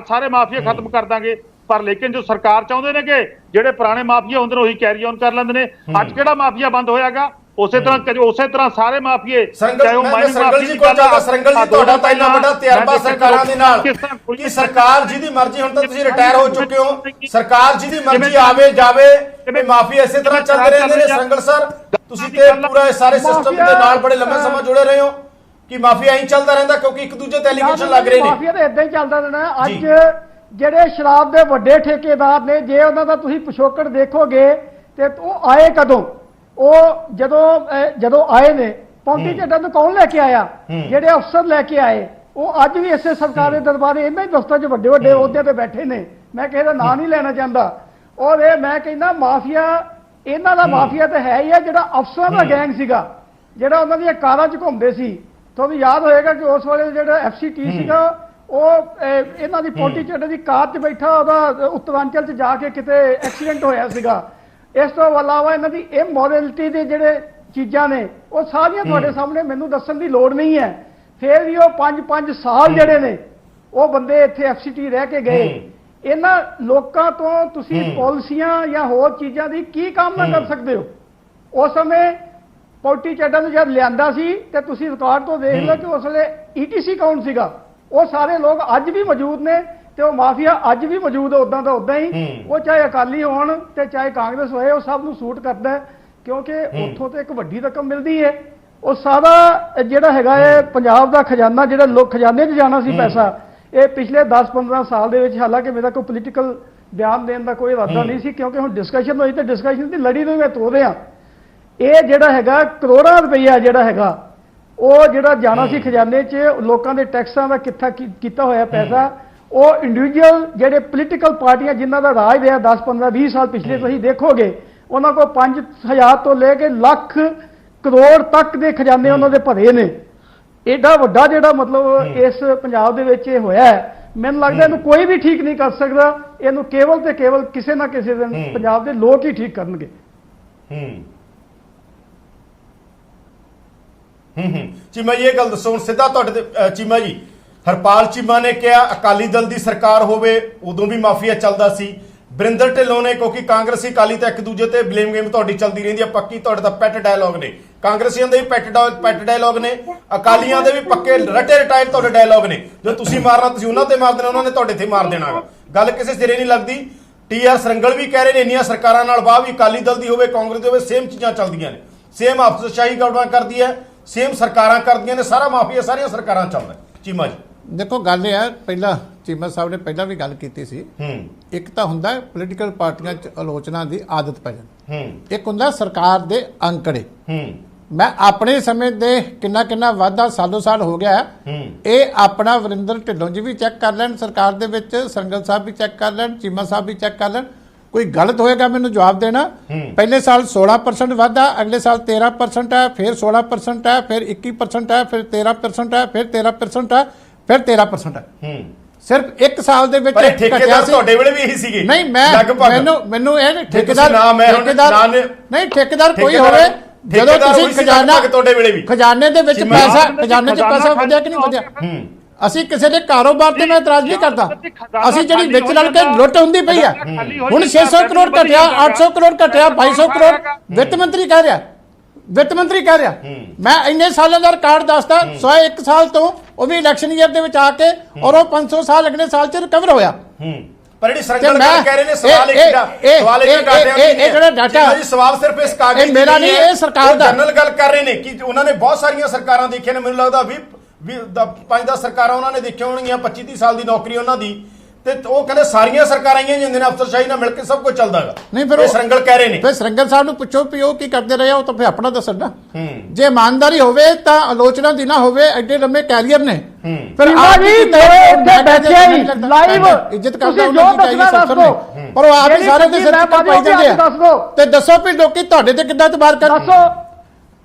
ਸਾਰੇ ਮਾਫੀਆ ਖਤਮ ਕਰ ਦਾਂਗੇ। ਪਰ ਲੇਕਿਨ ਜੋ ਸਰਕਾਰ ਚਾਹੁੰਦੇ ਨੇ ਕਿ ਜਿਹੜੇ ਪੁਰਾਣੇ ਮਾਫੀਆ ਹੁੰਦੇ ਨੇ ਉਹੀ ਕੈਰੀ ਔਨ ਕਰ ਲੈਂਦੇ ਨੇ। ਅੱਜ ਕਿਹੜਾ ਮਾਫੀਆ ਬੰਦ ਹੋਇਆਗਾ? ਉਸੇ ਤਰ੍ਹਾਂ ਸਾਰੇ ਮਾਫੀਏ ਸਰੰਗਲ ਜੀ ਤੁਹਾਡਾ ਤਾਂ ਇੰਨਾ ਵੱਡਾ ਤਜਰਬਾ ਸਰਕਾਰਾਂ ਦੇ ਨਾਲ ਕਿ ਸਰਕਾਰ ਜਿਹਦੀ ਮਰਜ਼ੀ, ਹੁਣ ਤਾਂ ਤੁਸੀਂ ਰਿਟਾਇਰ ਹੋ ਚੁੱਕੇ ਹੋ, ਸਰਕਾਰ ਜਿਹਦੀ ਮਰਜ਼ੀ ਆਵੇ ਜਾਵੇ ਤੇ ਮਾਫੀ ਇਸੇ ਤਰ੍ਹਾਂ ਚੱਲਦੇ ਰਹਿੰਦੇ ਨੇ। ਸਰੰਗਲ ਸਰ ਤੁਸੀਂ ਤੇ ਪੂਰਾ ਸਾਰੇ ਸਿਸਟਮ ਦੇ ਨਾਲ ਬੜੇ ਲੰਮੇ ਸਮਾਂ ਜੁੜੇ ਰਹੇ ਹੋ ਕਿ ਮਾਫੀਆ ਐਂ ਚੱਲਦਾ ਰਹਿੰਦਾ ਕਿਉਂਕਿ ਇੱਕ ਦੂਜੇ ਤੇ ਐਲੀਗੇਸ਼ਨ ਲੱਗ ਰਹੇ ਨੇ। ਮਾਫੀਆ ਤਾਂ ਇਦਾਂ ਹੀ ਚੱਲਦਾ ਰਹਿਣਾ। ਅੱਜ ਜਿਹੜੇ ਸ਼ਰਾਬ ਦੇ ਵੱਡੇ ਠੇਕੇਦਾਰ ਨੇ, ਜੇ ਉਹਨਾਂ ਦਾ ਤੁਸੀਂ ਪਿਛੋਕੜ ਦੇਖੋਗੇ ਤੇ ਉਹ ਆਏ ਕਦੋਂ? ਉਹ ਜਦੋਂ ਆਏ ਨੇ 35 ਝੱਟਾਂ ਤੋਂ ਕੌਣ ਲੈ ਕੇ ਆਇਆ? ਜਿਹੜੇ ਅਫਸਰ ਲੈ ਕੇ ਆਏ ਉਹ ਅੱਜ ਵੀ ਇਸੇ ਸਰਕਾਰ ਦੇ ਦਰਬਾਰੇ ਇਹਨਾਂ ਹੀ ਦਫ਼ਤਰਾਂ 'ਚ ਵੱਡੇ ਵੱਡੇ ਅਹੁਦਿਆਂ ਤੇ ਬੈਠੇ ਨੇ। ਮੈਂ ਕਿਸੇ ਦਾ ਨਾਂ ਨਹੀਂ ਲੈਣਾ ਚਾਹੁੰਦਾ। ਔਰ ਇਹ ਮੈਂ ਕਹਿੰਦਾ ਮਾਫੀਆ, ਇਹਨਾਂ ਦਾ ਮਾਫੀਆ ਤਾਂ ਹੈ ਹੀ ਹੈ, ਜਿਹੜਾ ਅਫਸਰਾਂ ਦਾ ਗੈਂਗ ਸੀਗਾ, ਜਿਹੜਾ ਉਹਨਾਂ ਦੀਆਂ ਕਾਰਾਂ 'ਚ ਘੁੰਮਦੇ ਸੀ। ਤੁਹਾਨੂੰ ਯਾਦ ਹੋਏਗਾ ਕਿ ਉਸ ਵੇਲੇ ਜਿਹੜਾ FCT ਸੀਗਾ ਉਹ ਇਹਨਾਂ ਦੀ ਪੋਟੀ ਚੱਡੇ ਦੀ ਕਾਰ 'ਚ ਬੈਠਾ, ਉਹਦਾ ਉੱਤਰਾਂਚਲ 'ਚ ਜਾ ਕੇ ਕਿਤੇ ਐਕਸੀਡੈਂਟ ਹੋਇਆ ਸੀਗਾ। ਇਸ ਤੋਂ ਇਲਾਵਾ ਇਹਨਾਂ ਦੀ ਇਮੋਰੈਲਿਟੀ ਦੇ ਜਿਹੜੇ ਚੀਜ਼ਾਂ ਨੇ ਉਹ ਸਾਰੀਆਂ ਤੁਹਾਡੇ ਸਾਹਮਣੇ, ਮੈਨੂੰ ਦੱਸਣ ਦੀ ਲੋੜ ਨਹੀਂ ਹੈ। ਫਿਰ ਵੀ ਉਹ 5-5 ਸਾਲ ਜਿਹੜੇ ਨੇ ਉਹ ਬੰਦੇ ਇੱਥੇ FCT ਰਹਿ ਕੇ ਗਏ। ਇਹਨਾਂ ਲੋਕਾਂ ਤੋਂ ਤੁਸੀਂ ਪਾਲਿਸੀਆਂ ਜਾਂ ਹੋਰ ਚੀਜ਼ਾਂ ਦੀ ਕੀ ਕਾਮਨਾ ਕਰ ਸਕਦੇ ਹੋ? ਉਸ ਸਮੇਂ ਪੋਟੀ ਚੱਡਾ ਨੂੰ ਜਦ ਲਿਆਂਦਾ ਸੀ ਤੇ ਤੁਸੀਂ ਰਿਕਾਰਡ ਤੋਂ ਦੇਖ ਲਓ ਕਿ ਉਸ ਵੇਲੇ ETC ਕੌਣ ਸੀਗਾ। ਉਹ ਸਾਰੇ ਲੋਕ ਅੱਜ ਵੀ ਮੌਜੂਦ ਨੇ ਤੇ ਉਹ ਮਾਫੀਆ ਅੱਜ ਵੀ ਮੌਜੂਦ ਹੈ, ਉਦਾਂ ਦਾ ਉਦਾਂ ਹੀ। ਉਹ ਚਾਹੇ ਅਕਾਲੀ ਹੋਣ ਤੇ ਚਾਹੇ ਕਾਂਗਰਸ ਹੋਏ, ਉਹ ਸਭ ਨੂੰ ਸੂਟ ਕਰਦਾ ਹੈ, ਕਿਉਂਕਿ ਉੱਥੋਂ ਤੇ ਇੱਕ ਵੱਡੀ ਰਕਮ ਮਿਲਦੀ ਹੈ। ਉਹ ਸਾਰਾ ਜਿਹੜਾ ਹੈਗਾ ਹੈ ਪੰਜਾਬ ਦਾ ਖਜ਼ਾਨਾ, ਜਿਹੜਾ ਲੋਕ ਖਜ਼ਾਨੇ 'ਚ ਜਾਣਾ ਸੀ ਪੈਸਾ, ਇਹ ਪਿਛਲੇ 10-15 ਸਾਲ ਦੇ ਵਿੱਚ, ਹਾਲਾਂਕਿ ਮੇਰਾ ਕੋਈ ਪੋਲੀਟੀਕਲ ਬਿਆਨ ਦੇਣ ਦਾ ਕੋਈ ਇਰਾਦਾ ਨਹੀਂ ਸੀ, ਕਿਉਂਕਿ ਹੁਣ ਡਿਸਕਸ਼ਨ ਹੋਈ ਤੇ ਡਿਸਕਸ਼ਨ ਦੀ ਲੜੀ ਨੂੰ ਮੈਂ ਤੋੜ ਰਿਹਾ। ਇਹ ਜਿਹੜਾ ਹੈਗਾ ਕਰੋੜਾਂ ਰੁਪਈਆ ਜਿਹੜਾ ਹੈਗਾ ਉਹ ਜਿਹੜਾ ਜਾਣਾ ਸੀ ਖਜ਼ਾਨੇ 'ਚ, ਲੋਕਾਂ ਦੇ ਟੈਕਸਾਂ ਦਾ ਕਿੱਥਾ ਕੀਤਾ ਹੋਇਆ ਪੈਸਾ, ਉਹ ਇੰਡੀਵਿਜੂਅਲ ਜਿਹੜੇ ਪੋਲੀਟੀਕਲ ਪਾਰਟੀਆਂ ਜਿਨ੍ਹਾਂ ਦਾ ਰਾਜ ਰਿਹਾ 10-15-20 ਸਾਲ ਪਿਛਲੇ, ਤੁਸੀਂ ਦੇਖੋਗੇ ਉਹਨਾਂ ਕੋਲ 5000 ਤੋਂ ਲੈ ਕੇ ਲੱਖ ਕਰੋੜ ਤੱਕ ਦੇ ਖਜ਼ਾਨੇ ਉਹਨਾਂ ਦੇ ਭਰੇ ਨੇ। ਐਡਾ ਵੱਡਾ ਜਿਹੜਾ ਮਤਲਬ ਇਸ ਪੰਜਾਬ ਦੇ ਵਿੱਚ ਇਹ ਹੋਇਆ ਹੈ, ਮੈਨੂੰ ਲੱਗਦਾ ਇਹਨੂੰ ਕੋਈ ਵੀ ਠੀਕ ਨਹੀਂ ਕਰ ਸਕਦਾ। ਇਹਨੂੰ ਕੇਵਲ ਤੇ ਕੇਵਲ ਕਿਸੇ ਨਾ ਕਿਸੇ ਦਿਨ ਪੰਜਾਬ ਦੇ ਲੋਕ ਹੀ ਠੀਕ ਕਰਨਗੇ। ਚੀਮਾ ਜੀ, ਇਹ ਗੱਲ ਦੱਸੋ ਹੁਣ ਸਿੱਧਾ ਤੁਹਾਡੇ ਤੇ। ਚੀਮਾ ਜੀ, ਹਰਪਾਲ ਚੀਮਾ ਨੇ ਕਿਹਾ ਅਕਾਲੀ ਦਲ ਦੀ ਸਰਕਾਰ ਹੋਵੇ ਉਦੋਂ ਵੀ ਮਾਫੀਆ ਚੱਲਦਾ ਸੀ। ਬਰਿੰਦਰ ਢਿੱਲੋਂ ਨੇ, ਕਿਉਂਕਿ ਕਾਂਗਰਸੀ ਅਕਾਲੀ ਤਾਂ ਇੱਕ ਦੂਜੇ ਤੇ ਬਲੇਮ ਗੇਮ ਤੁਹਾਡੀ ਚੱਲਦੀ ਰਹਿੰਦੀ ਹੈ, ਪੱਕੀ ਤੁਹਾਡੇ ਦਾ ਪੈਟ ਡਾਇਲੌਗ ਨੇ। ਕਾਂਗਰਸੀਆਂ ਦੇ ਵੀ ਪੈਟ ਡਾਇਲੌਗ ਨੇ, ਅਕਾਲੀਆਂ ਦੇ ਵੀ ਪੱਕੇ ਰਟੇ ਰਟਾਏ ਤੁਹਾਡੇ ਡਾਇਲੌਗ ਨੇ। ਜੋ ਤੁਸੀਂ ਮਾਰਨਾ ਤੁਸੀਂ ਉਹਨਾਂ ਤੇ ਮਾਰ ਦੇਣਾ, ਉਹਨਾਂ ਨੇ ਤੁਹਾਡੇ ਤੇ ਮਾਰ ਦੇਣਾ। ਗੱਲ ਕਿਸੇ ਸਿਰੇ ਨਹੀਂ ਲੱਗਦੀ। TR ਸਰੰਗਲ ਵੀ ਕਹਿ ਰਹੇ ਨੇ ਇੰਨੀਆਂ ਸਰਕਾਰਾਂ ਨਾਲ ਵਾਹ ਵੀ ਅਕਾਲੀ ਦਲ ਦੀ ਹੋਵੇ ਕਾਂਗਰਸ ਦੀ ਹੋਵੇ, ਸੇਮ ਚੀਜ਼ਾਂ ਚੱਲਦੀਆਂ ਨੇ, ਸੇਮ ਅਫਸਰਸ਼ਾਹੀ ਗਵਰਨਮੈਂਟ ਕਰਦੀ ਹੈ, ਸੇਮ ਸਰਕਾਰਾਂ ਕਰਦੀਆਂ ਨੇ, ਸਾਰਾ ਮਾਫੀਆ ਸਾਰੀਆਂ ਸਰਕਾਰਾਂ ਚੱਲਦਾ। ਚੀਮਾ ਜੀ ਦੇਖੋ ਗੱਲ ਇਹ ਹੈ, ਪਹਿਲਾਂ ਚੀਮਾ ਸਾਹਿਬ ਨੇ ਪਹਿਲਾਂ ਵੀ ਗੱਲ ਕੀਤੀ ਸੀ, ਇੱਕ ਤਾਂ ਹੁੰਦਾ ਪੋਲੀਟੀਕਲ ਪਾਰਟੀਆਂ 'ਚ ਆਲੋਚਨਾ ਦੀ ਆਦਤ ਪੈ ਜਾਂਦੀ, ਇੱਕ ਹੁੰਦਾ ਸਰਕਾਰ ਦੇ ਅੰਕੜੇ। ਮੈਂ ਆਪਣੇ ਸਮੇਂ ਦੇ ਕਿੰਨਾ ਵਾਧਾ ਸਾਲੋ ਸਾਲ ਹੋ ਗਿਆ, ਇਹ ਆਪਣਾ ਵਰਿੰਦਰ ਢਿੱਲੋਂ ਜੀ ਵੀ ਚੈੱਕ ਕਰ ਲੈਣ, ਸਰਕਾਰ ਦੇ ਵਿੱਚ ਸਰੰਗਲ ਸਾਹਿਬ ਵੀ ਚੈੱਕ ਕਰ ਲੈਣ, ਚੀਮਾ ਸਾਹਿਬ ਵੀ ਚੈੱਕ ਕਰ ਲੈਣ। ਕੋਈ ਗਲਤ ਹੋਏਗਾ ਮੈਨੂੰ ਜਵਾਬ ਦੇਣਾ। ਪਹਿਲੇ ਸਾਲ 16% ਵਾਧਾ, ਅਗਲੇ ਸਾਲ 13% ਹੈ, ਫਿਰ 16% ਹੈ, ਫਿਰ 21% ਹੈ, ਫਿਰ 13% ਹੈ, ਫਿਰ 13% ਹੈ, ਫਿਰ 13% ਹੈ। ਸਿਰਫ ਇੱਕ ਸਾਲ ਦੇ ਵਿੱਚ ਠੇਕੇਦਾਰ ਤੁਹਾਡੇ ਵੇਲੇ ਵੀ ਇਹੀ ਸੀਗੇ। ਨਹੀਂ, ਮੈਨੂੰ ਇਹ ਠੇਕੇਦਾਰ ਨਹੀਂ, ਠੇਕੇਦਾਰ ਕੋਈ ਹੋਵੇ, ਜਦੋਂ ਤੁਸੀਂ ਖਜ਼ਾਨੇ ਦੇ ਵਿੱਚ ਪੈਸਾ, ਖਜ਼ਾਨੇ 'ਚ ਪੈਸਾ ਵਧਿਆ ਕਿ ਨਹੀਂ ਵਧਿਆ। ਅਸੀਂ ਕਿਸੇ ਦੇ ਕਾਰੋਬਾਰ ਤੇ ਮੈਂ ਇਤਰਾਜ਼ ਨਹੀਂ ਕਰਦਾ, ਅਸੀਂ ਜਿਹੜੀ ਵਿੱਚ ਲੜ ਕੇ ਲੁੱਟ ਹੁੰਦੀ ਪਈ ਆ। ਹੁਣ 600 ਕਰੋੜ ਘਟਿਆ, 800 ਕਰੋੜ ਘਟਿਆ, 2200 ਕਰੋੜ ਵਿੱਤ ਮੰਤਰੀ ਕਹਿ ਰਿਹਾ। ਮੈਂ ਇੰਨੇ ਸਾਲਾਂ ਦਾ ਰਿਕਾਰਡ ਦੱਸਦਾ, 101 ਸਾਲ ਤੋਂ ਉਹ ਵੀ ਇਲੈਕਸ਼ਨ ਈਅਰ ਦੇ ਵਿੱਚ ਆ ਕੇ, ਔਰ ਉਹ 500 ਸਾਲ ਅਗਲੇ ਸਾਲ 'ਚ ਰਿਕਵਰ ਹੋਇਆ। ਪਰ ਜਿਹੜੀ ਸਰਕਾਰ ਕਹਿ ਰਹੇ ਨੇ ਸਵਾਲ ਇੱਕ ਜਿਹੜਾ ਡਾਟਾ ਜੀ, ਸਵਾਲ ਸਿਰਫ ਇਸ ਕਾਗਜ਼ ਮੇਰਾ ਨਹੀਂ, ਇਹ ਸਰਕਾਰ ਦਾ ਜਨਰਲ ਗੱਲ ਕਰ ਰਹੇ ਨੇ ਕਿ ਉਹਨਾਂ ਨੇ ਬਹੁਤ ਸਾਰੀਆਂ ਸਰਕਾਰਾਂ ਦੇਖੀਆਂ ਨੇ, ਮੈਨੂੰ ਲੱਗਦਾ 5-10 ਸਰਕਾਰਾਂ ਉਹਨਾਂ ਨੇ ਦੇਖੀਆਂ ਹੋਣਗੀਆਂ, 25-30 ਸਾਲ ਦੀ ਨੌਕਰੀ ਉਹਨਾਂ ਦੀ, ਤੇ ਉਹ ਕਹਿੰਦੇ ਸਾਰੀਆਂ ਸਰਕਾਰਾਂ ਆਈਆਂ ਜਾਂਦੇ ਨੇ, ਅਫਸਰਸ਼ਾਹੀ ਨਾਲ ਮਿਲ ਕੇ ਸਭ ਕੁਝ ਚੱਲਦਾ ਹੈਗਾ। ਨਹੀਂ, ਫਿਰ ਇਹ ਸਰੰਗਲ ਕਹਿ ਰਹੇ ਨੇ। ਫਿਰ ਸਰੰਗਲ ਸਾਹਿਬ ਨੂੰ ਪੁੱਛੋ ਵੀ ਉਹ ਕੀ ਕਰਦੇ ਰਹੇ, ਉਹ ਤਾਂ ਫਿਰ ਆਪਣਾ ਦੱਸਣ ਨਾ। ਜੇ ਇਮਾਨਦਾਰੀ ਹੋਵੇ ਤਾਂ ਆਲੋਚਨਾ ਦੀ ਨਾ ਹੋਵੇ, ਐਡੇ ਲੰਮੇ ਕੈਰੀਅਰ ਨੇ। ਫਿਰ ਇੱਜ਼ਤ ਕਰਦਾ ਉਹਨਾਂ ਦੀ ਚਾਹੀਏ ਸਭ ਨੇ, ਪਰ ਉਹ ਆਪ ਹੀ ਸਾਰੇ ਦੇ ਸਿਰ ਤੇ ਪਾਈ ਜਾਂਦੇ ਆ। ਤੇ ਦੱਸੋ ਵੀ ਲੋਕੀ ਤੁਹਾਡੇ ਤੇ ਕਿੱਦਾਂ ਇਤਬਾਰ ਕਰਨ।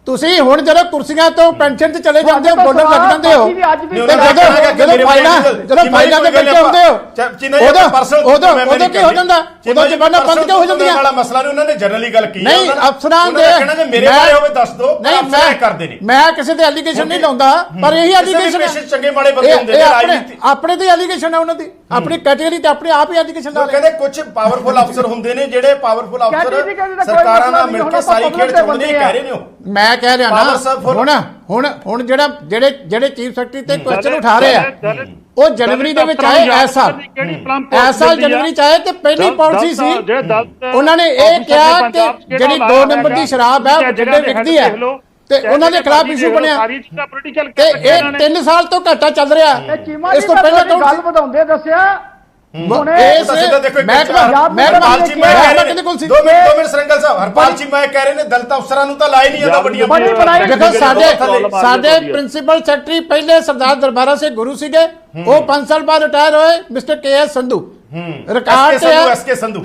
ਤੁਸੀਂ ਹੁਣ ਜਦੋਂ ਕੁਰਸੀਆਂ ਤੋਂ ਪੈਨਸ਼ਨ ਤੇ ਚਲੇ ਜਾਂਦੇ ਹੋ, ਬੋਲਣ ਲੱਗ ਜਾਂਦੇ ਹੋ, ਜਦੋਂ ਫਾਈਲਾਂ ਦੇ ਵਿੱਚ ਹੁੰਦੇ ਹੋ, ਉਦੋਂ ਕੀ ਹੋ ਜਾਂਦਾ, ਉਦੋਂ ਜ਼ਬਾਨਾਂ ਬੰਦ ਕਿਉਂ ਹੋ ਜਾਂਦੀਆਂ। ਵਾਲਾ ਮਸਲਾ ਨਹੀਂ, ਉਹਨਾਂ ਨੇ ਜਨਰਲੀ ਗੱਲ ਕੀਤੀ ਨਹੀਂ, ਅਫਸਰਾਂ ਦੇ ਮੇਰੇ ਬਾਰੇ ਹੋਵੇ ਦੱਸ ਦਿਓ। ਨਹੀਂ, ਕਰਦੇ ਨੇ, ਮੈਂ ਕਿਸੇ ਤੇ ਐਲੀਗੇਸ਼ਨ ਨਹੀਂ ਲਾਉਂਦਾ, ਪਰ ਇਹੀ ਐਲੀਗੇਸ਼ਨ ਚੰਗੇ ਮਾੜੇ ਬੰਦੇ ਹੁੰਦੇ ਨੇ, ਆਪਣੇ ਤੇ ਐਲੀਗੇਸ਼ਨ ਹੈ ਉਹਨਾਂ ਦੀ, ਆਪਣੀ ਕੈਟੇਗਰੀ ਤੇ ਆਪਣੇ ਆਪ ਹੀ ਐਲੀਗੇਸ਼ਨ ਲਾ ਕਹਿੰਦੇ। ਕੁਝ ਪਾਵਰਫੁਲ ਅਫਸਰ ਹੁੰਦੇ ਨੇ ਜਿਹੜੇ ਪਾਵਰਫੁਲ ਅਫਸਰ ਸਰਕਾਰਾਂ ਨਾਲ ਮਿਲ ਕੇ ਸਾਰੀ ਖੇਡ ਚਲਾਉਂਦੇ ਨੇ, ਕਹਿ ਰਹੇ ਨੇ। ਮੈਂ ਕਹਿ ਰਿਹਾ ਨਾ, ਹੁਣ ਜਿਹੜੇ ਚੀਫ ਸੈਕਟਰੀ ਤੇ ਕੁਐਸਚਨ ਉਠਾ ਰਹੇ ਆ, ਉਹ ਜਨਵਰੀ ਦੇ ਵਿੱਚ ਆਏ, ਇਸ ਸਾਲ ਜਨਵਰੀ ਚ ਆਏ, ਤੇ ਪਹਿਲੀ ਪਾਲਿਸੀ ਸੀ ਉਹਨਾਂ ਨੇ ਇਹ ਕਿਹਾ ਕਿ ਜਿਹੜੀ 2 ਨੰਬਰ ਦੀ ਸ਼ਰਾਬ ਹੈ ਜਿਹੜੇ ਵਿਕਦੀ ਹੈ, ਤੇ ਉਹਨਾਂ ਦੇ ਖਿਲਾਫ ਇਸ਼ੂ ਬਣਿਆ, ਤੇ ਇਹ 3 ਸਾਲ ਤੋਂ ਘਾਟਾ ਚੱਲ ਰਿਹਾ। ਇਸ ਤੋਂ ਪਹਿਲਾਂ ਗੱਲ ਵਧਾਉਂਦੇ ਦੱਸਿਆ ਇਸ ਹਰਪਾਲ ਚੀਮਾ ਸਰੰਗਲ ਸਾਹਿਬ ਹਰਪਾਲ ਚੀਮਾ ਕਹਿ ਰਹੇ ਨੇ ਦਲਿਤ ਅਫਸਰਾਂ ਨੂੰ ਤਾਂ ਲਾਏ ਨਹੀਂ ਜਾਂਦਾ ਵੱਡੀਆਂ ਦੇਖੋ ਸਾਡੇ ਪ੍ਰਿੰਸੀਪਲ ਸੈਕਟਰੀ ਪਹਿਲੇ ਸਰਦਾਰ ਦਰਬਾਰਾ ਸਿੰਘ ਗੁਰੂ ਸੀਗੇ, ਉਹ 5 ਸਾਲ ਬਾਅਦ ਰਿਟਾਇਰ ਹੋਏ ਮਿਸਟਰ ਕੇ.ਐਸ. ਸੰਧੂ ਰਿਕਾਰਡ ਤੇ ਐਸ.ਕੇ. ਸੰਧੂ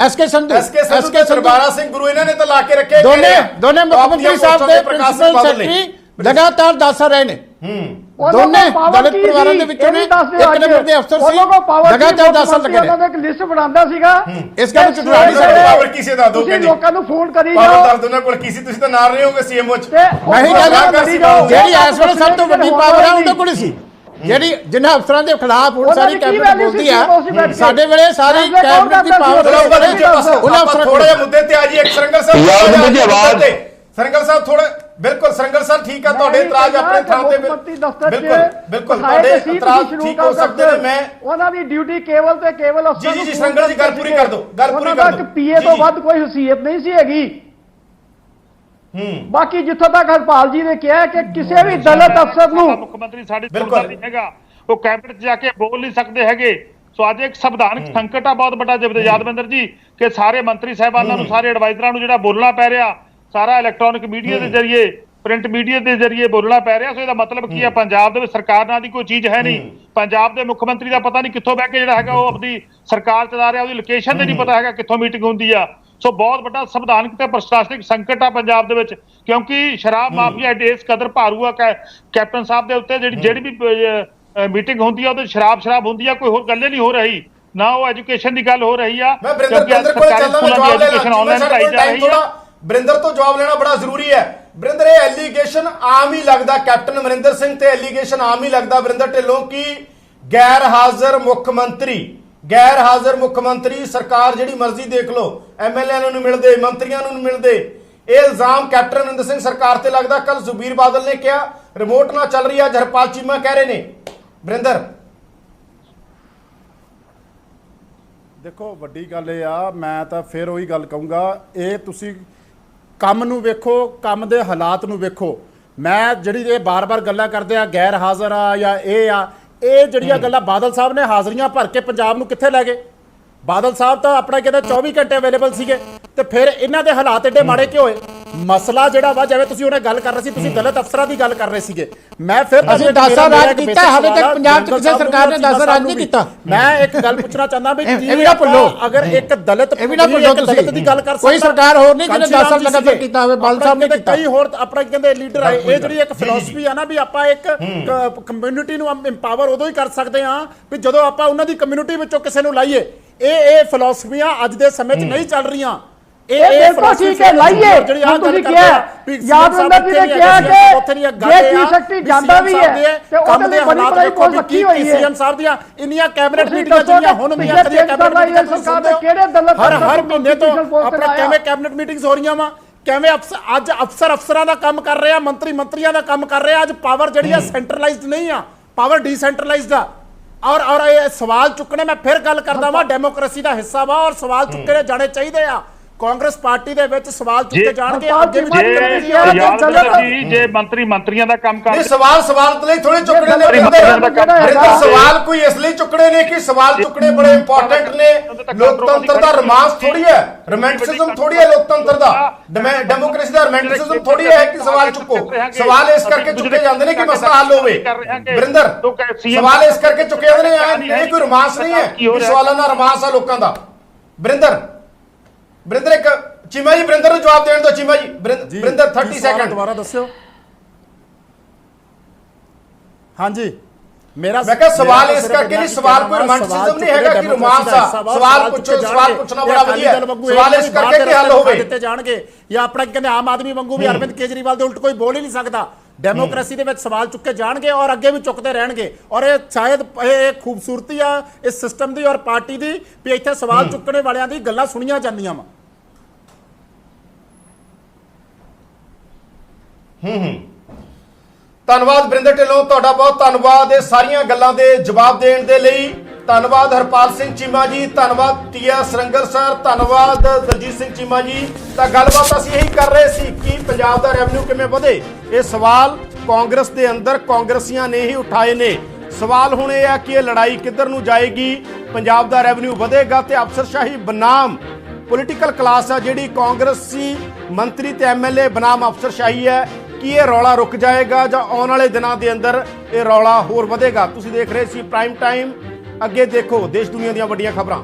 ਦਰਬਾਰਾ ਸਿੰਘ ਗੁਰੂ ਇਹਨਾਂ ਨੇ ਤਾਂ ਲਾ ਕੇ ਰੱਖੇ ਦੋਨੇ ਮੁੱਖ ਮੰਤਰੀ ਸਾਹਿਬ ਦੇ ਪ੍ਰਿੰਸੀਪਲ ਸੈਕਟਰੀ ਲਗਾਤਾਰ 10 ਸਾਲ ਰਹੇ ਨੇ। ਦੋਨੇ ਦਲਿਤ ਪਰਿਵਾਰਾਂ ਦੇ ਵਿੱਚੋਂ ਨੇ, ਇੱਕ ਨੰਬਰ ਦੇ ਅਫਸਰ ਸੀ, ਲਗਾਤਾਰ 10 ਸਾਲ ਲੱਗੇ ਨੇ। ਉਹਨਾਂ ਦਾ ਇੱਕ ਲਿਸਟ ਬਣਾਉਂਦਾ ਸੀਗਾ, ਇਸ ਗੱਲ ਨੂੰ ਝੁਠਲਾ ਨਹੀਂ ਸਕਦੇ। ਪਾਵਰ ਕਿਸੇ ਦਾ ਦੋ ਤੁਸੀਂ ਲੋਕਾਂ ਨੂੰ ਫੋਨ ਕਰੀ ਪਾਵਰ ਜਾਓ, ਦਰਦ ਉਹਨਾਂ ਕੋਲ ਕਿਸੇ, ਤੁਸੀਂ ਤਾਂ ਨਾਲ ਰਹੇ ਹੋਗੇ ਸੀਐਮਓ ਚ। ਮੈਂ ਹੀ ਕਹਿੰਦਾ ਜਿਹੜੀ ਇਸ ਵੇਲੇ ਸਭ ਤੋਂ ਵੱਡੀ ਪਾਵਰ ਹੈ ਉਹਦੇ ਕੋਲ ਸੀ, ਜਿਹੜੀ ਜਿਨ੍ਹਾਂ ਅਫਸਰਾਂ ਦੇ ਖਿਲਾਫ ਹੁਣ ਸਾਰੀ ਕੈਬਨਿਟ ਬੋਲਦੀ ਆ। ਸਾਡੇ ਵੇਲੇ ਸਾਰੀ ਕੈਬਨਿਟ ਦੀ ਪਾਵਰ ਉਹਨਾਂ ਅਫਸਰਾਂ ਥੋੜਾ ਜਿਹਾ ਮੁੱਦੇ ਤੇ ਆ ਜੀ। ਇੱਕ ਸਰੰਗਲ ਸਾਹਿਬ ਸਰੰਗਲ ਸਾਹਿਬ ਥੋੜਾ ਬਿਲਕੁਲ ਸਰੰਗਲ ਸਾਹਿਬ ਠੀਕ ਆ, ਤੁਹਾਡੇ ਇਤਰਾਜ਼ ਆਪਣੇ ਥਾਂ ਤੇ ਬਿਲਕੁਲ ਤੁਹਾਡੇ ਇਤਰਾਜ਼ ਠੀਕ ਹੋ ਸਕਦੇ ਨੇ। ਮੈਂ ਉਹਨਾਂ ਦੀ ਡਿਊਟੀ ਕੇਵਲ ਤੇ ਕੇਵਲ ਅਫਸਰ ਜੀ ਸਰੰਗਲ ਜੀ ਗੱਲ ਪੂਰੀ ਕਰ ਦਿਓ, ਗੱਲ ਪੂਰੀ ਕਰ ਦਿਓ। ਪੀਏ ਤੋਂ ਵੱਧ ਕੋਈ ਹਸੀਅਤ ਨਹੀਂ ਸੀ ਹੈਗੀ। ਬਾਕੀ ਜਿੱਥੋਂ ਤੱਕ ਹਰਪਾਲ ਜੀ ਨੇ ਕਿਹਾ ਕਿ ਕਿਸੇ ਵੀ ਦਲਿਤ ਅਫਸਰ ਨੂੰ ਮੁੱਖ ਮੰਤਰੀ ਸਾਡੇ ਸੁਣਦਾ ਨਹੀਂ ਹੈਗਾ, ਉਹ ਕੈਬਨਿਟ 'ਚ ਜਾ ਕੇ ਬੋਲ ਨਹੀਂ ਸਕਦੇ ਹੈਗੇ। ਸੋ ਅੱਜ ਇੱਕ ਸੰਵਿਧਾਨਕ ਸੰਕਟ ਆ ਬਹੁਤ ਵੱਡਾ ਯਾਦਵਿੰਦਰ ਜੀ, ਕਿ ਸਾਰੇ ਮੰਤਰੀ ਸਾਹਿਬਾਨਾਂ ਨੂੰ, ਸਾਰੇ ਐਡਵਾਈਜ਼ਰਾਂ ਨੂੰ ਜਿਹੜਾ ਬੋਲਣਾ ਪੈ ਰਿਹਾ, ਸਾਰਾ ਇਲੈਕਟ੍ਰੋਨਿਕ ਮੀਡੀਆ ਦੇ ਜ਼ਰੀਏ, ਪ੍ਰਿੰਟ ਮੀਡੀਆ ਦੇ ਜ਼ਰੀਏ ਬੋਲਣਾ ਪੈ ਰਿਹਾ। ਸੋ ਇਹਦਾ ਮਤਲਬ ਕੀ ਹੈ, ਪੰਜਾਬ ਦੇ ਵਿੱਚ ਸਰਕਾਰ ਨਾਂ ਦੀ ਕੋਈ ਚੀਜ਼ ਹੈ ਨਹੀਂ। ਪੰਜਾਬ ਦੇ ਮੁੱਖ ਮੰਤਰੀ ਦਾ ਪਤਾ ਨਹੀਂ ਕਿੱਥੋਂ ਬਹਿ ਕੇ ਜਿਹੜਾ ਹੈਗਾ ਉਹ ਆਪਣੀ ਸਰਕਾਰ ਚਲਾ ਰਿਹਾ, ਉਹਦੀ ਲੋਕੇਸ਼ਨ ਤੇ ਨਹੀਂ ਪਤਾ ਹੈਗਾ ਕਿੱਥੋਂ ਮੀਟਿੰਗ ਹੁੰਦੀ ਆ। ਸੋ ਬਹੁਤ ਵੱਡਾ ਸੰਵਿਧਾਨਕ ਤੇ ਪ੍ਰਸ਼ਾਸਨਿਕ ਸੰਕਟ ਆ ਪੰਜਾਬ ਦੇ ਵਿੱਚ, ਕਿਉਂਕਿ ਸ਼ਰਾਬ ਮਾਫੀਆ ਇਸ ਕਦਰ ਭਾਰੂ ਆ ਕੈਪਟਨ ਸਾਹਿਬ ਦੇ ਉੱਤੇ। ਜਿਹੜੀ ਵੀ ਮੀਟਿੰਗ ਹੁੰਦੀ ਆ ਉਹਦੇ ਸ਼ਰਾਬ ਹੁੰਦੀ ਆ, ਕੋਈ ਹੋਰ ਗੱਲ ਨਹੀਂ ਹੋ ਰਹੀ, ਨਾ ਉਹ ਐਜੂਕੇਸ਼ਨ ਦੀ ਗੱਲ ਹੋ ਰਹੀ ਆ। ਬਰਿੰਦਰ ਤੋਂ ਜਵਾਬ ਲੈਣਾ ਬੜਾ ਜ਼ਰੂਰੀ ਹੈ। ਬਰਿੰਦਰ, ਇਹ ਐਲੀਗੇਸ਼ਨ ਆਮ ਹੀ ਲੱਗਦਾ ਕੈਪਟਨ ਅਮਰਿੰਦਰ ਸਿੰਘ ਤੇ ਐਲੀਗੇਸ਼ਨ ਆਮ ਹੀ ਲੱਗਦਾ ਬਰਿੰਦਰ ਢਿੱਲੋਂ ਕਿ ਗੈਰ ਹਾਜ਼ਰ ਮੁੱਖ ਮੰਤਰੀ ਸਰਕਾਰ ਜਿਹੜੀ ਮਰਜ਼ੀ ਦੇਖ ਲਓ, ਐਮਐਲਏ ਨੂੰ ਮਿਲਦੇ, ਮੰਤਰੀਆਂ ਨੂੰ ਮਿਲਦੇ। ਇਹ ਇਲਜ਼ਾਮ ਕੈਪਟਨ ਅਮਰਿੰਦਰ ਸਿੰਘ ਸਰਕਾਰ ਤੇ ਲੱਗਦਾ। ਕੱਲ ਸੁਖਬੀਰ ਬਾਦਲ ਨੇ ਕਿਹਾ ਰਿਮੋਟ ਨਾਲ ਚੱਲ ਰਹੀ ਹੈ, ਹਰਪਾਲ ਚੀਮਾ ਕਹਿ ਰਹੇ ਨੇ। ਬਰਿੰਦਰ ਦੇਖੋ ਵੱਡੀ ਗੱਲ ਇਹ ਆ, ਮੈਂ ਤਾਂ ਫਿਰ ਉਹੀ ਗੱਲ ਕਹੂੰਗਾ, ਇਹ ਤੁਸੀਂ ਕੰਮ ਨੂੰ ਵੇਖੋ, ਕੰਮ ਦੇ ਹਾਲਾਤ ਨੂੰ ਵੇਖੋ। ਮੈਂ ਜਿਹੜੀ ਇਹ ਬਾਰ-ਬਾਰ ਗੱਲਾਂ ਕਰਦੇ ਆ ਗੈਰ ਹਾਜ਼ਰ ਆ ਜਾਂ ਇਹ ਜਿਹੜੀਆਂ ਗੱਲਾਂ, ਬਾਦਲ ਸਾਹਿਬ ਨੇ ਹਾਜ਼ਰੀਆਂ ਭਰ ਕੇ ਪੰਜਾਬ ਨੂੰ ਕਿੱਥੇ ਲੈ ਗਏ? ਬਾਦਲ ਸਾਹਿਬ ਤਾਂ ਆਪਣਾ ਕਹਿੰਦੇ 24 ਘੰਟੇ ਅਵੇਲੇਬਲ ਸੀਗੇ, ਤੇ ਫਿਰ ਇਹਨਾਂ ਦੇ ਹਾਲਾਤ ਏਡੇ ਮਾੜੇ ਕਿਉਂ ਹੋਏ? ਮਸਲਾ ਜਿਹੜਾ ਵਾ, ਜਿਵੇਂ ਤੁਸੀਂ ਉਹਨੇ ਗੱਲ ਕਰ ਰਹੇ ਸੀ, ਤੁਸੀਂ ਦਲਿਤ ਅਫਸਰਾਂ ਦੀ ਗੱਲ ਕਰ ਰਹੇ ਸੀਗੇ। ਮੈਂ ਫਿਰ ਅਸੀਂ 10 ਸਾਲ ਰਾਜ ਕੀਤਾ, ਹਾਲੇ ਤੱਕ ਪੰਜਾਬ 'ਚ ਕਿਸੇ ਸਰਕਾਰ ਨੇ 10 ਸਾਲ ਰਾਜ ਨਹੀਂ ਕੀਤਾ। ਮੈਂ ਇੱਕ ਗੱਲ ਪੁੱਛਣਾ ਚਾਹੁੰਦਾ ਵੀ ਇਹ ਵੀ ਨਾ ਭੁੱਲੋ, ਅਗਰ ਇੱਕ ਦਲਿਤ ਇਹ ਵੀ ਨਾ ਭੁੱਲੋ ਤੁਸੀਂ ਦੀ ਗੱਲ ਕਰ ਸਕਦਾ, ਕੋਈ ਸਰਕਾਰ ਹੋਰ ਨਹੀਂ ਜਿਹਨੇ 10 ਸਾਲ ਲਗਾਤਾਰ ਕੀਤਾ ਹੋਵੇ। ਬਾਦਲ ਸਾਹਿਬ ਨੇ ਕੀਤਾ, ਕਈ ਹੋਰ ਆਪਣਾ ਕਹਿੰਦੇ ਲੀਡਰ ਆਏ। ਇਹ ਜਿਹੜੀ ਇੱਕ ਫਿਲਾਸਫੀ ਆ ਨਾ ਵੀ ਆਪਾਂ ਇੱਕ ਕਮਿਊਨਿਟੀ ਨੂੰ ਇੰਪਾਵਰ ਉਦੋਂ ਹੀ ਕਰ ਸਕਦੇ ਹਾਂ ਵੀ ਜਦੋਂ ਆਪਾਂ ਉਹਨਾਂ ਦੀ ਕਮਿਊਨਿਟੀ ਵਿੱਚੋਂ ਕਿਸੇ ਨੂੰ ਲਾਈਏ। ਇਹ ਫਿਲਾਸਫੀਆਂ ਅੱਜ ਦੇ ਸਮੇਂ 'ਚ ਨਹੀਂ ਚੱਲ ਰਹੀਆਂ। ਇਹ ਬਿਲਕੁਲ ਠੀਕ ਹੈ, ਲਾਈਏ। ਤੁਸੀਂ ਕਿਹਾ ਯਾਦਵਿੰਦਰ ਜੀ ਨੇ ਕਿਹਾ ਕਿ ਜੇ ਕੀ ਸ਼ਕਤੀ ਜਾਂਦਾ ਵੀ ਹੈ ਤੇ ਉਹਦੇ ਲਈ ਬੜੀ ਬੜੀ ਕੋਲ ਰੱਖੀ ਹੋਈ ਹੈ। ਸੀਐਮ ਸਾਹਿਬ ਦੀਆਂ ਇੰਨੀਆਂ ਕੈਬਨਿਟ ਮੀਟਿੰਗਾਂ ਜਿਹੜੀਆਂ ਹੁਣ ਹੁੰਦੀਆਂ, ਕਦੇ ਕੈਬਨਿਟ ਮੀਟਿੰਗਾਂ ਸਰਕਾਰ ਦੇ ਕਿਹੜੇ ਦਲਿਤ ਹਰ ਮਹੀਨੇ ਤੋਂ ਆਪਣਾ ਕਿਵੇਂ ਕੈਬਨਿਟ ਮੀਟਿੰਗਸ ਹੋ ਰਹੀਆਂ ਵਾ, ਕਿਵੇਂ ਅੱਜ ਅਫਸਰਾਂ ਦਾ ਕੰਮ ਕਰ ਰਹੇ ਆ, ਮੰਤਰੀਆਂ ਦਾ ਕੰਮ ਕਰ ਰਹੇ ਆ। ਅੱਜ ਪਾਵਰ ਜਿਹੜੀ ਆ ਸੈਂਟਰਲਾਈਜ਼ਡ ਨਹੀਂ ਆ, ਪਾਵਰ ਡੀਸੈਂਟਰਲਾਈਜ਼ਡ ਆ। ਔਰ ਇਹ ਸਵਾਲ ਚੁੱਕਣੇ, ਮੈਂ ਫਿਰ ਗੱਲ ਕਰਦਾ ਵਾਂ, ਡੈਮੋਕ੍ਰੇਸੀ ਦਾ ਹਿੱਸਾ ਵਾ ਔਰ ਸਵਾਲ ਚੁੱਕੇ ਜਾਣੇ ਚਾਹੀਦੇ ਆ। ਕਾਂਗਰਸ ਪਾਰਟੀ ਦੇ ਵਿੱਚ ਸਵਾਲ ਚੁੱਕੇ ਜਾਣਗੇ, ਅੱਗੇ ਵੀ ਜੇ ਮੰਤਰੀਆਂ ਦਾ ਕੰਮ ਕਰਦੇ ਸਵਾਲ ਲਈ ਥੋੜੇ ਚੁੱਕਣੇ ਨੇ ਸਵਾਲ ਕੋਈ ਇਸ ਲਈ ਚੁੱਕਣੇ ਨੇ ਕਿ ਸਵਾਲ ਚੁੱਕਣੇ ਬੜੇ ਇੰਪੋਰਟੈਂਟ ਨੇ। ਲੋਕਤੰਤਰ ਦਾ ਰੋਮਾਂਸ ਥੋੜੀ ਹੈ, ਰੋਮਾਂਟਿਸਿਜ਼ਮ ਥੋੜੀ ਹੈ ਲੋਕਤੰਤਰ ਦਾ, ਡੈਮੋਕ੍ਰੇਸੀ ਦਾ ਰੋਮਾਂਟਿਸਿਜ਼ਮ ਥੋੜੀ ਹੈ ਕਿ ਸਵਾਲ ਚੁੱਕੋ। ਸਵਾਲ ਇਸ ਕਰਕੇ ਚੁੱਕੇ ਜਾਂਦੇ ਨੇ ਕਿ ਮਸਲਾ ਹੱਲ ਹੋਵੇ। ਵਰਿੰਦਰ, ਸਵਾਲ ਇਸ ਕਰਕੇ ਚੁੱਕੇ ਜਾਂਦੇ ਨੇ, ਇਹ ਕੋਈ ਰੋਮਾਂਸ ਨਹੀਂ ਹੈ ਕਿ ਸਵਾਲਾਂ ਦਾ ਰੋਮਾਂਸ ਆ ਲੋਕਾਂ ਦਾ। ਵਰਿੰਦਰ ਇੱਕ ਚੀਮਾ ਜੀ, ਵਰਿੰਦਰ ਨੂੰ ਜਵਾਬ ਦੇਣ ਦਿਓ। ਚੀਮਾ ਜੀ, ਵਰਿੰਦਰ 30 ਸੈਕਿੰਡ ਦੁਬਾਰਾ ਦੱਸਿਓ। ਹਾਂਜੀ, ਮੈਂ ਕਿਹਾ ਸਵਾਲ ਇਸ ਕਰਕੇ ਨਹੀਂ, ਸਵਾਲ ਕੋਈ ਰੋਮਾਂਟਿਸਿਜ਼ਮ ਨਹੀਂ ਹੈਗਾ ਕਿ ਰੋਮਾਂਸ ਆ। ਸਵਾਲ ਪੁੱਛੋ, ਸਵਾਲ ਪੁੱਛਣਾ ਬੜਾ ਵਧੀਆ ਹੈ। ਸਵਾਲ ਇਸ ਕਰਕੇ ਕਿ ਹੱਲ ਹੋਵੇ ਦਿੱਤੇ ਜਾਣਗੇ, ਜਾਂ ਆਪਣਾ ਕਹਿੰਦੇ ਆਮ ਆਦਮੀ ਵਾਂਗੂ ਵੀ ਅਰਵਿੰਦ ਕੇਜਰੀਵਾਲ ਦੇ ਉਲਟ ਕੋਈ ਬੋਲ ਹੀ ਨਹੀਂ ਸਕਦਾ। ਡੈਮੋਕ੍ਰੇਸੀ ਦੇ ਵਿੱਚ ਸਵਾਲ ਚੁੱਕੇ ਜਾਣਗੇ ਔਰ ਅੱਗੇ ਵੀ ਚੁੱਕਦੇ ਰਹਿਣਗੇ। ਔਰ ਇਹ ਸ਼ਾਇਦ ਇਹ ਖੂਬਸੂਰਤੀ ਆ ਇਸ ਸਿਸਟਮ ਦੀ ਔਰ ਪਾਰਟੀ ਦੀ ਵੀ ਇੱਥੇ ਸਵਾਲ ਚੁੱਕਣੇ ਵਾਲਿਆਂ ਦੀ ਗੱਲਾਂ ਸੁਣੀਆਂ ਜਾਂਦੀਆਂ ਵਾ। ਧੰਨਵਾਦ ਵਰਿੰਦਰ ਢਿੱਲੋਂ, ਤੁਹਾਡਾ ਬਹੁਤ ਧੰਨਵਾਦ ਇਹ ਸਾਰੀਆਂ ਗੱਲਾਂ ਦੇ ਜਵਾਬ ਦੇਣ ਦੇ ਲਈ। ਧੰਨਵਾਦ ਹਰਪਾਲ ਸਿੰਘ ਚੀਮਾ ਜੀ, ਧੰਨਵਾਦ ਟੀ.ਐਸ. ਸਰੰਗਲ ਸਰ, ਧੰਨਵਾਦ ਦਲਜੀਤ ਸਿੰਘ ਚੀਮਾ ਜੀ। ਤਾਂ ਗੱਲਬਾਤ ਅਸੀਂ ਇਹੀ ਕਰ ਰਹੇ ਸੀ ਕਿ ਪੰਜਾਬ ਦਾ ਰੈਵਨਿਊ ਕਿਵੇਂ ਵਧੇ। ਇਹ ਸਵਾਲ ਕਾਂਗਰਸ ਦੇ ਅੰਦਰ ਕਾਂਗਰਸੀਆਂ ਨੇ ਹੀ ਉਠਾਏ ਨੇ। ਸਵਾਲ ਹੁਣ ਇਹ ਹੈ ਕਿ ਇਹ ਲੜਾਈ ਕਿੱਧਰ ਨੂੰ ਜਾਏਗੀ। ਪੰਜਾਬ ਦਾ ਰੈਵਨਿਊ ਵਧੇਗਾ ਤੇ ਅਫਸਰਸ਼ਾਹੀ ਬਨਾਮ ਪੋਲੀਟੀਕਲ ਕਲਾਸ ਆ ਜਿਹੜੀ ਕਾਂਗਰਸੀ ਮੰਤਰੀ ਤੇ ਐਮਐਲਏ ਬਨਾਮ ਅਫਸਰਸ਼ਾਹੀ ਹੈ, ਕੀ ਇਹ ਰੌਲਾ ਰੁਕ ਜਾਏਗਾ ਜਾਂ ਆਉਣ ਵਾਲੇ ਦਿਨਾਂ ਦੇ ਅੰਦਰ ਇਹ ਰੌਲਾ ਹੋਰ ਵਧੇਗਾ। ਤੁਸੀਂ ਦੇਖ ਰਹੇ ਸੀ ਪ੍ਰਾਈਮ ਟਾਈਮ। ਅੱਗੇ ਦੇਖੋ ਦੇਸ਼ ਦੁਨੀਆ ਦੀਆਂ ਵੱਡੀਆਂ ਖਬਰਾਂ।